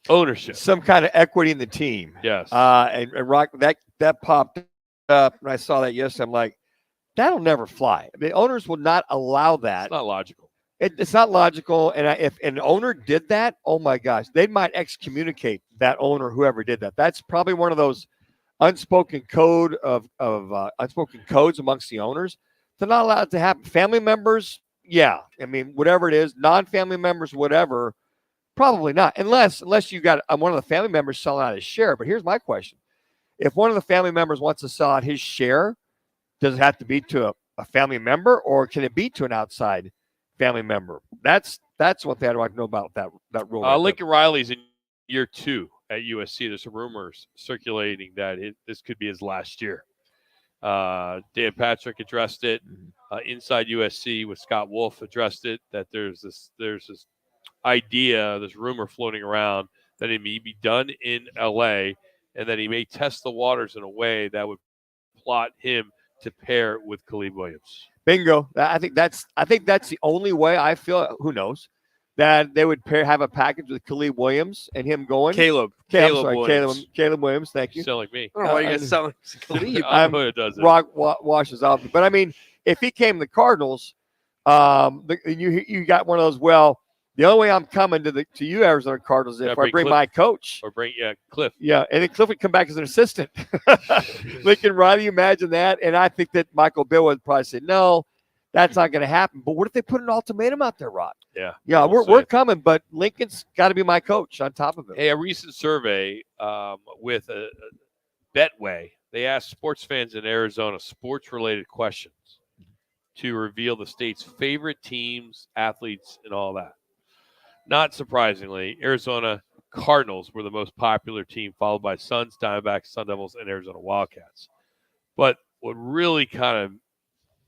Some kind of equity in the team. Yes. And Rock, that popped up, and I saw that yesterday. I'm like, that'll never fly. The owners will not allow that. It's not logical. It's not logical. And if an owner did that, oh my gosh, they might excommunicate that owner, whoever did that. That's probably one of those unspoken codes amongst the owners. They're not allowed to happen. Family members, yeah. I mean, whatever it is, non-family members, whatever, probably not. Unless you got one of the family members selling out his share. But here's my question. If one of the family members wants to sell out his share, does it have to be to a family member, or can it be to an outside family member? That's one thing I'd like to know about that rule. Lincoln Riley's in year 2 at USC. There's some rumors circulating that this could be his last year. Dan Patrick addressed it. Inside USC with Scott Wolf addressed it, that there's this idea, this rumor floating around that it may be done in LA, and that he may test the waters in a way that would plot him to pair with Khalid Williams. Bingo. I think that's the only way I feel. Who knows that they would have a package with Khalid Williams and him going. Caleb Williams. Caleb Williams. Thank you. You sound like me. I don't know why you guys sound like Khalid. It does it. Rock washes off. But I mean, if he came to the Cardinals, you got one of those. Well, the only way I'm coming to you Arizona Cardinals is if I bring my coach. Or bring Cliff. Yeah, and then Cliff would come back as an assistant. Lincoln Riley, you imagine that? And I think that Michael Bill would probably say, no, that's not going to happen. But what if they put an ultimatum out there, Rod? Yeah. Yeah, we're coming, but Lincoln's got to be my coach on top of it. Hey, a recent survey with a Betway, they asked sports fans in Arizona sports-related questions to reveal the state's favorite teams, athletes, and all that. Not surprisingly, Arizona Cardinals were the most popular team, followed by Suns, Diamondbacks, Sun Devils, and Arizona Wildcats. But what really kind of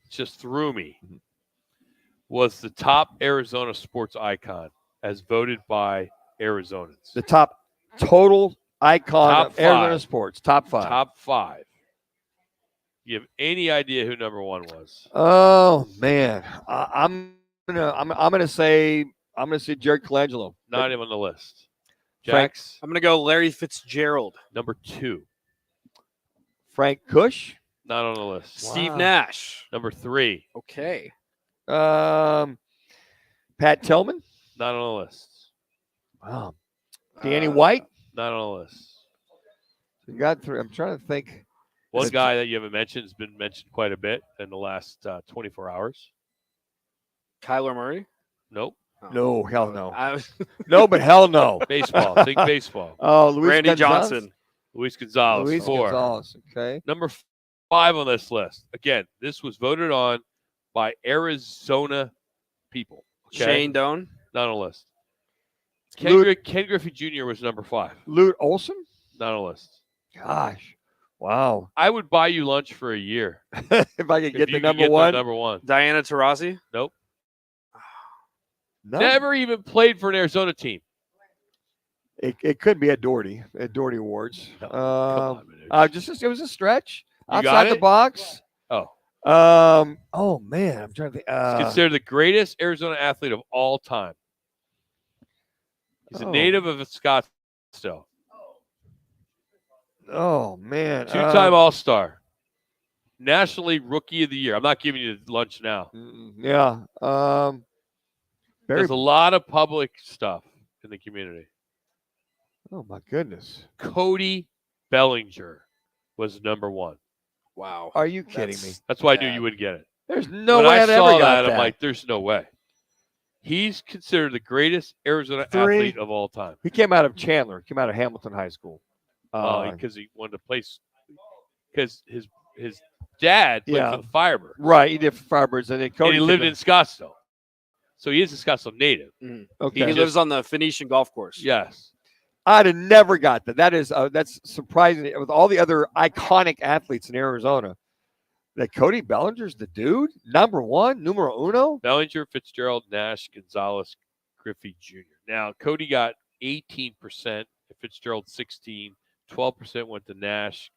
just threw me was the top Arizona sports icon as voted by Arizonans. The top total icon of Arizona 5. sports. Top 5. Top 5. You have any idea who number 1 was? Oh man, I'm gonna say Jared Colangelo. Not even on the list. Frank. Jax, I'm going to go Larry Fitzgerald. number 2. Frank Kush. Not on the list. Steve Nash. Number 3. Okay. Pat Tillman. Not on the list. Wow. Danny White. Not on the list. You got 3. I'm trying to think. One guy that you haven't mentioned has been mentioned quite a bit in the last 24 hours. Kyler Murray? Nope. No, hell no. No, but hell no. Baseball. Think baseball. Oh, Luis Randy Gonzalez? Johnson. Luis Gonzalez. Luis 4. Gonzalez. Okay. Number 5 on this list. Again, this was voted on by Arizona people. Okay? Shane Doan? Not on the list. Ken Griffey Jr. was number 5. Lute Olson? Not on the list. Gosh. Wow. I would buy you lunch for a year. If I could get you the could get number 1. Diana Taurasi? Nope. No. Never even played for an Arizona team. It could be at Doherty Awards. No, come on, Manuch. It was a stretch You got outside the it? box. Oh. Oh man, I'm trying to think. He's considered the greatest Arizona athlete of all time. He's a native of Scottsdale. Oh man, 2-time All-Star. National League Rookie of the Year. I'm not giving you lunch now. Yeah. There's a lot of public stuff in the community. Oh my goodness. Cody Bellinger was number 1. Wow. Are you kidding me? That's why I knew you wouldn't get it. There's no when way I I'd saw ever got that. I'm like, there's no way. He's considered the greatest Arizona athlete of all time. He came out of Chandler. Came out of Hamilton High School. Because he wanted to play. Because his dad played for the Firebirds. Right, he did for Firebirds, and then Cody and he lived in Scottsdale. So he is a Scottsdale native. Mm-hmm. Okay. He lives on the Phoenician golf course. Yes. I'd have never got that. That's surprising with all the other iconic athletes in Arizona. That Cody Bellinger's the dude, number one, numero uno. Bellinger, Fitzgerald, Nash, Gonzalez, Griffey Jr. Now Cody got 18%, Fitzgerald 16, 12% went to Nash.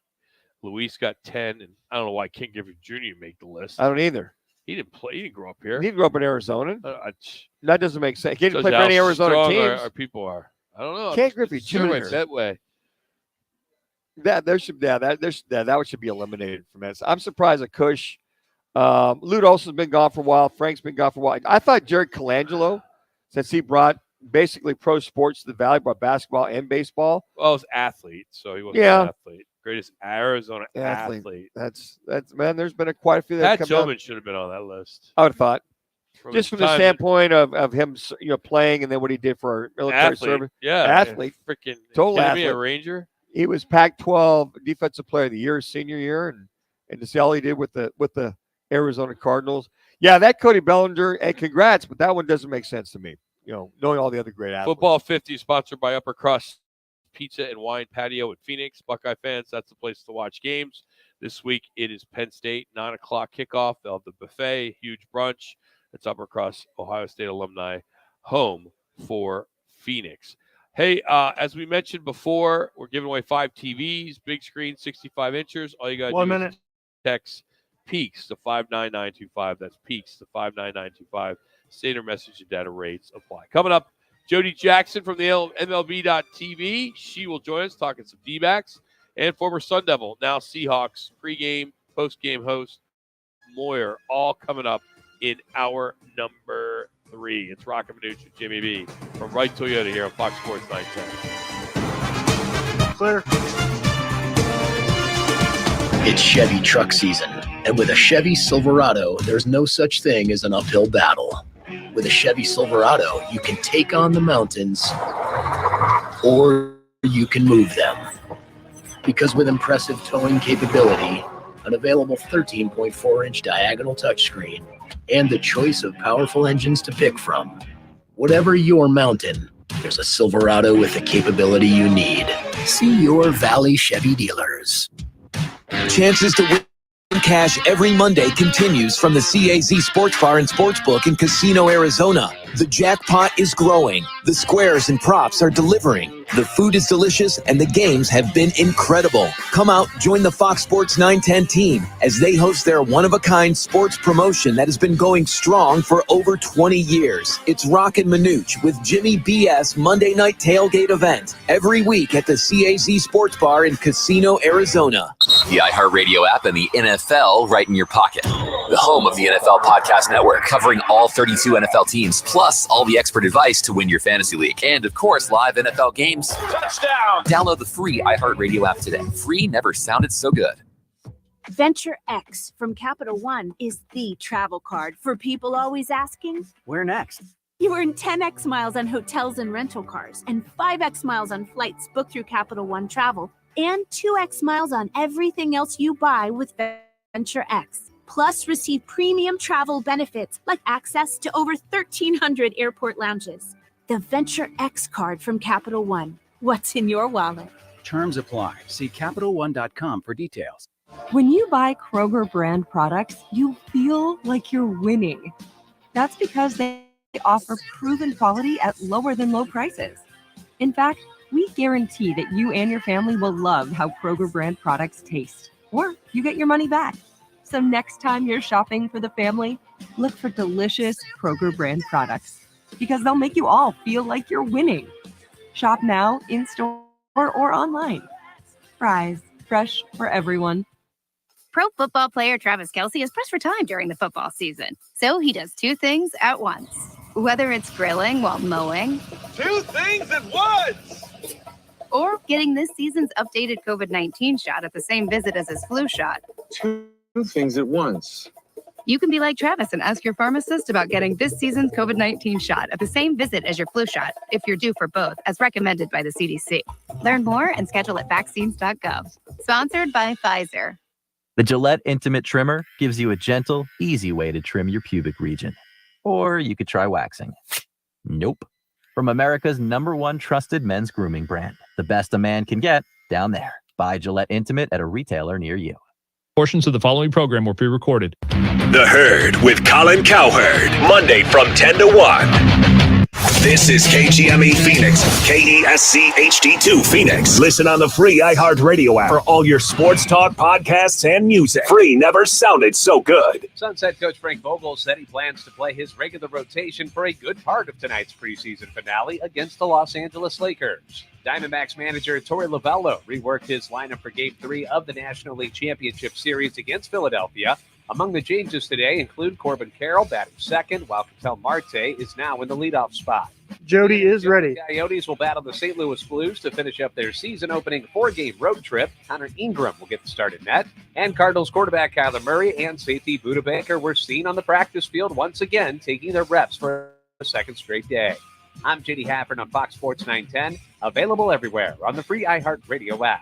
Luis got 10, and I don't know why King Griffey Jr. make the list. I don't either. He didn't play. He didn't grow up here. He didn't grow up in Arizona. That doesn't make sense. He didn't play for how any Arizona strong teams. Our people are. I don't know. King Griffey Jr. That way. That should be eliminated from this. I'm surprised that Cush, Lute Olson's been gone for a while. Frank's been gone for a while. I thought Jared Colangelo, since he brought basically pro sports to the Valley, brought basketball and baseball. Well, he's athlete, so he wasn't an athlete. Greatest Arizona athlete. That's man. There's been quite a few that Pat come Tillman should have been on that list. I would have thought. From Just from the standpoint of him, playing and then what he did for our military service. Yeah, athlete, freaking total athlete. A Ranger. He was Pac-12 Defensive Player of the Year senior year, and to see all he did with the Arizona Cardinals. Yeah, that Cody Bellinger, and congrats, but that one doesn't make sense to me. Knowing all the other great athletes. Football 50 is sponsored by Upper Crust Pizza and Wine Patio in Phoenix. Buckeye fans, that's the place to watch games. This week it is Penn State, 9 o'clock kickoff. They'll have the buffet, huge brunch. It's Upper Crust, Ohio State alumni, home for Phoenix. Hey, as we mentioned before, we're giving away 5 TVs, big screen, 65 inches. All you got to do is text PEAKS to 59925. That's PEAKS to 59925. Standard message and data rates apply. Coming up, Jody Jackson from the MLB.TV. She will join us talking some D-backs. And former Sun Devil, now Seahawks, pregame, postgame host, Moyer, all coming up in hour number 3. It's Roc and Manuch with Jimmy B from Wright Toyota here on Fox Sports 910. Clear. It's Chevy truck season, and with a Chevy Silverado, there's no such thing as an uphill battle. With a Chevy Silverado, you can take on the mountains, or you can move them. Because with impressive towing capability, an available 13.4-inch diagonal touchscreen, and the choice of powerful engines to pick from, whatever your mountain, there's a Silverado with the capability you need. See your Valley Chevy dealers. Chances to win cash every Monday continues from the CAZ Sports Bar and Sportsbook in Casino, Arizona. The jackpot is growing. The squares and props are delivering. The food is delicious and the games have been incredible. Come out, join the Fox Sports 910 team as they host their one-of-a-kind sports promotion that has been going strong for over 20 years. It's Roc and Manuch with Jimmy B.S. Monday night tailgate event every week at the CAZ Sports Bar in Casino, Arizona. The iHeartRadio app and the NFL right in your pocket. The home of the NFL Podcast Network, covering all 32 NFL teams, plus all the expert advice to win your fantasy league. And, of course, live NFL games. Touchdown! Download the free iHeartRadio app today. Free never sounded so good. Venture X from Capital One is the travel card for people always asking, where next? You earn 10x miles on hotels and rental cars, and 5x miles on flights booked through Capital One Travel, and 2x miles on everything else you buy with Venture X. Plus, receive premium travel benefits like access to over 1,300 airport lounges. The Venture X card from Capital One. What's in your wallet? Terms apply. See CapitalOne.com for details. When you buy Kroger brand products, you feel like you're winning. That's because they offer proven quality at lower than low prices. In fact, we guarantee that you and your family will love how Kroger brand products taste, or you get your money back. So next time you're shopping for the family, look for delicious Kroger brand products, because they'll make you all feel like you're winning. Shop now, in-store, or online. Fries, fresh for everyone. Pro football player Travis Kelce is pressed for time during the football season, so he does 2 things at once. Whether it's grilling while mowing, 2 things at once, or getting this season's updated COVID-19 shot at the same visit as his flu shot. 2 things at once. You can be like Travis and ask your pharmacist about getting this season's COVID-19 shot at the same visit as your flu shot if you're due for both, as recommended by the CDC. Learn more and schedule at vaccines.gov. Sponsored by Pfizer. The Gillette Intimate Trimmer gives you a gentle, easy way to trim your pubic region. Or you could try waxing. Nope. From America's #1 trusted men's grooming brand, the best a man can get, down there. Buy Gillette Intimate at a retailer near you. Portions of the following program were pre-recorded. The Herd with Colin Cowherd, Monday from 10 to 1. This is KGME Phoenix, KESC HD2 Phoenix. Listen on the free iHeartRadio app for all your sports talk, podcasts, and music. Free never sounded so good. Sunset coach Frank Vogel said he plans to play his regular rotation for a good part of tonight's preseason finale against the Los Angeles Lakers. Diamondbacks manager Torey Lovello reworked his lineup for Game 3 of the National League Championship Series against Philadelphia. Among the changes today include Corbin Carroll batting second, while Ketel Marte is now in the leadoff spot. Jody is ready. The Coyotes will battle the St. Louis Blues to finish up their season-opening 4-game road trip. Connor Ingram will get the start at net. And Cardinals quarterback Kyler Murray and safety Budda Baker were seen on the practice field once again, taking their reps for a second straight day. I'm JD Hafford on Fox Sports 910, available everywhere on the free iHeartRadio app.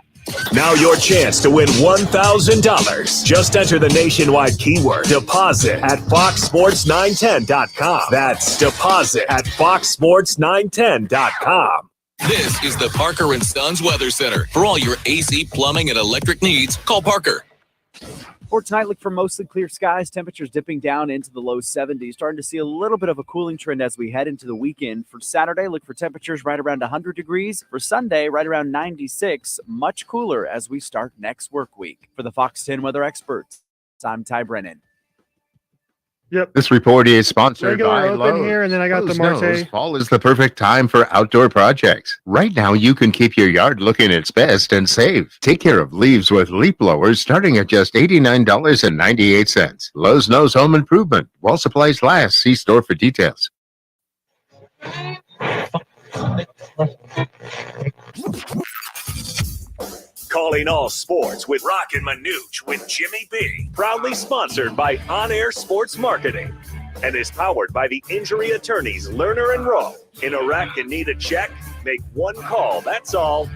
Now your chance to win $1,000. Just enter the nationwide keyword deposit at foxsports910.com. That's deposit at foxsports910.com. This is the Parker & Sons Weather Center. For all your AC, plumbing, and electric needs, call Parker. For tonight, look for mostly clear skies, temperatures dipping down into the low 70s, starting to see a little bit of a cooling trend as we head into the weekend. For Saturday, look for temperatures right around 100 degrees. For Sunday, right around 96, much cooler as we start next work week. For the Fox 10 Weather Experts, I'm Ty Brennan. Yep. This report is sponsored Regular by open Lowe's. here, and then I got the Lowe's knows Marte. fall is the perfect time for outdoor projects. Right now, you can keep your yard looking its best and save. Take care of leaves with leaf blowers starting at just $89.98. Lowe's knows home improvement. While supplies last, see store for details. Calling all sports with Roc and Manuch with Jimmy B. Proudly sponsored by On Air Sports Marketing and is powered by the injury attorneys Lerner and Rowe. In a wreck and need a check? Make one call. That's all.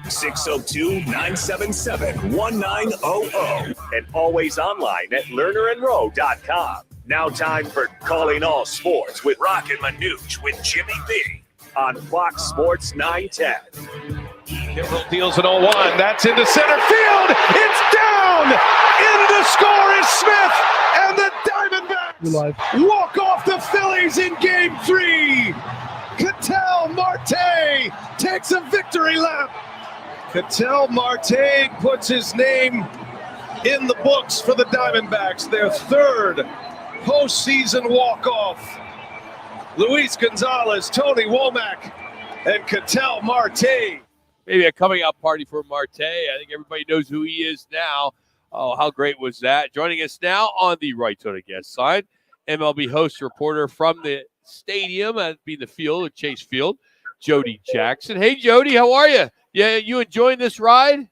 602-977-1900 and always online at lernerandrowe.com. Now time for Calling All Sports with Roc and Manuch with Jimmy B on Fox Sports 910. Kimbrell deals an 0-1. That's into center field. It's down. In to score is Smith. And the Diamondbacks walk off the Phillies in Game 3. Ketel Marte takes a victory lap. Ketel Marte puts his name in the books for the Diamondbacks. Their third postseason walk-off. Luis Gonzalez, Tony Womack, and Ketel Marte. Maybe a coming-out party for Marte. I think everybody knows who he is now. Oh, how great was that? Joining us now on the right to the guest side, MLB host reporter from the stadium, being the field, or Chase Field, Jody Jackson. Hey, Jody, how are you? Yeah, you enjoying this ride?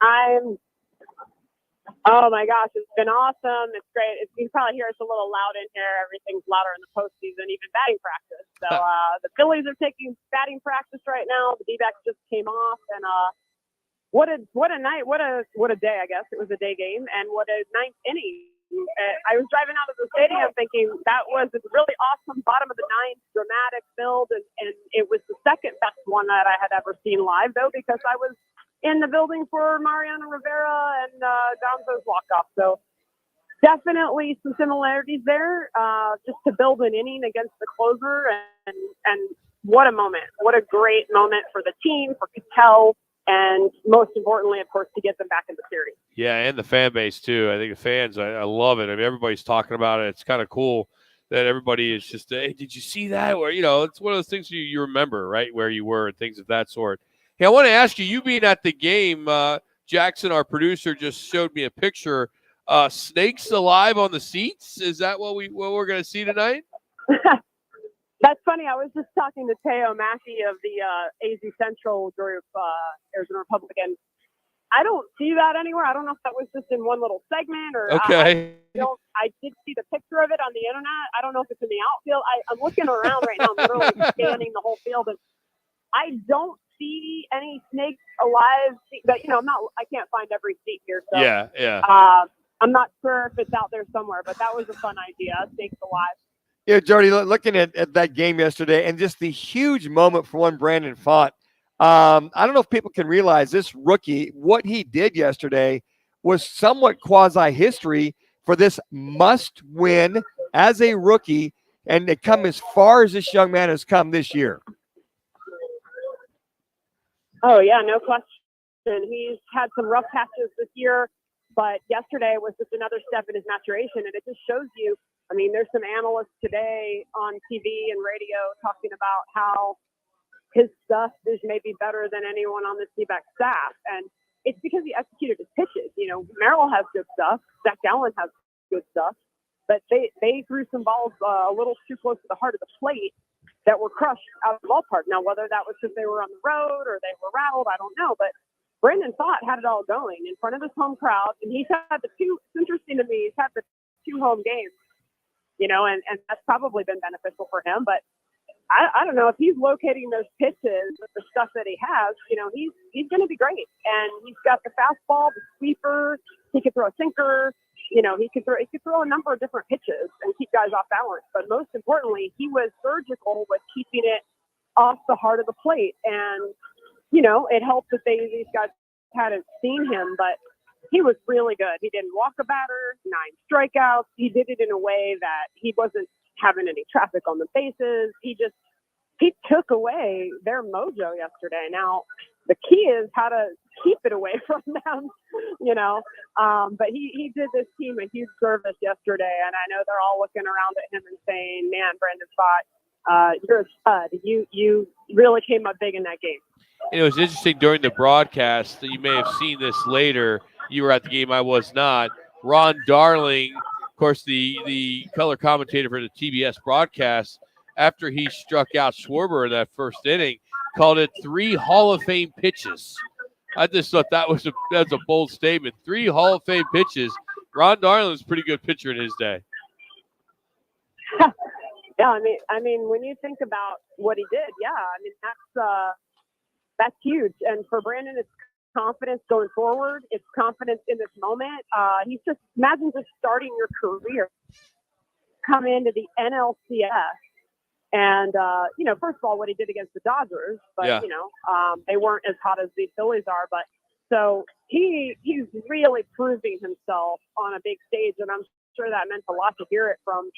Oh my gosh, it's been awesome. It's great. You can probably hear it's a little loud in here. Everything's louder in the postseason, even batting practice. So the Phillies are taking batting practice right now. The D-backs just came off, and what a night, what a day. I guess it was a day game, and what a ninth inning. I was driving out of the stadium thinking that was a really awesome bottom of the ninth, dramatic build, and it was the second best one that I had ever seen live, though, because I was in the building for Mariano Rivera and Gonzo's walk-off. So definitely some similarities there, just to build an inning against the closer. And what a moment. What a great moment for the team, for Ketel, and most importantly, of course, to get them back in the series. Yeah, and the fan base, too. I think the fans, I love it. I mean, everybody's talking about it. It's kind of cool that everybody is just, hey, did you see that? Or, it's one of those things you remember, right, where you were and things of that sort. Hey, I want to ask you being at the game, Jackson, our producer, just showed me a picture. Snakes alive on the seats? Is that what we're going to see tonight? That's funny. I was just talking to Teo Mackey of the AZ Central group, Arizona Republican. I don't see that anywhere. I don't know if that was just in one little segment or. Okay. I did see the picture of it on the internet. I don't know if it's in the outfield. I'm looking around right now. I'm literally scanning the whole field, and I don't see any snakes alive, but I can't find every seat here. So yeah. I'm not sure if it's out there somewhere, but that was a fun idea. Snakes alive. Yeah, Jody, looking at that game yesterday and just the huge moment for one Brandon Font. I don't know if people can realize this rookie, what he did yesterday was somewhat quasi-history for this must-win as a rookie and to come as far as this young man has come this year. Oh, yeah, no question. He's had some rough patches this year, but yesterday was just another step in his maturation, and it just shows you, I mean, there's some analysts today on TV and radio talking about how his stuff is maybe better than anyone on the D-back staff, and it's because he executed his pitches. You know, Merrill has good stuff, Zach Gallen has good stuff, but they threw some balls a little too close to the heart of the plate that were crushed out of the ballpark. Now, whether that was because they were on the road or they were rattled, I don't know. But Brandon Pfaadt had it all going in front of his home crowd, and he's had it's interesting to me, he's had the 2 home games, you know, and that's probably been beneficial for him. But I don't know if he's locating those pitches with the stuff that he has, you know, he's going to be great. And he's got the fastball, the sweeper, he could throw a sinker. You know, he could throw a number of different pitches and keep guys off balance. But most importantly, he was surgical with keeping it off the heart of the plate. And, you know, it helped that these guys hadn't seen him, but he was really good. He didn't walk a batter, 9 strikeouts. He did it in a way that he wasn't having any traffic on the bases. He took away their mojo yesterday. Now, the key is how to keep it away from them, you know. But he did this team a huge service yesterday, and I know they're all looking around at him and saying, man, Brandon Pfaadt, you're a stud. You really came up big in that game. It was interesting during the broadcast. You may have seen this later. You were at the game. I was not. Ron Darling, of course, the color commentator for the TBS broadcast, after he struck out Schwarber in that first inning, called it 3 Hall of Fame pitches. I just thought that was a bold statement. 3 Hall of Fame pitches. Ron Darling was a pretty good pitcher in his day. Yeah, I mean, when you think about what he did, yeah, I mean that's huge. And for Brandon, it's confidence going forward. It's confidence in this moment. He's just imagine just starting your career, come into the NLCS. And, you know, first of all, what he did against the Dodgers, but, yeah. you know, they weren't as hot as the Phillies are. But so he's really proving himself on a big stage. And I'm sure that meant a lot to hear it from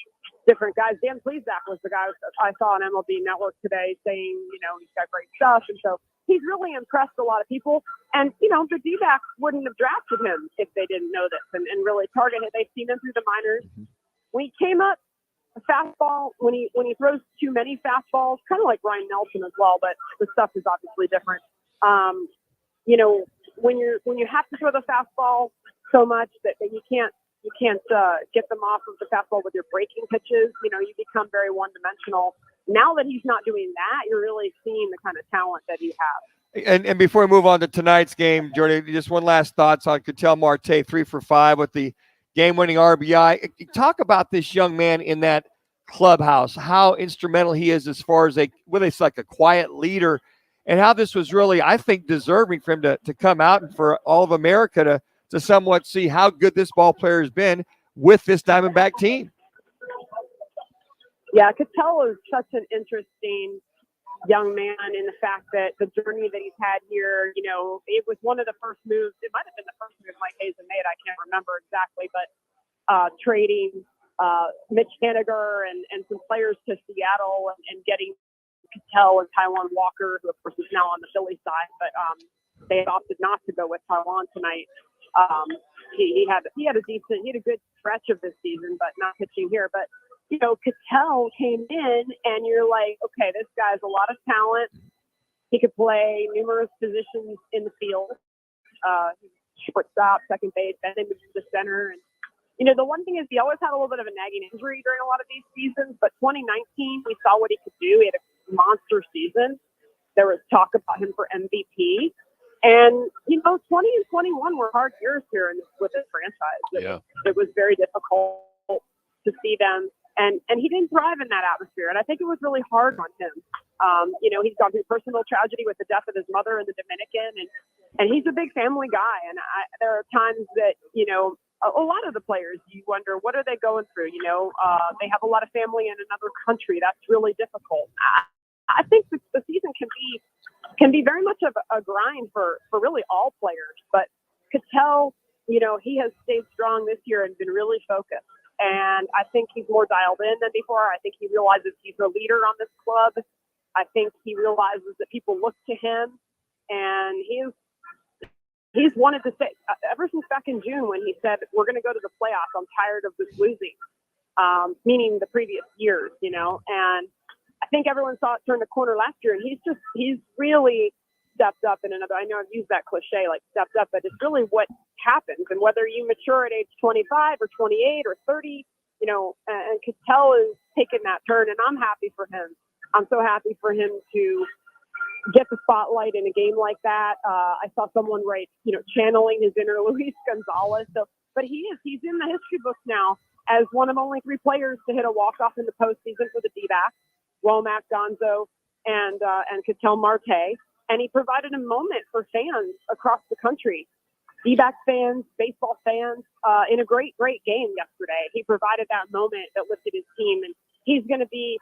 different guys. Dan Plesac was the guy I saw on MLB Network today saying, you know, he's got great stuff. And so he's really impressed a lot of people. And, you know, the D-backs wouldn't have drafted him if they didn't know this and really target him. They've seen him through the minors. When he came up, a fastball, when he throws too many fastballs, kind of like Ryan Nelson as well, but the stuff is obviously different. You know, when you have to throw the fastball so much that you can't get them off of the fastball with your breaking pitches, you know, you become very one-dimensional. Now that he's not doing that, you're really seeing the kind of talent that he has. And before we move on to tonight's game, Jordy, just one last thoughts on Ketel Marte, 3 for 5 with the game-winning RBI. Talk about this young man in that clubhouse, how instrumental he is as far as whether it's like a quiet leader, and how this was really, I think, deserving for him to come out and for all of America to somewhat see how good this ball player has been with this Diamondback team. Yeah, Ketel is such an interesting young man in the fact that the journey that he's had here, you know, it was one of the first moves. It might have been the first move Mike Hazen made. I can't remember exactly, but trading Mitch Haniger and some players to Seattle and getting Ketel and Taijuan Walker, who of course is now on the Philly side, but they opted not to go with Taijuan tonight. He had a good stretch of this season, but not pitching here. But you know, Ketel came in, and you're like, okay, this guy's a lot of talent. He could play numerous positions in the field, shortstop, second base, then they moved to the center. And you know, the one thing is he always had a little bit of a nagging injury during a lot of these seasons. But 2019, we saw what he could do. He had a monster season. There was talk about him for MVP. And, you know, 20 and 21 were hard years here with this franchise. It was very difficult to see them. And he didn't thrive in that atmosphere. And I think it was really hard on him. You know, he's gone through personal tragedy with the death of his mother in the Dominican. And he's a big family guy. And there are times that, you know, a lot of the players, you wonder, what are they going through? They have a lot of family in another country. That's really difficult. I think the season can be very much of a grind for really all players, but Cattell, he has stayed strong this year and been really focused. And I think he's more dialed in than before. I think he realizes he's a leader on this club. I think he realizes that people look to him, and he's wanted to say ever since back in June when he said, we're going to go to the playoffs. I'm tired of this losing, meaning the previous years, and I think everyone saw it turn the corner last year, and he's really stepped up in another, I know I've used that cliche, like stepped up, but it's really what happens. And whether you mature at age 25 or 28 or 30, and Cattell is taking that turn, and I'm happy for him. I'm so happy for him to get the spotlight in a game like that. I saw someone write, channeling his inner Luis Gonzalez. So, but he's in the history books now as one of only 3 players to hit a walk-off in the postseason for the D-backs, Womack, Gonzo, and Cattell Marte. And he provided a moment for fans across the country, D-back fans, baseball fans, in a great, great game yesterday. He provided that moment that lifted his team, and he's going to be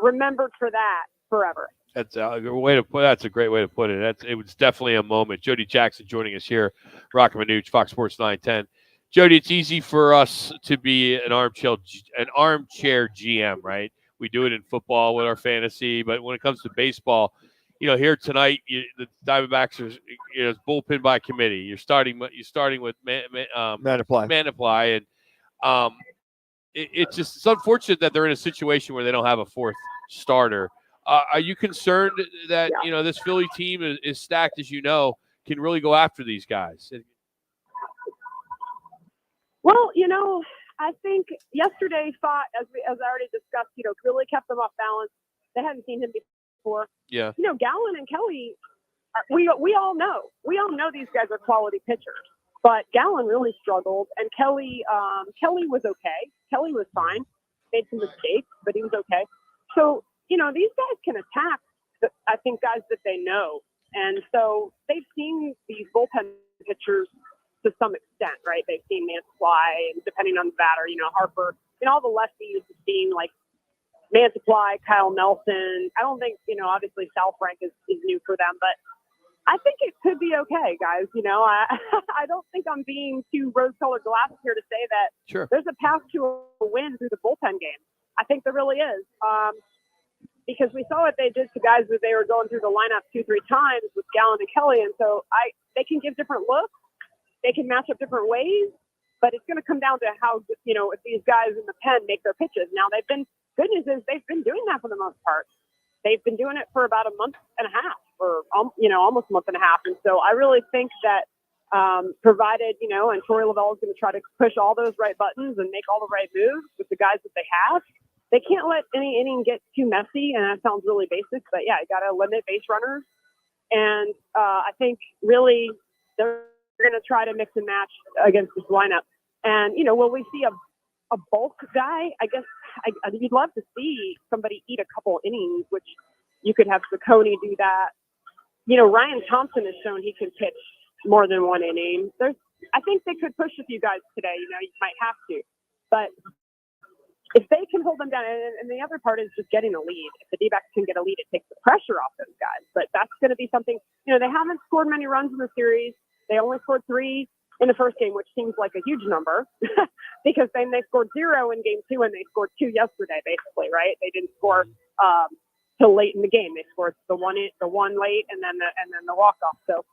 remembered for that forever. That's a good way to put. That's a great way to put it. It was definitely a moment. Jody Jackson joining us here, Roc and Manuch, Fox Sports 910. Jody, it's easy for us to be an armchair GM, right? We do it in football with our fantasy, but when it comes to baseball, here tonight, the Diamondbacks are bullpen by committee. You're starting with Manaply, and it's unfortunate that they're in a situation where they don't have a 4th starter. Are you concerned that this Philly team is stacked, as can really go after these guys? Well, I think yesterday fought, as I already discussed, really kept them off balance. They hadn't seen him before. Yeah. Gallen and Kelly, we all know these guys are quality pitchers, but Gallen really struggled, and Kelly was okay. Kelly was fine. Made some mistakes, but he was okay. So, these guys can attack, I think, guys that they know. And so they've seen these bullpen pitchers to some extent, right? They've seen Manaply, and depending on the batter, Harper, and all the lefties have seen, like, Manaply, Kyle Nelson. I don't think, obviously Sal Frank is new for them, but I think it could be okay, guys. I don't think I'm being too rose-colored glasses here to say that there's a path to a win through the bullpen game. I think there really is. Because we saw what they did to guys as they were going through the lineup 2-3 times with Gallen and Kelly. And so they can give different looks. They can match up different ways, but it's going to come down to how, if these guys in the pen make their pitches. Now good news is they've been doing that for the most part. They've been doing it for about a month and a half, or, almost a month and a half. And so I really think that provided, and Torey Lovullo is going to try to push all those right buttons and make all the right moves with the guys that they have. They can't let any inning get too messy, and that sounds really basic, but yeah, you got to limit base runners. And I think really they're going to try to mix and match against this lineup. And, will we see a bulk guy? I guess you'd love to see somebody eat a couple innings, which you could have Ciccone do that. Ryan Thompson has shown he can pitch more than 1 inning. I think they could push a few guys today. You might have to. But if they can hold them down, and the other part is just getting a lead. If the D-backs can get a lead, it takes the pressure off those guys. But that's going to be something, they haven't scored many runs in the series. They only scored 3 in the first game, which seems like a huge number because then they scored 0 in game 2 and they scored 2 yesterday, basically, right? They didn't score till late in the game. They scored the one late and then the walk-off. So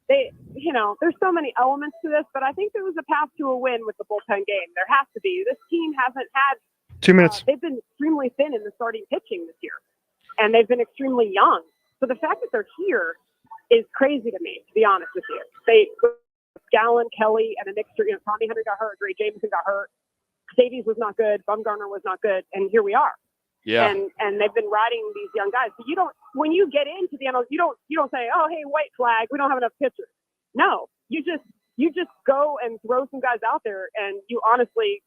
they, there's so many elements to this, but I think there was a path to a win with the bullpen game. There has to be. This team hasn't had 2 minutes. They've been extremely thin in the starting pitching this year, and they've been extremely young. So the fact that they're here is crazy to me, to be honest with you. Gallen, Kelly, and a mixture. Tommy Henry got hurt, Ray Jameson got hurt, Davies was not good, Bumgarner was not good, and here we are. Yeah. And they've been riding these young guys. So when you get into the NL, you don't say, oh, hey, white flag, we don't have enough pitchers. No, you just go and throw some guys out there, and you honestly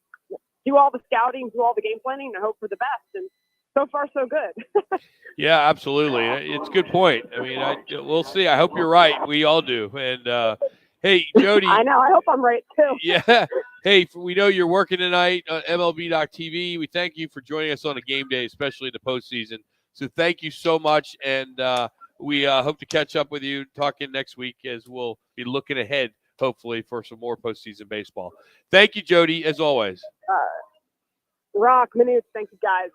do all the scouting, do all the game planning, and hope for the best. And so far, so good. Yeah, absolutely. It's a good point. I mean, we'll see. I hope you're right. We all do. And hey, Jody. I know. I hope I'm right too. Yeah, Hey, we know you're working tonight on MLB.TV. We thank you for joining us on a game day, especially in the postseason. So thank you so much, and we hope to catch up with you talking next week as we'll be looking ahead, hopefully, for some more postseason baseball. Thank you, Jody, as always. Rock, Manuch, thank you, guys.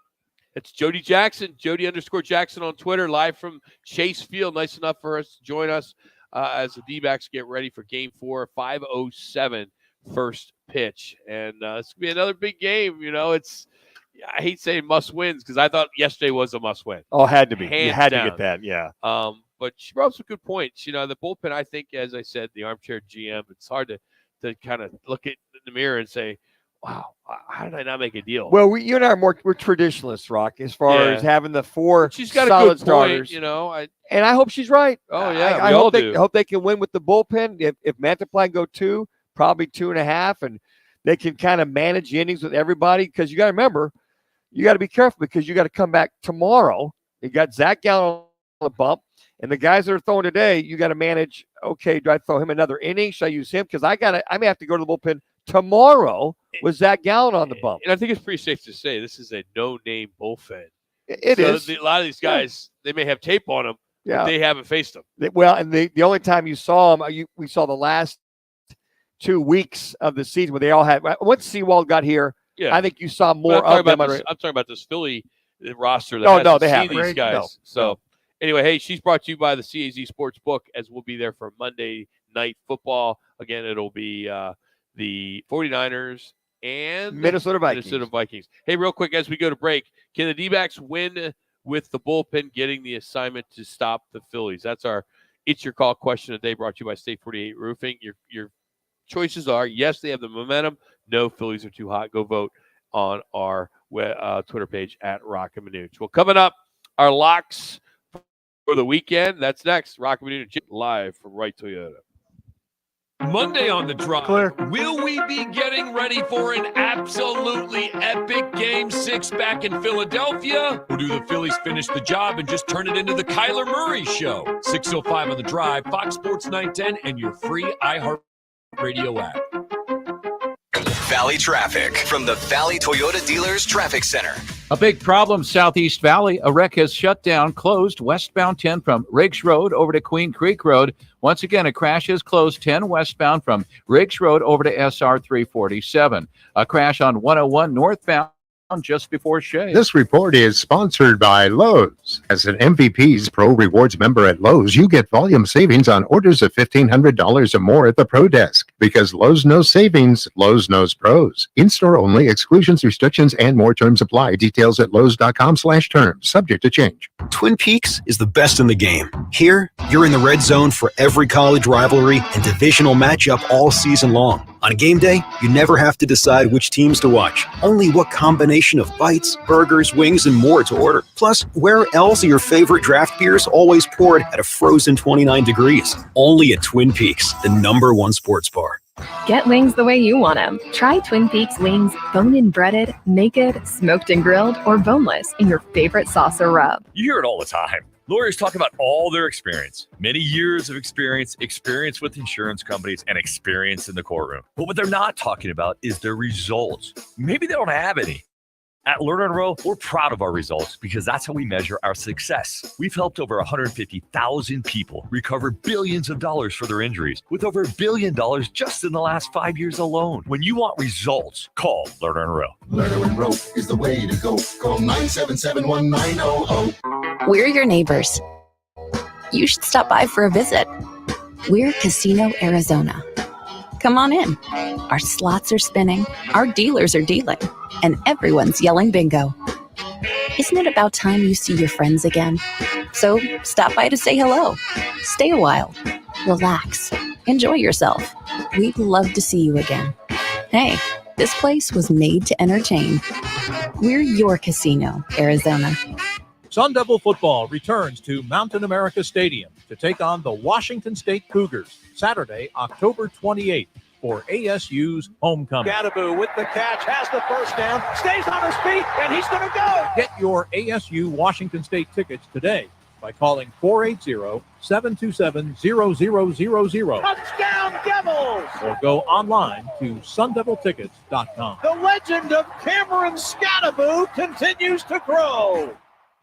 It's Jody Jackson, Jody_Jackson on Twitter, live from Chase Field. Nice enough for us to join us as the D-backs get ready for Game 4, 5:07 first pitch. And it's going to be another big game. You know, I hate saying must-wins because I thought yesterday was a must-win. Oh, had to be. Hands you had down. to get that, yeah. But she brought up some good points. You know, the bullpen, I think, as I said, the armchair GM, it's hard to kind of look in the mirror and say, wow, how did I not make a deal? Well, you and I we're traditionalists, Rock, as far as having the four she's got solid a good starters. Point, you know. And I hope she's right. Oh, yeah, I hope they can win with the bullpen. If Mantiply go 2, probably 2.5, and they can kind of manage the innings with everybody, because you got to remember, you got to be careful because you got to come back tomorrow. You got Zach Gallen on the bump, and the guys that are throwing today, you got to manage, okay, do I throw him another inning? Should I use him? Because I may have to go to the bullpen tomorrow with Zach Gallen on the bump. And I think it's pretty safe to say this is a no-name bullpen. It is. A lot of these guys, they may have tape on them, but they haven't faced them. Well, and the only time you saw them, we saw the last 2 weeks of the season where they all had. Once Sewald got here, I think you saw more of them. I'm talking about this Philly roster that hasn't they seen haven't. these guys. No. So anyway, hey, she's brought to you by the CAZ Sportsbook, as we'll be there for Monday Night Football. Again, it'll be the 49ers and Minnesota Vikings. Hey, real quick, as we go to break, can the D-backs win with the bullpen getting the assignment to stop the Phillies? That's our It's Your Call question today, brought to you by State 48 Roofing. Your choices are, yes, they have the momentum. No, Phillies are too hot. Go vote on our Twitter page at Roc and Manuch. Well, coming up, our locks for the weekend. That's next. Roc and Manuch live from Wright Toyota. Monday on the drive, will we be getting ready for an absolutely epic Game 6 back in Philadelphia? Or do the Phillies finish the job and just turn it into the Kyler Murray show? 6:05 on the drive, Fox Sports 910, and your free iHeartRadio app. Valley traffic from the Valley Toyota Dealers Traffic Center. A big problem, Southeast Valley. A wreck has shut down, closed westbound 10 from Riggs Road over to Queen Creek Road. Once again, a crash has closed 10 westbound from Riggs Road over to SR 347. A crash on 101 northbound just before Shea. This report is sponsored by Lowe's. As an MVP's Pro Rewards member at Lowe's, you get volume savings on orders of $1,500 or more at the Pro Desk. Because Lowe's knows savings, Lowe's knows pros. In-store only, exclusions, restrictions, and more terms apply. Details at lowes.com/terms. Subject to change. Twin Peaks is the best in the game. Here, you're in the red zone for every college rivalry and divisional matchup all season long. On game day, you never have to decide which teams to watch, only what combination of bites, burgers, wings, and more to order. Plus, where else are your favorite draft beers always poured at a frozen 29 degrees? Only at Twin Peaks, the #1 sports bar. Get wings the way you want them. Try Twin Peaks wings, bone-in breaded, naked, smoked and grilled, or boneless in your favorite sauce or rub. You hear it all the time. Lawyers talk about all their experience, many years of experience with insurance companies, and experience in the courtroom. But what they're not talking about is their results. Maybe they don't have any. At Lerner & Rowe, we're proud of our results because that's how we measure our success. We've helped over 150,000 people recover billions of dollars for their injuries, with over $1 billion just in the last 5 years alone. When you want results, call Lerner & Rowe. Lerner & Rowe is the way to go. Call 977-1900. We're your neighbors. You should stop by for a visit. We're Casino Arizona. Come on in. Our slots are spinning, our dealers are dealing, and everyone's yelling bingo. Isn't it about time you see your friends again? So stop by to say hello. Stay a while. Relax. Enjoy yourself. We'd love to see you again. Hey, this place was made to entertain. We're your Casino Arizona. Sun Devil football returns to Mountain America Stadium to take on the Washington State Cougars Saturday, October 28th for ASU's homecoming. Gadaboo with the catch, has the first down, stays on his feet, and he's going to go. Get your ASU Washington State tickets today by calling 480-727-0000. Touchdown, Devils! Or go online to sundeviltickets.com. The legend of Cameron Scattaboo continues to grow.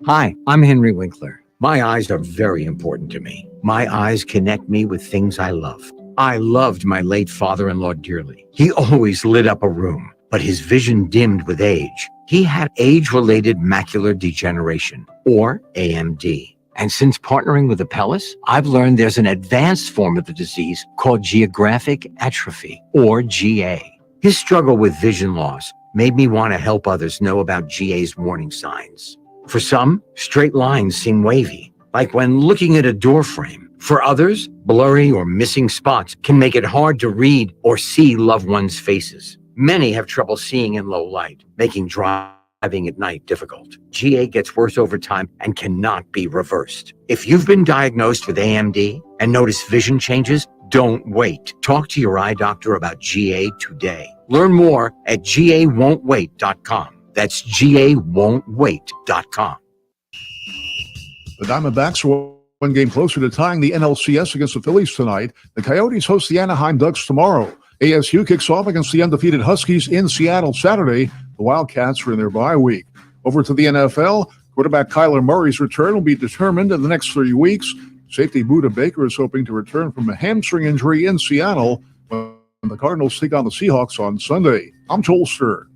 Hi, I'm Henry Winkler. My eyes are very important to me. My eyes connect me with things I love. I loved my late father-in-law dearly. He always lit up a room, but his vision dimmed with age. He had age-related macular degeneration, or AMD. And since partnering with Apellis, I've learned there's an advanced form of the disease called geographic atrophy, or GA. His struggle with vision loss made me want to help others know about GA's warning signs. For some, straight lines seem wavy, like when looking at a door frame. For others, blurry or missing spots can make it hard to read or see loved ones' faces. Many have trouble seeing in low light, making driving at night difficult. GA gets worse over time and cannot be reversed. If you've been diagnosed with AMD and notice vision changes, don't wait. Talk to your eye doctor about GA today. Learn more at GAWon'tWait.com. That's GAWon'tWait.com. The Diamondbacks are one game closer to tying the NLCS against the Phillies tonight. The Coyotes host the Anaheim Ducks tomorrow. ASU kicks off against the undefeated Huskies in Seattle Saturday. The Wildcats are in their bye week. Over to the NFL, quarterback Kyler Murray's return will be determined in the next 3 weeks. Safety Budda Baker is hoping to return from a hamstring injury in Seattle when the Cardinals take on the Seahawks on Sunday. I'm Joel Stern.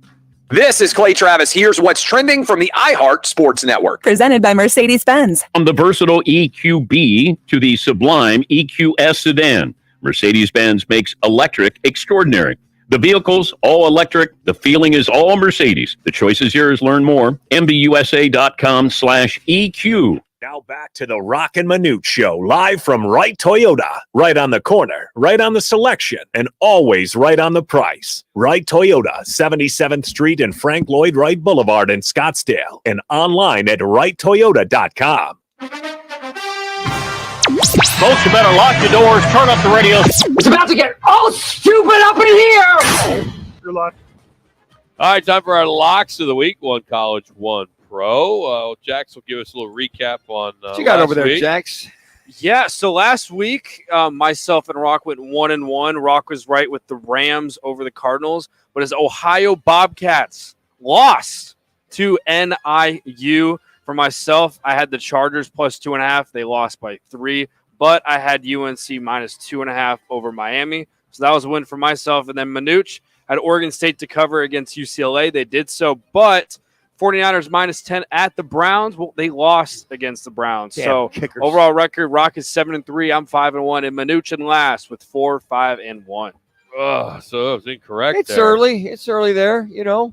This is Clay Travis. Here's what's trending from the iHeart Sports Network. Presented by Mercedes-Benz. From the versatile EQB to the sublime EQS sedan, Mercedes-Benz makes electric extraordinary. The vehicle's all electric. The feeling is all Mercedes. The choice is yours. Learn more. MBUSA.com/EQ. Now back to the Roc and Manuch Show, live from Wright Toyota. Right on the corner, right on the selection, and always right on the price. Wright Toyota, 77th Street and Frank Lloyd Wright Boulevard in Scottsdale, and online at wrighttoyota.com. Folks, you better lock your doors, turn up the radio. It's about to get all stupid up in here! You're locked. All right, time for our locks of the week. One college, one pro. Jax will give us a little recap on what you got over there, week. Jax? Yeah, so last week, myself and Rock went 1-1. Rock was right with the Rams over the Cardinals, but his Ohio Bobcats lost to NIU. For myself, I had the Chargers plus 2.5. They lost by 3, but I had UNC minus 2.5 over Miami. So that was a win for myself. And then Manuch had Oregon State to cover against UCLA. They did so, but 49ers minus 10 at the Browns. Well, they lost against the Browns. Damn, so kickers. Overall record, Rock is 7-3. I'm 5-1, and Manuch in last with 4-5-1. So it was incorrect. It's early. It's early there, you know.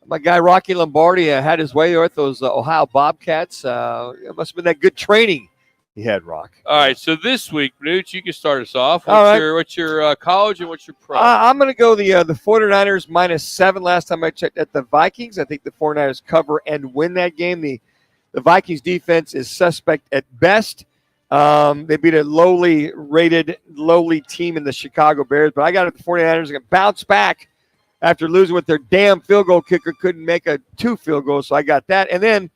My guy Rocky Lombardi had his way there with those Ohio Bobcats. It must have been that good training he had, Rock. All right, so this week, Manuch, you can start us off. All right. What's your college and what's your pro? I'm going to go the 49ers minus 7. Last time I checked at the Vikings, I think the 49ers cover and win that game. The Vikings defense is suspect at best. They beat a lowly team in the Chicago Bears, but I got the 49ers going to bounce back after losing with their damn field goal kicker. Couldn't make 2 field goals, so I got that. And then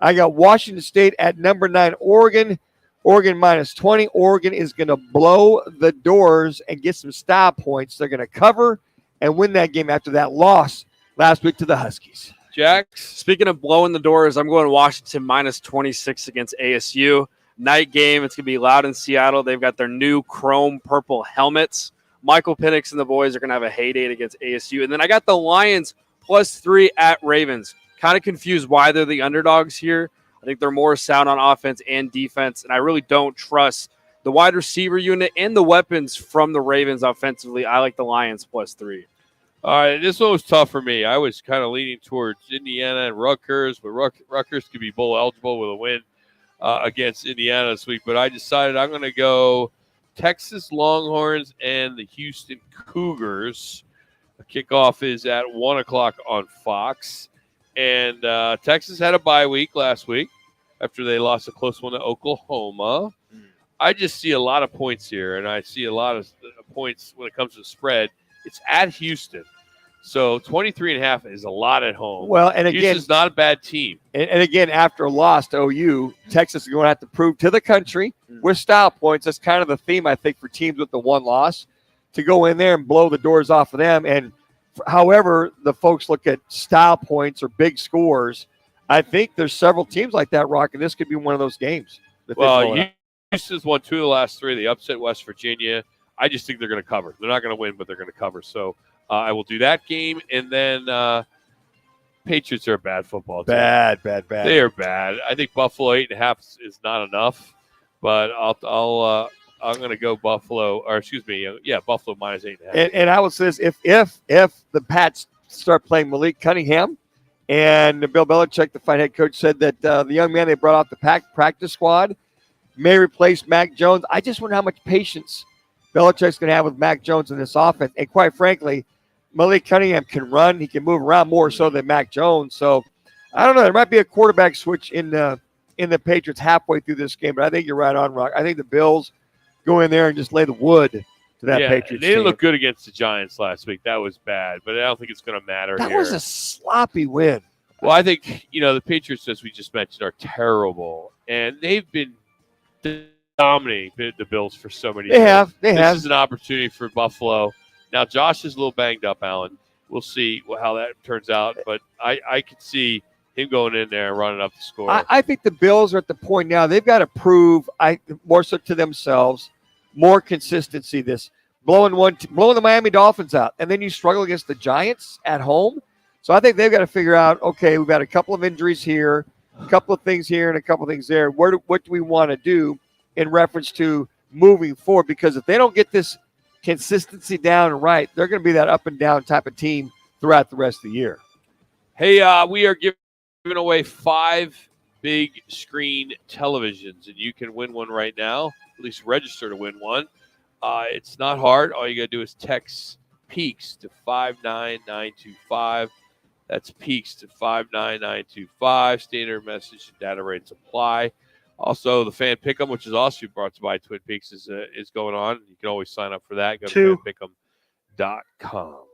I got Washington State at number 9, Oregon. Oregon minus 20. Oregon is going to blow the doors and get some style points. They're going to cover and win that game after that loss last week to the Huskies. Jax? Speaking of blowing the doors, I'm going Washington minus 26 against ASU. Night game. It's going to be loud in Seattle. They've got their new chrome purple helmets. Michael Penix and the boys are going to have a heyday against ASU. And then I got the Lions plus 3 at Ravens. Kind of confused why they're the underdogs here. I think they're more sound on offense and defense, and I really don't trust the wide receiver unit and the weapons from the Ravens offensively. I like the Lions plus 3. All right, this one was tough for me. I was kind of leaning towards Indiana and Rutgers, but Rutgers could be bowl eligible with a win against Indiana this week. But I decided I'm going to go Texas Longhorns and the Houston Cougars. The kickoff is at 1 o'clock on Fox. And Texas had a bye week last week after they lost a close one to Oklahoma. I just see a lot of points here, and I see a lot of points when it comes to spread. It's at Houston. So 23.5 is a lot at home. Well, and again, Houston's not a bad team. And again, after a loss to OU, Texas is going to have to prove to the country with style points. That's kind of the theme, I think, for teams with the one loss, to go in there and blow the doors off of them. And however the folks look at style points or big scores, I think there's several teams like that, Rock, and this could be one of those games. Well, Houston's won 2 of the last 3. They upset West Virginia. I just think they're going to cover. They're not going to win, but they're going to cover. So I will do that game. And then Patriots are a bad football team. Bad. They are bad. I think Buffalo 8.5 is not enough, but I'm going to go Buffalo, or excuse me, Buffalo minus 8.5. And I will say this: if the Pats start playing Malik Cunningham, and Bill Belichick, the fight head coach, said that the young man they brought off the practice squad may replace Mac Jones. I just wonder how much patience Belichick's going to have with Mac Jones in this offense. And quite frankly, Malik Cunningham can run; he can move around more so than Mac Jones. So I don't know. There might be a quarterback switch in the Patriots halfway through this game, but I think you're right on, Rock. I think the Bills go in there and just lay the wood to that Patriots they didn't team. look good against the Giants last week. That was bad, but I don't think it's going to matter That here. was a sloppy win. Well, I think, the Patriots, as we just mentioned, are terrible, and they've been dominating the Bills for so many years. They this have. is an opportunity for Buffalo. Now, Josh is a little banged up, Alan. We'll see how that turns out, but I could see him going in there and running up the score. I think the Bills are at the point now they've got to prove more so to themselves, more consistency. This blowing the Miami Dolphins out, and then you struggle against the Giants at home. So I think they've got to figure out, okay, we've got a couple of injuries here, a couple of things here, and a couple of things there. What do we want to do in reference to moving forward? Because if they don't get this consistency down and right, they're going to be that up and down type of team throughout the rest of the year. Hey, we are giving away 5 big screen televisions, and you can win one right now, at least register to win one. It's not hard. All you got to do is text PEAKS to 59925. That's PEAKS to 59925. Standard message and data rates apply. Also, the Fan Pick'em, which is also brought to you by Twin Peaks, is going on. You can always sign up for that. Go to fanpick'em.com.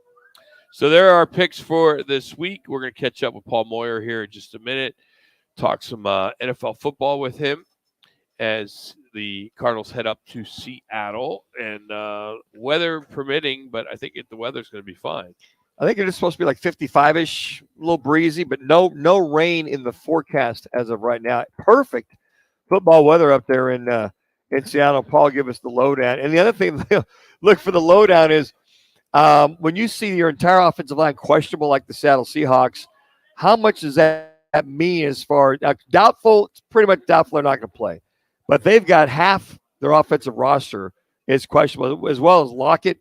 So there are our picks for this week. We're going to catch up with Paul Moyer here in just a minute, talk some NFL football with him as the Cardinals head up to Seattle, and weather permitting, but I think the weather's going to be fine. I think it is supposed to be like 55-ish, a little breezy, but no rain in the forecast as of right now. Perfect football weather up there in Seattle. Paul, give us the lowdown. And the other thing, look for the lowdown is when you see your entire offensive line questionable like the Seattle Seahawks, how much does that mean as far as doubtful? It's pretty much doubtful they're not going to play. But they've got half their offensive roster is questionable, as well as Lockett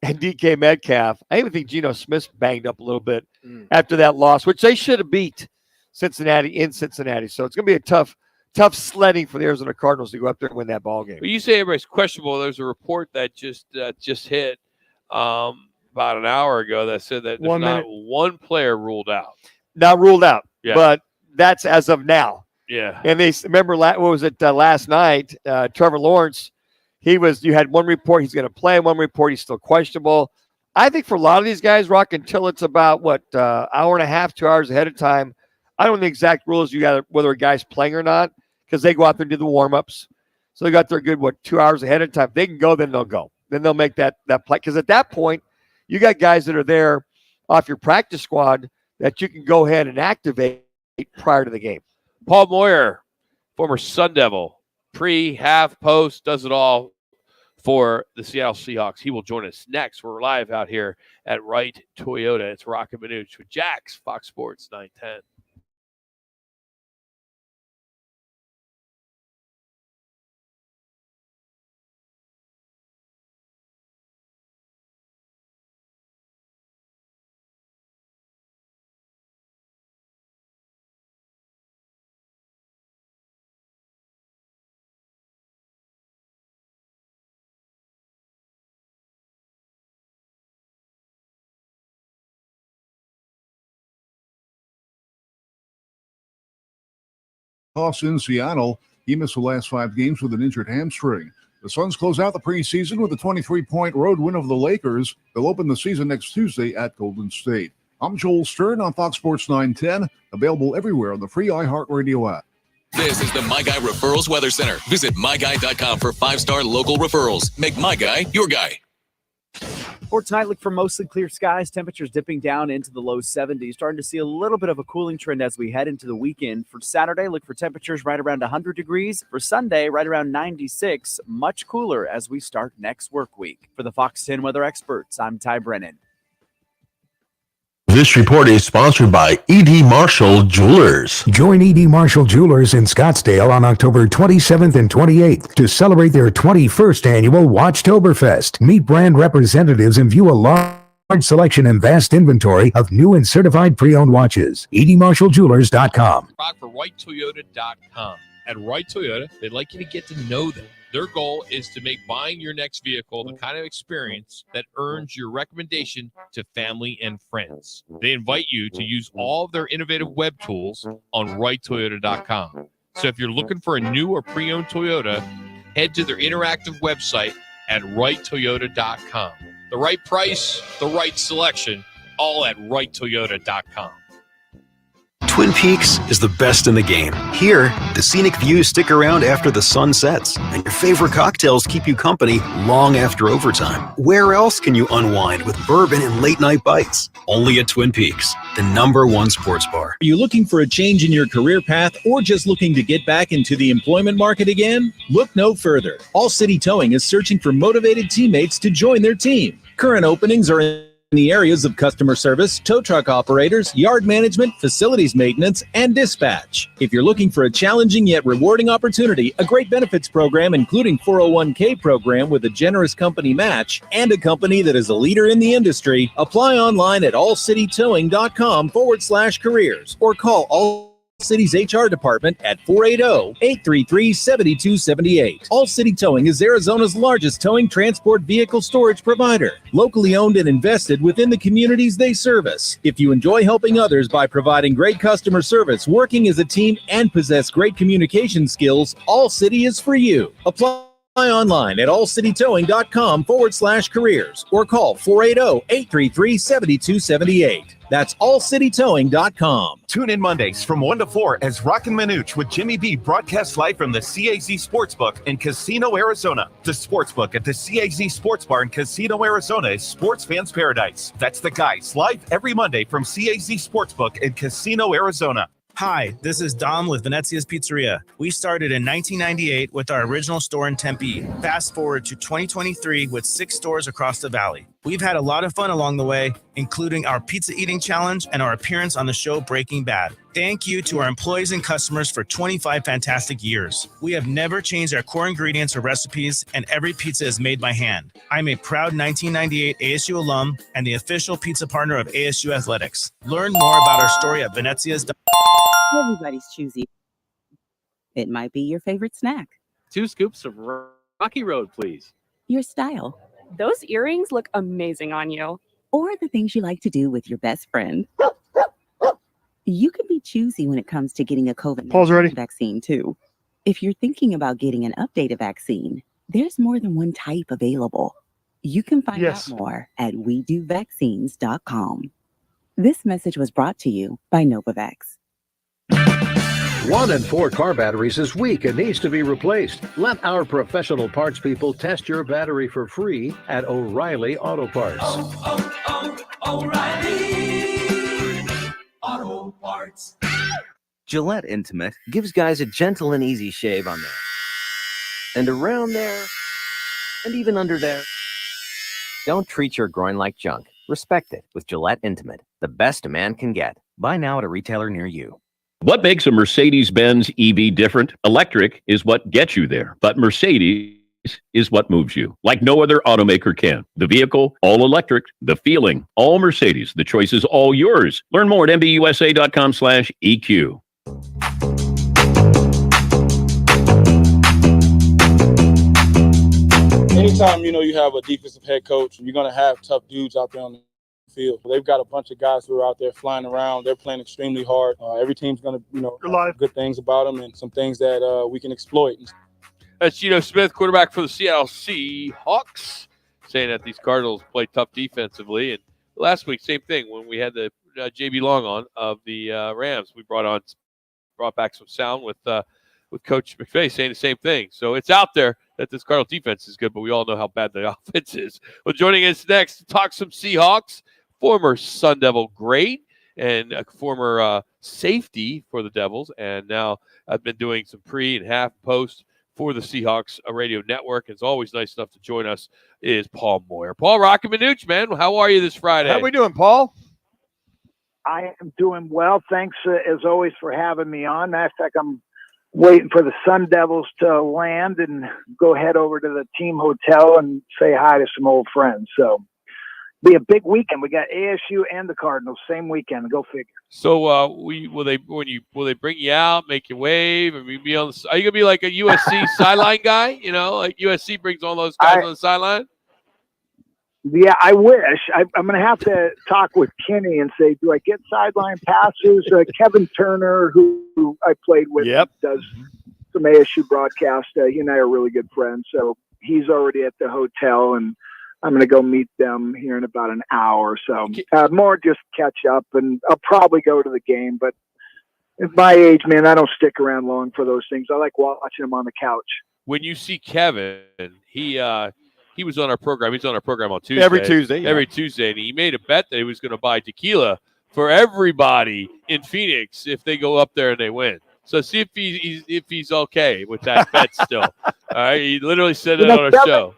and DK Metcalf. I even think Geno Smith's banged up a little bit after that loss, which they should have beat Cincinnati in Cincinnati. So it's going to be a tough sledding for the Arizona Cardinals to go up there and win that ball game. But you say everybody's questionable. There's a report that just hit about an hour ago that said that there's not one player ruled out. Not ruled out, but that's as of now. Yeah. And they remember what was it last night? Trevor Lawrence. You had one report he's going to play, one report he's still questionable. I think for a lot of these guys, Rock, until it's about hour and a half, 2 hours ahead of time, I don't know the exact rules whether a guy's playing or not, because they go out there and do the warm-ups. So they got their good 2 hours ahead of time. If they can go, then they'll go. Then they'll make that play. Because at that point, you got guys that are there off your practice squad that you can go ahead and activate prior to the game. Paul Moyer, former Sun Devil, pre, half, post, does it all for the Seattle Seahawks. He will join us next. We're live out here at Wright Toyota. It's Roc and Manuch with Jax, Fox Sports 910. Toss in Seattle. He missed the last 5 games with an injured hamstring. The Suns close out the preseason with a 23-point road win over the Lakers. They'll open the season next Tuesday at Golden State. I'm Joel Stern on Fox Sports 910, available everywhere on the free iHeartRadio app. This is the My Guy Referrals Weather Center. Visit myguy.com for 5-star local referrals. Make My Guy your guy. or tonight, look for mostly clear skies. Temperatures dipping down into the low 70s. Starting to see a little bit of a cooling trend as we head into the weekend. For Saturday, look for temperatures right around 100 degrees. For Sunday, right around 96. Much cooler as we start next work week. For the Fox 10 weather experts, I'm Ty Brennan. This report is sponsored by E.D. Marshall Jewelers. Join E.D. Marshall Jewelers in Scottsdale on October 27th and 28th to celebrate their 21st annual Watchtoberfest. Meet brand representatives and view a large selection and vast inventory of new and certified pre-owned watches. edmarshalljewelers.com. For RightToyota.com. At Right Toyota, they'd like you to get to know them. Their goal is to make buying your next vehicle the kind of experience that earns your recommendation to family and friends. They invite you to use all of their innovative web tools on RightToyota.com. So if you're looking for a new or pre-owned Toyota, head to their interactive website at RightToyota.com. The right price, the right selection, all at RightToyota.com. Twin Peaks is the best in the game. Here, the scenic views stick around after the sun sets, and your favorite cocktails keep you company long after overtime. Where else can you unwind with bourbon and late-night bites? Only at Twin Peaks, the #1 sports bar. Are you looking for a change in your career path or just looking to get back into the employment market again? Look no further. All City Towing is searching for motivated teammates to join their team. Current openings are in the areas of customer service, tow truck operators, yard management, facilities maintenance, and dispatch. If you're looking for a challenging yet rewarding opportunity, a great benefits program including 401k program with a generous company match, and a company that is a leader in the industry, apply online at allcitytowing.com/careers or call All City's HR department at 480-833-7278. All City Towing is Arizona's largest towing transport vehicle storage provider, locally owned and invested within the communities they service. If you enjoy helping others by providing great customer service, working as a team, and possess great communication skills, All City is for you. Apply online at allcitytowing.com/careers or call 480-833-7278. That's allcitytowing.com. Tune in Mondays from 1 to 4 as Roc and Manuch with Jimmy B broadcasts live from the CAZ Sportsbook in Casino, Arizona. The Sportsbook at the CAZ Sports Bar in Casino, Arizona is sports fans' paradise. That's the guys live every Monday from CAZ Sportsbook in Casino, Arizona. Hi, this is Dom with Venezia's Pizzeria. We started in 1998 with our original store in Tempe. Fast forward to 2023 with 6 stores across the valley. We've had a lot of fun along the way, including our pizza eating challenge and our appearance on the show Breaking Bad. Thank you to our employees and customers for 25 fantastic years. We have never changed our core ingredients or recipes, and every pizza is made by hand. I'm a proud 1998 ASU alum and the official pizza partner of ASU Athletics. Learn more about our story at Venezia's. Everybody's choosy. It might be your favorite snack. 2 scoops of Rocky Road, please. Your style. Those earrings look amazing on you. Or the things you like to do with your best friend. You can be choosy when it comes to getting a COVID-19 vaccine, too. If you're thinking about getting an updated vaccine, there's more than one type available. You can find out more at WeDoVaccines.com. This message was brought to you by Novavax. 1 in 4 car batteries is weak and needs to be replaced. Let our professional parts people test your battery for free at O'Reilly Auto Parts. O'Reilly Auto Parts. Gillette Intimate gives guys a gentle and easy shave on there, and around there, and even under there. Don't treat your groin like junk. Respect it with Gillette Intimate, the best a man can get. Buy now at a retailer near you. What makes a Mercedes-Benz EV different? Electric is what gets you there, but Mercedes is what moves you, like no other automaker can. The vehicle, all electric. The feeling, all Mercedes. The choice is all yours. Learn more at mbusa.com/EQ. Anytime, you have a defensive head coach, you're going to have tough dudes out there on the field. They've got a bunch of guys who are out there flying around. They're playing extremely hard. Every team's going to, have good things about them and some things that we can exploit. That's Geno Smith, quarterback for the Seattle Seahawks, saying that these Cardinals play tough defensively. And last week, same thing. When we had the JB Long on of the Rams, we brought back some sound with Coach McVay saying the same thing. So it's out there. that this Cardinal defense is good, but we all know how bad the offense is. Well, joining us next to talk some Seahawks, former Sun Devil great and a former safety for the Devils, and now I've been doing some pre and half post for the Seahawks radio network. It's always nice enough to join us is Paul Moyer. Paul, Roc and Manuch, man, how are you this Friday? How we doing, Paul? I am doing well. Thanks, as always, for having me on. Matter of fact, I'm waiting for the Sun Devils to land and go head over to the team hotel and say hi to some old friends. So be a big weekend. We got ASU and the Cardinals same weekend. Go figure. So will they bring you out, make you wave, and be on? Are you gonna be like a USC sideline guy? You know, like USC brings all those guys on the sideline. Yeah, I wish. I'm going to have to talk with Kenny and say, do I get sideline passes? Kevin Turner, who I played with, does some ASU broadcast. He and I are really good friends. So he's already at the hotel, and I'm going to go meet them here in about an hour. So more just catch up, and I'll probably go to the game. But at my age, man, I don't stick around long for those things. I like watching them on the couch. When you see Kevin, he was on our program. He's on our program on Tuesday. Every Tuesday. Every Tuesday. And he made a bet that he was going to buy tequila for everybody in Phoenix if they go up there and they win. So see if he's okay with that bet still. All right. He literally said it on our show.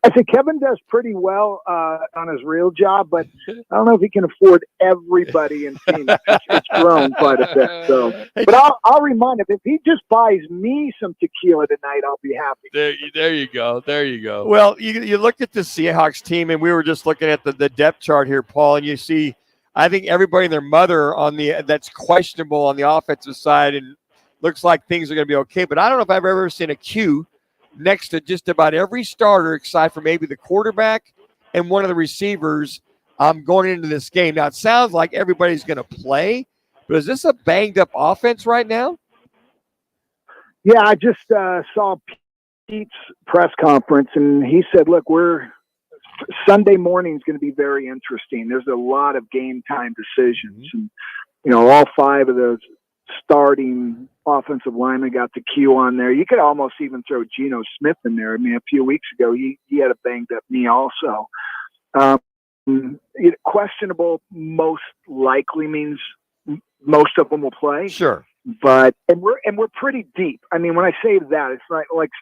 I think Kevin does pretty well on his real job, but I don't know if he can afford everybody in Phoenix. It's grown quite a bit. So, but I'll remind him, if he just buys me some tequila tonight, I'll be happy. There you go. There you go. Well, you look at the Seahawks team, and we were just looking at the depth chart here, Paul, and you see, I think everybody and their mother that's questionable on the offensive side, and looks like things are going to be okay. But I don't know if I've ever seen a Q next to just about every starter, aside from maybe the quarterback and one of the receivers going into this game. Now, it sounds like everybody's going to play, but is this a banged-up offense right now? Yeah, I just saw Pete's press conference, and he said, look, Sunday morning is going to be very interesting. There's a lot of game-time decisions. And, all five of those starting offensive linemen got the Q on there. You could almost even throw Geno Smith in there. I mean, a few weeks ago, he had a banged up knee also. Questionable most likely means most of them will play. Sure. But we're pretty deep. I mean, when I say that, it's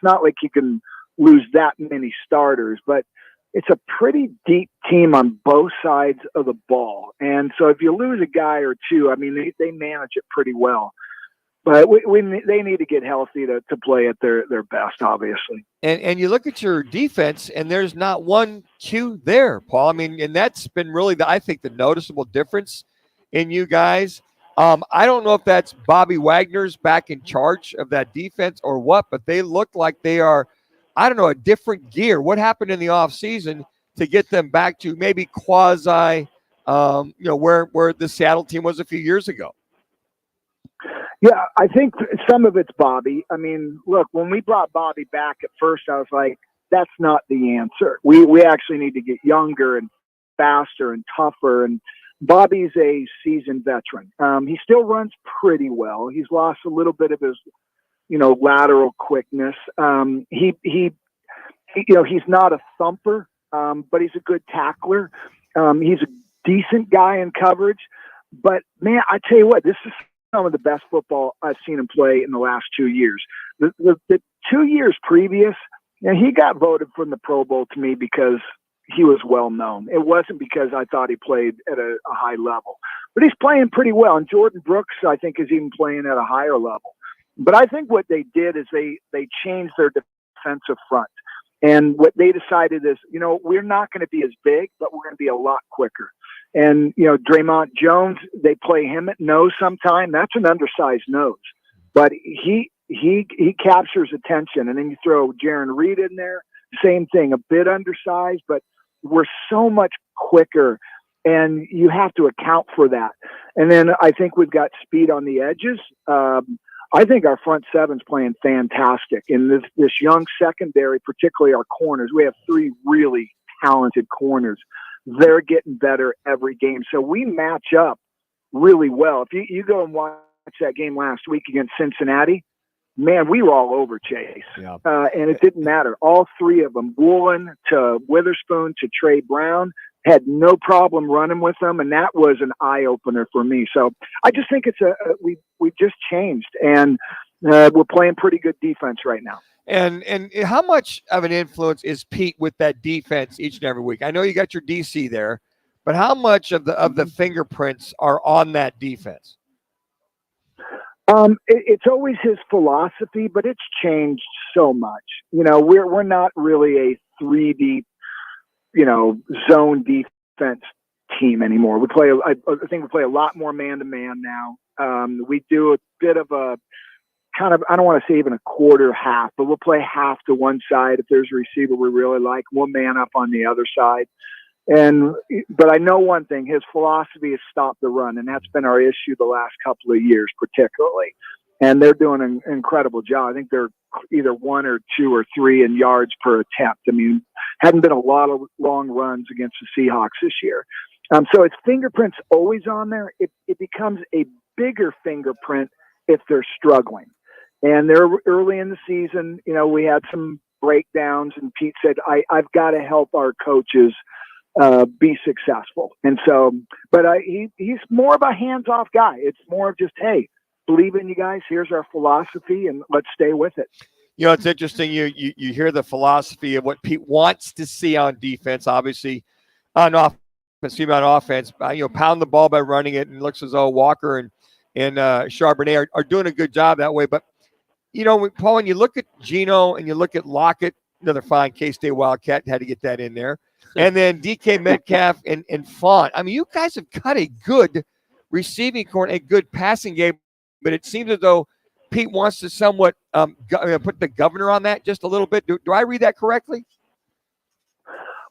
not like you can lose that many starters, but it's a pretty deep team on both sides of the ball. And so if you lose a guy or two, I mean, they manage it pretty well. But they need to get healthy to play at their best, obviously. And you look at your defense, and there's not one Q there, Paul. I mean, and that's been really, I think, the noticeable difference in you guys. I don't know if that's Bobby Wagner's back in charge of that defense or what, but they look like they are, I don't know, a different gear. What happened in the offseason to get them back to maybe quasi, where the Seattle team was a few years ago? Yeah, I think some of it's Bobby. I mean, look, when we brought Bobby back at first, I was like, that's not the answer. We actually need to get younger and faster and tougher. And Bobby's a seasoned veteran. He still runs pretty well. He's lost a little bit of his, lateral quickness. He's not a thumper, but he's a good tackler. He's a decent guy in coverage. But man, I tell you what, this is some of the best football I've seen him play in the last 2 years. The 2 years previous, he got voted from the Pro Bowl to me because he was well known. It wasn't because I thought he played at a high level, but he's playing pretty well. And Jordan Brooks, I think, is even playing at a higher level. But I think what they did is they changed their defensive front. And what they decided is, we're not going to be as big, but we're going to be a lot quicker. And, Draymond Jones, they play him at nose sometime. That's an undersized nose. But he captures attention. And then you throw Jaron Reed in there, same thing, a bit undersized, but we're so much quicker. And you have to account for that. And then I think we've got speed on the edges. I think our front seven's playing fantastic. In this young secondary, particularly our corners, we have three really talented corners. They're getting better every game. So we match up really well. If you go and watch that game last week against Cincinnati, man, we were all over Chase. Yeah. And it didn't matter. All three of them, Woolen to Witherspoon to Trey Brown, had no problem running with them. And that was an eye opener for me. So I just think it's we just changed, and we're playing pretty good defense right now. And how much of an influence is Pete with that defense each and every week? I know you got your DC there, but how much of the fingerprints are on that defense? It's always his philosophy, but it's changed so much. We're not really a 3D, zone defense team anymore. I think we play a lot more man-to-man now. We do a bit of a kind of, I don't want to say even a quarter half, but we'll play half to one side if there's a receiver we really like, one man up on the other side. But I know one thing, his philosophy is stop the run, and that's been our issue the last couple of years particularly. And they're doing an incredible job. I think they're either 1 or 2 or 3 in yards per attempt. I mean, hadn't been a lot of long runs against the Seahawks this year. So its fingerprint's always on there. It becomes a bigger fingerprint if they're struggling. And they're early in the season, we had some breakdowns, and Pete said, I've got to help our coaches be successful. And so, but he's more of a hands-off guy. It's more of just, hey, believe in you guys. Here's our philosophy, and let's stay with it. It's interesting. You hear the philosophy of what Pete wants to see on defense, obviously on offense, pound the ball by running it, and it looks as though Walker and Charbonnet are doing a good job that way. But, Paul, when you look at Geno and you look at Lockett, another fine K-State Wildcat, had to get that in there. And then DK Metcalf and Font. I mean, you guys have got a good receiving core and a good passing game, but it seems as though Pete wants to somewhat put the governor on that just a little bit. Do I read that correctly?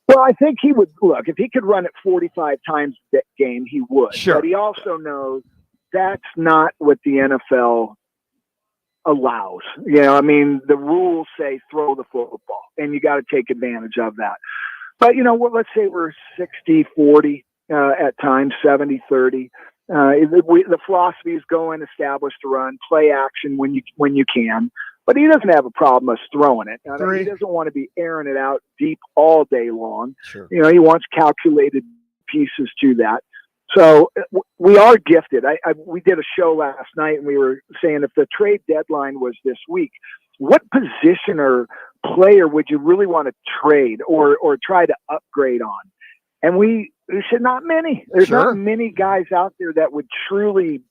Well, I think he would look, if he could run it 45 times that game, he would. Sure. But he also knows that's not what the NFL allows. The rules say throw the football, and you got to take advantage of that. But, let's say we're 60-40 at times, 70-30. The philosophy is go in, establish the run, play action when you can. But he doesn't have a problem us throwing it. He doesn't want to be airing it out deep all day long. Sure. He wants calculated pieces to that. So we are gifted. We did a show last night, and we were saying if the trade deadline was this week, what position or player would you really want to trade or try to upgrade on? And we said not many. There's not many guys out there that would truly,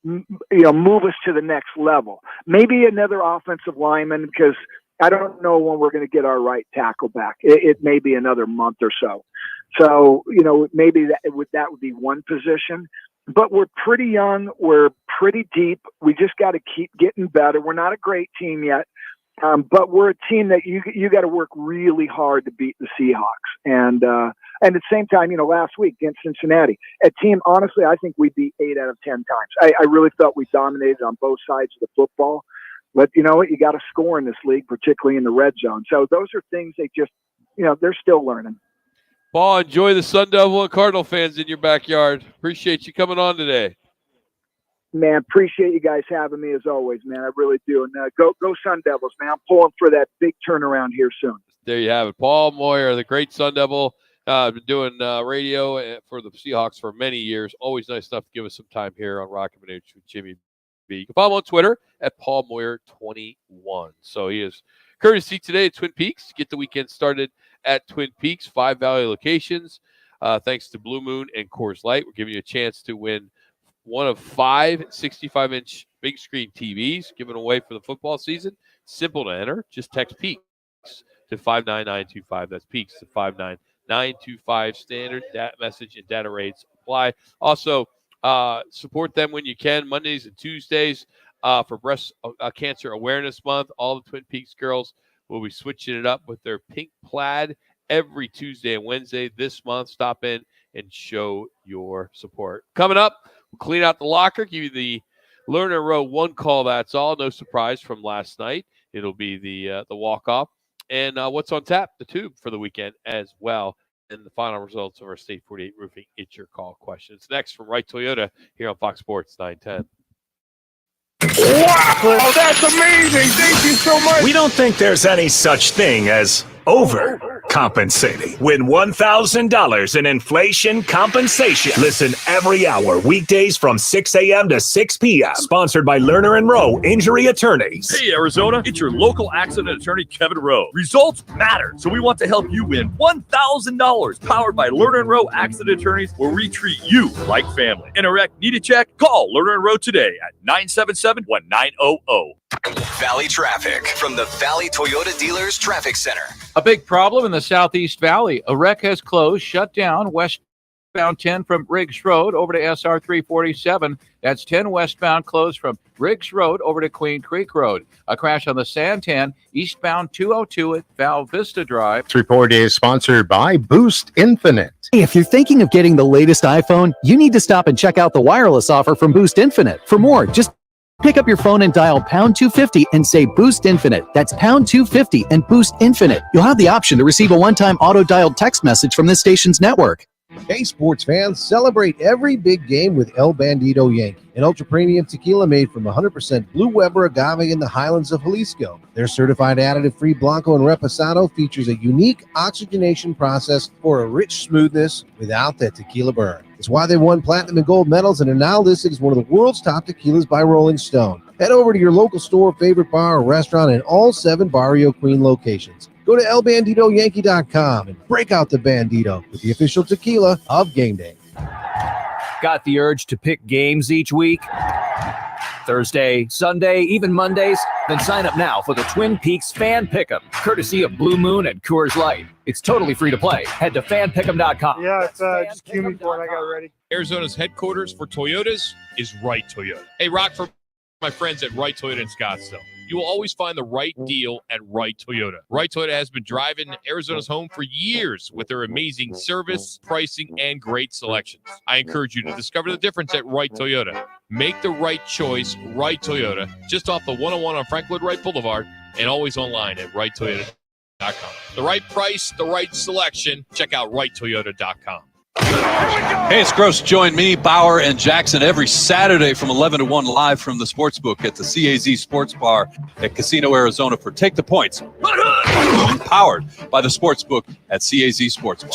move us to the next level. Maybe another offensive lineman, because I don't know when we're going to get our right tackle back. It may be another month or so. So, maybe that would be one position. But we're pretty young. We're pretty deep. We just got to keep getting better. We're not a great team yet, but we're a team that you got to work really hard to beat the Seahawks. And at the same time, last week against Cincinnati, a team, honestly, I think we beat 8 out of 10 times. I really felt we dominated on both sides of the football. But you know what? You got to score in this league, particularly in the red zone. So those are things they just, they're still learning. Paul, enjoy the Sun Devil and Cardinal fans in your backyard. Appreciate you coming on today. Man, appreciate you guys having me as always, man. I really do. And go Sun Devils, man. I'm pulling for that big turnaround here soon. There you have it. Paul Moyer, the great Sun Devil. Been doing radio for the Seahawks for many years. Always nice enough to give us some time here on Roc and Manuch with Jimmy B. You can follow him on Twitter at Paul Moyer21. So he is courtesy today at Twin Peaks. Get the weekend started at Twin Peaks, 5 Valley locations. Thanks to Blue Moon and Coors Light, we're giving you a chance to win one of 5 65-inch big screen TVs given away for the football season. Simple to enter. Just text Peaks to 59925. That's Peaks to 59925. Standard message and data rates apply. Also, support them when you can. Mondays and Tuesdays for Breast Cancer Awareness Month. All the Twin Peaks girls will be switching it up with their pink plaid every Tuesday and Wednesday this month. Stop in and show your support. Coming up, we'll clean out the locker, give you the Learner Row 1 call. That's all. No surprise from last night. It'll be the walk-off. And what's on tap, the tube for the weekend as well. And the final results of our State 48 Roofing It's Your Call questions. Next from Wright Toyota here on Fox Sports 910. Wow, that's amazing. Thank you so much. We don't think there's any such thing as overcompensating. Win $1,000 in inflation compensation. Listen every hour, weekdays from 6 a.m. to 6 p.m. Sponsored by Lerner and Rowe Injury Attorneys. Hey, Arizona, it's your local accident attorney, Kevin Rowe. Results matter, so we want to help you win $1,000. Powered by Lerner and Rowe Accident Attorneys, where we treat you like family. In a wreck, need a check? Call Lerner and Rowe today at 977-1900. Valley traffic from the Valley Toyota Dealers Traffic Center. A big problem in the Southeast Valley. A wreck has closed, shut down westbound 10 from Riggs Road over to SR 347. That's 10 westbound closed from Riggs Road over to Queen Creek Road. A crash on the Santan eastbound 202 at Val Vista Drive. This report is sponsored by Boost Infinite. If you're thinking of getting the latest iPhone, you need to stop and check out the wireless offer from Boost Infinite. For more, just pick up your phone and dial pound 250 and say Boost Infinite. That's pound 250 and Boost Infinite. You'll have the option to receive a one-time auto-dialed text message from this station's network. Hey, sports fans, celebrate every big game with El Bandito Yankee, an ultra-premium tequila made from 100% Blue Weber agave in the highlands of Jalisco. Their certified additive-free Blanco and Reposado features a unique oxygenation process for a rich smoothness without that tequila burn. It's why they won platinum and gold medals and are now listed as one of the world's top tequilas by Rolling Stone. Head over to your local store, favorite bar, or restaurant in all 7 Barrio Queen locations. Go to elbanditoyankee.com and break out the Bandito with the official tequila of Game Day. Got the urge to pick games each week? Thursday, Sunday, even Mondays? Then sign up now for the Twin Peaks Fan Pick'em, courtesy of Blue Moon and Coors Light. It's totally free to play. Head to fanpick'em.com. Yeah, it's just cue me for it. I got it ready. Arizona's headquarters for Toyotas is Wright Toyota. Hey, Rock, for my friends at Wright Toyota in Scottsdale. You will always find the right deal at Wright Toyota. Wright Toyota has been driving Arizona's home for years with their amazing service, pricing, and great selections. I encourage you to discover the difference at Wright Toyota. Make the right choice, Wright Toyota, just off the 101 on Frank Lloyd Wright Boulevard, and always online at WrightToyota.com. The right price, the right selection. Check out WrightToyota.com. Hey, it's Gross. Join me, Bauer, and Jackson every Saturday from 11 to 1 live from the Sportsbook at the CAZ Sports Bar at Casino, Arizona for Take the Points. Powered by the Sportsbook at CAZ Sports Bar.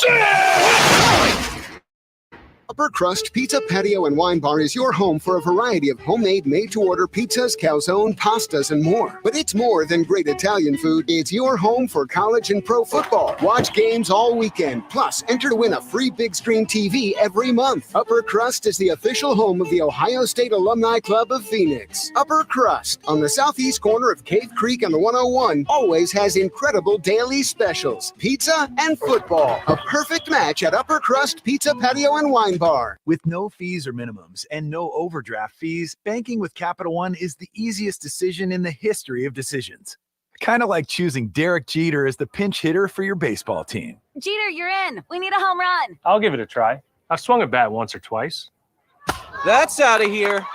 Upper Crust Pizza, Patio, and Wine Bar is your home for a variety of homemade, made-to-order pizzas, calzone, pastas, and more. But it's more than great Italian food. It's your home for college and pro football. Watch games all weekend. Plus, enter to win a free big screen TV every month. Upper Crust is the official home of the Ohio State Alumni Club of Phoenix. Upper Crust, on the southeast corner of Cave Creek and the 101, always has incredible daily specials. Pizza and football. A perfect match at Upper Crust Pizza, Patio, and Wine Bar. With no fees or minimums and no overdraft fees, banking with Capital One is the easiest decision in the history of decisions. Kind of like choosing Derek Jeter as the pinch hitter for your baseball team. Jeter, you're in. We need a home run. I'll give it a try. I've swung a bat once or twice. That's out of here.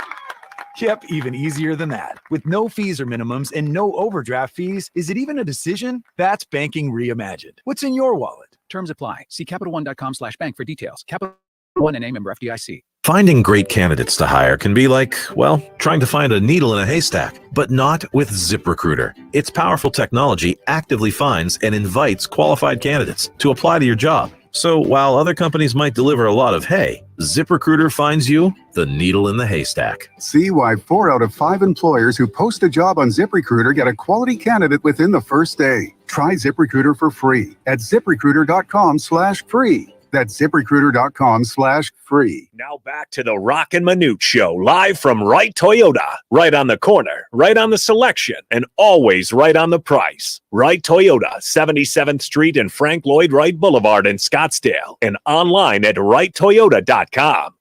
Yep, even easier than that. With no fees or minimums and no overdraft fees, is it even a decision? That's banking reimagined. What's in your wallet? Terms apply. See CapitalOne.com/bank for details. Capital One and a member FDIC. Finding great candidates to hire can be like, well, trying to find a needle in a haystack, but not with ZipRecruiter. Its powerful technology actively finds and invites qualified candidates to apply to your job. So while other companies might deliver a lot of hay, ZipRecruiter finds you the needle in the haystack. See why 4 out of 5 employers who post a job on ZipRecruiter get a quality candidate within the first day. Try ZipRecruiter for free at ZipRecruiter.com/free. That's ZipRecruiter.com/free. Now back to the Roc and Manuch Show, live from Wright Toyota. Right on the corner, right on the selection, and always right on the price. Wright Toyota, 77th Street and Frank Lloyd Wright Boulevard in Scottsdale, and online at WrightToyota.com.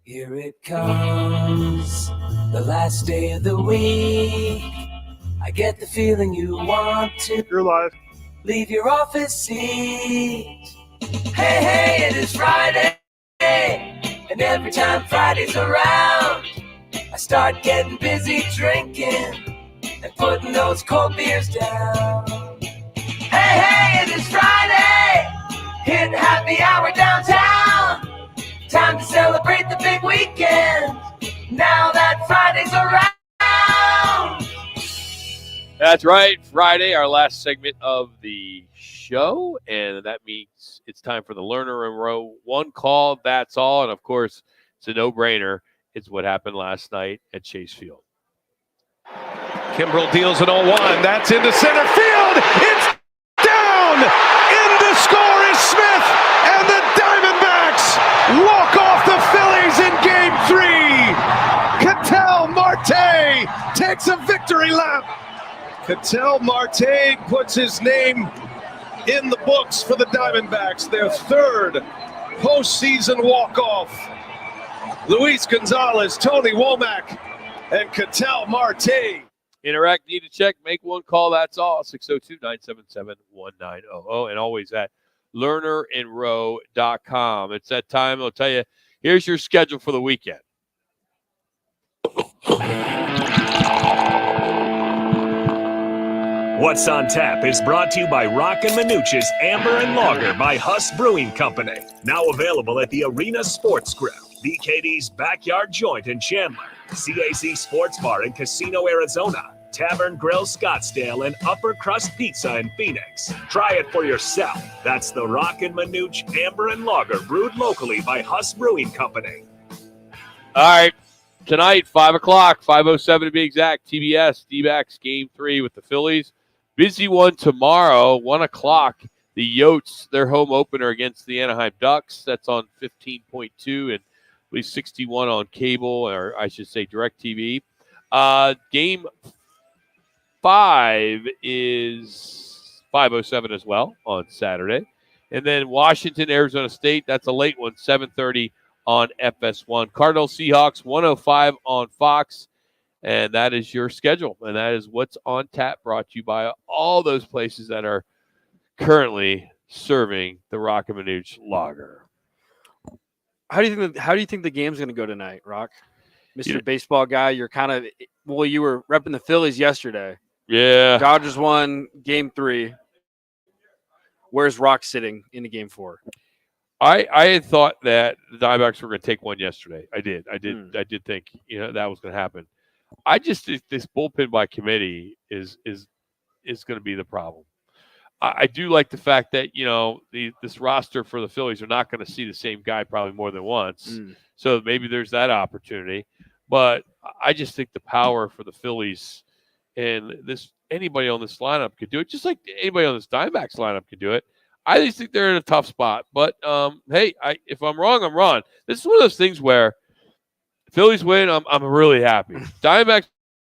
Here it comes, the last day of the week. I get the feeling you want to. You're live. Leave your office seat. Hey, hey, it is Friday, and every time Friday's around, I start getting busy drinking and putting those cold beers down. Hey, hey, it is Friday, hitting happy hour downtown. Time to celebrate the big weekend, now that Friday's around. That's right. Friday, our last segment of the show, and that means it's time for the Lerner and Rowe one call. That's all, and of course, it's a no-brainer. It's what happened last night at Chase Field. Kimbrell deals an 0-1. That's into center field. It's down. In to score is Smith, and the Diamondbacks walk off the Phillies in Game 3. Ketel Marte takes a victory lap. Ketel Marte puts his name in the books for the Diamondbacks, their third postseason walk-off. Luis Gonzalez, Tony Womack, and Ketel Marte. Interact, need to check, make one call, that's all. 602-977-1900. And always at lernerandrowe.com. It's that time. I'll tell you, here's your schedule for the weekend. What's on Tap is brought to you by Roc and Manuch's Amber and Lager by Huss Brewing Company. Now available at the Arena Sports Grill, BKD's Backyard Joint in Chandler, CAC Sports Bar in Casino, Arizona, Tavern Grill Scottsdale, and Upper Crust Pizza in Phoenix. Try it for yourself. That's the Roc and Manuch Amber and Lager, brewed locally by Huss Brewing Company. All right. Tonight, 5 o'clock, 5:07 to be exact, TBS, D-backs Game 3 with the Phillies. Busy one tomorrow, 1 o'clock. The Yotes, their home opener against the Anaheim Ducks. That's on 15.2 and at least 61 on cable, or I should say DirecTV. Game 5 is 5:07 as well on Saturday. And then Washington, Arizona State, that's a late one, 7:30 on FS1. Cardinals, Seahawks, 105 on Fox. And that is your schedule. And that is what's on tap, brought to you by all those places that are currently serving the Roc and Manuch Lager. How do you think the game's going to go tonight, Rock? Mr. Baseball guy, you're kind of – well, you were repping the Phillies yesterday. Yeah. Dodgers won Game 3. Where's Rock sitting in the Game 4? I had thought that the Diamondbacks were going to take one yesterday. I did think that was going to happen. I just think this bullpen by committee is going to be the problem. I do like the fact that this roster for the Phillies are not going to see the same guy probably more than once. So maybe there's that opportunity. But I just think the power for the Phillies and anybody on this lineup could do it, just like anybody on this Diamondbacks lineup could do it. I just think they're in a tough spot. But hey, if I'm wrong, I'm wrong. This is one of those things where Phillies win, I'm really happy. Diamondbacks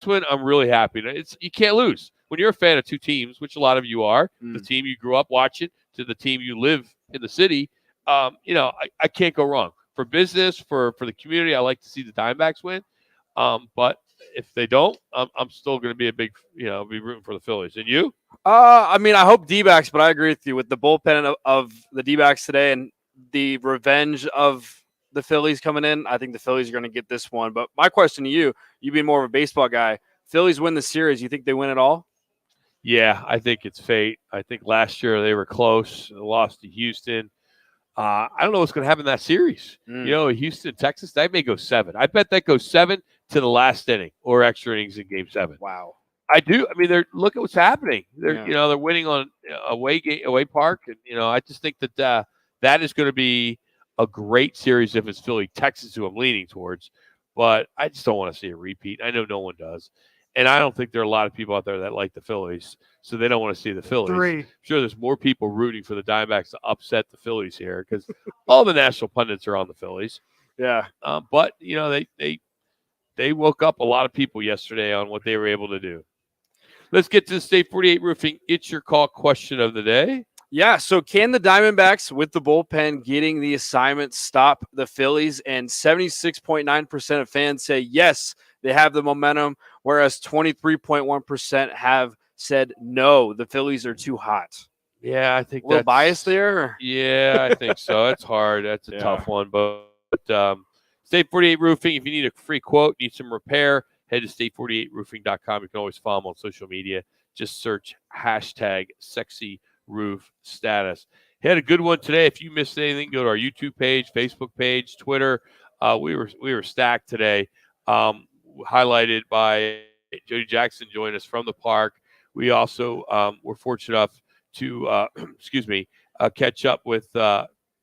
win, I'm really happy. You can't lose. When you're a fan of two teams, which a lot of you are, the team you grew up watching to the team you live in the city, I can't go wrong. For business, for the community, I like to see the Diamondbacks win. But if they don't, I'm still going to be be rooting for the Phillies. And you? I hope D-backs, but I agree with you with the bullpen of the D-backs today and the revenge of the Phillies coming in. I think the Phillies are going to get this one. But my question to you being more of a baseball guy, Phillies win the series. You think they win it all? Yeah, I think it's fate. I think last year they were close. They lost to Houston. I don't know what's going to happen in that series. Houston, Texas, that may go 7. I bet that goes 7 to the last inning or extra innings in Game 7. Wow. I do. Look at what's happening. They're winning on away park, and I just think that that is going to be a great series if it's Philly, Texas, who I'm leaning towards. But I just don't want to see a repeat. I know no one does. And I don't think there are a lot of people out there that like the Phillies, so they don't want to see the Phillies. 3. I'm sure there's more people rooting for the Diamondbacks to upset the Phillies here because all the national pundits are on the Phillies. Yeah. But, they woke up a lot of people yesterday on what they were able to do. Let's get to the State 48 Roofing. It's your call question of the day. Yeah, so can the Diamondbacks, with the bullpen getting the assignment, stop the Phillies? And 76.9% of fans say yes, they have the momentum, whereas 23.1% have said no, the Phillies are too hot. Yeah, I think a little biased there. Yeah, I think so. It's hard. That's a tough one. But State 48 Roofing, if you need a free quote, need some repair, head to state48roofing.com. You can always follow them on social media. Just search #SexyRoofStatus. He had a good one today. If you missed anything, go to our YouTube page, Facebook page, Twitter. We were stacked today. Highlighted by Jody Jackson joined us from the park We also were fortunate enough to, catch up with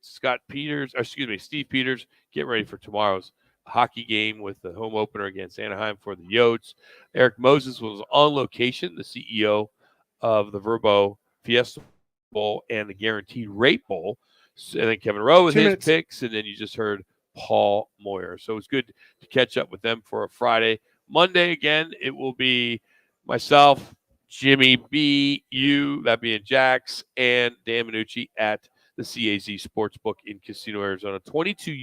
Steve Peters, getting ready for tomorrow's hockey game with the home opener against Anaheim for the Yotes. Eric Moses was on location, the CEO of the Verbo Fiesta Bowl and the Guaranteed Rate Bowl. And then Kevin Rowe with his picks, and then you just heard Paul Moyer. So it's good to catch up with them for a Friday. Monday, again, it will be myself, Jimmy B, you, that being Jax, and Dan Manucci at the CAZ Sportsbook in Casino, Arizona. 22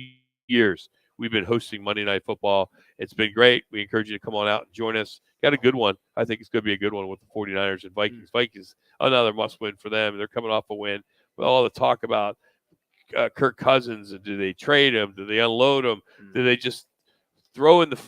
years we've been hosting Monday Night Football. It's been great. We encourage you to come on out and join us. Got a good one. I think it's going to be a good one with the 49ers and Vikings. Vikings, another must-win for them. They're coming off a win. With all the talk about Kirk Cousins, and do they trade him? Do they unload him? Do they just throw in the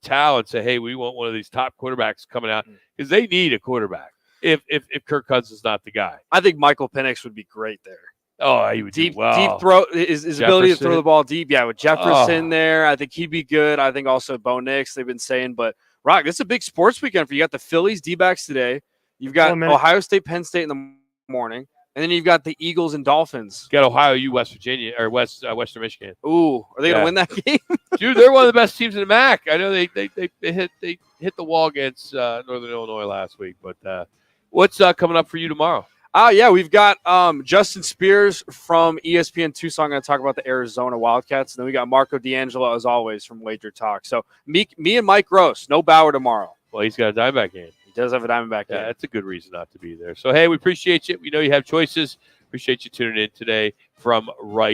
towel and say, hey, we want one of these top quarterbacks coming out? Because they need a quarterback if Kirk Cousins is not the guy. I think Michael Penix would be great there. Oh, he would deep, do well. Deep throw, his ability to throw the ball deep. Yeah, with Jefferson there, I think he'd be good. I think also Bo Nix, they've been saying. But, Rock, this is a big sports weekend for you. You got the Phillies D-backs today. You've got Ohio State, Penn State in the morning. And then you've got the Eagles and Dolphins. Got Ohio, West Virginia, or Western Michigan. Ooh, are they going to win that game? Dude, they're one of the best teams in the MAC. I know they hit the wall against Northern Illinois last week. But what's coming up for you tomorrow? Yeah, we've got Justin Spears from ESPN Tucson going to talk about the Arizona Wildcats. And then we got Marco D'Angelo, as always, from Wager Talk. So me and Mike Gross, no Bauer tomorrow. Well, he's got a Diamondback game. He does have a Diamondback game. Yeah, that's a good reason not to be there. So, hey, we appreciate you. We know you have choices. Appreciate you tuning in today from right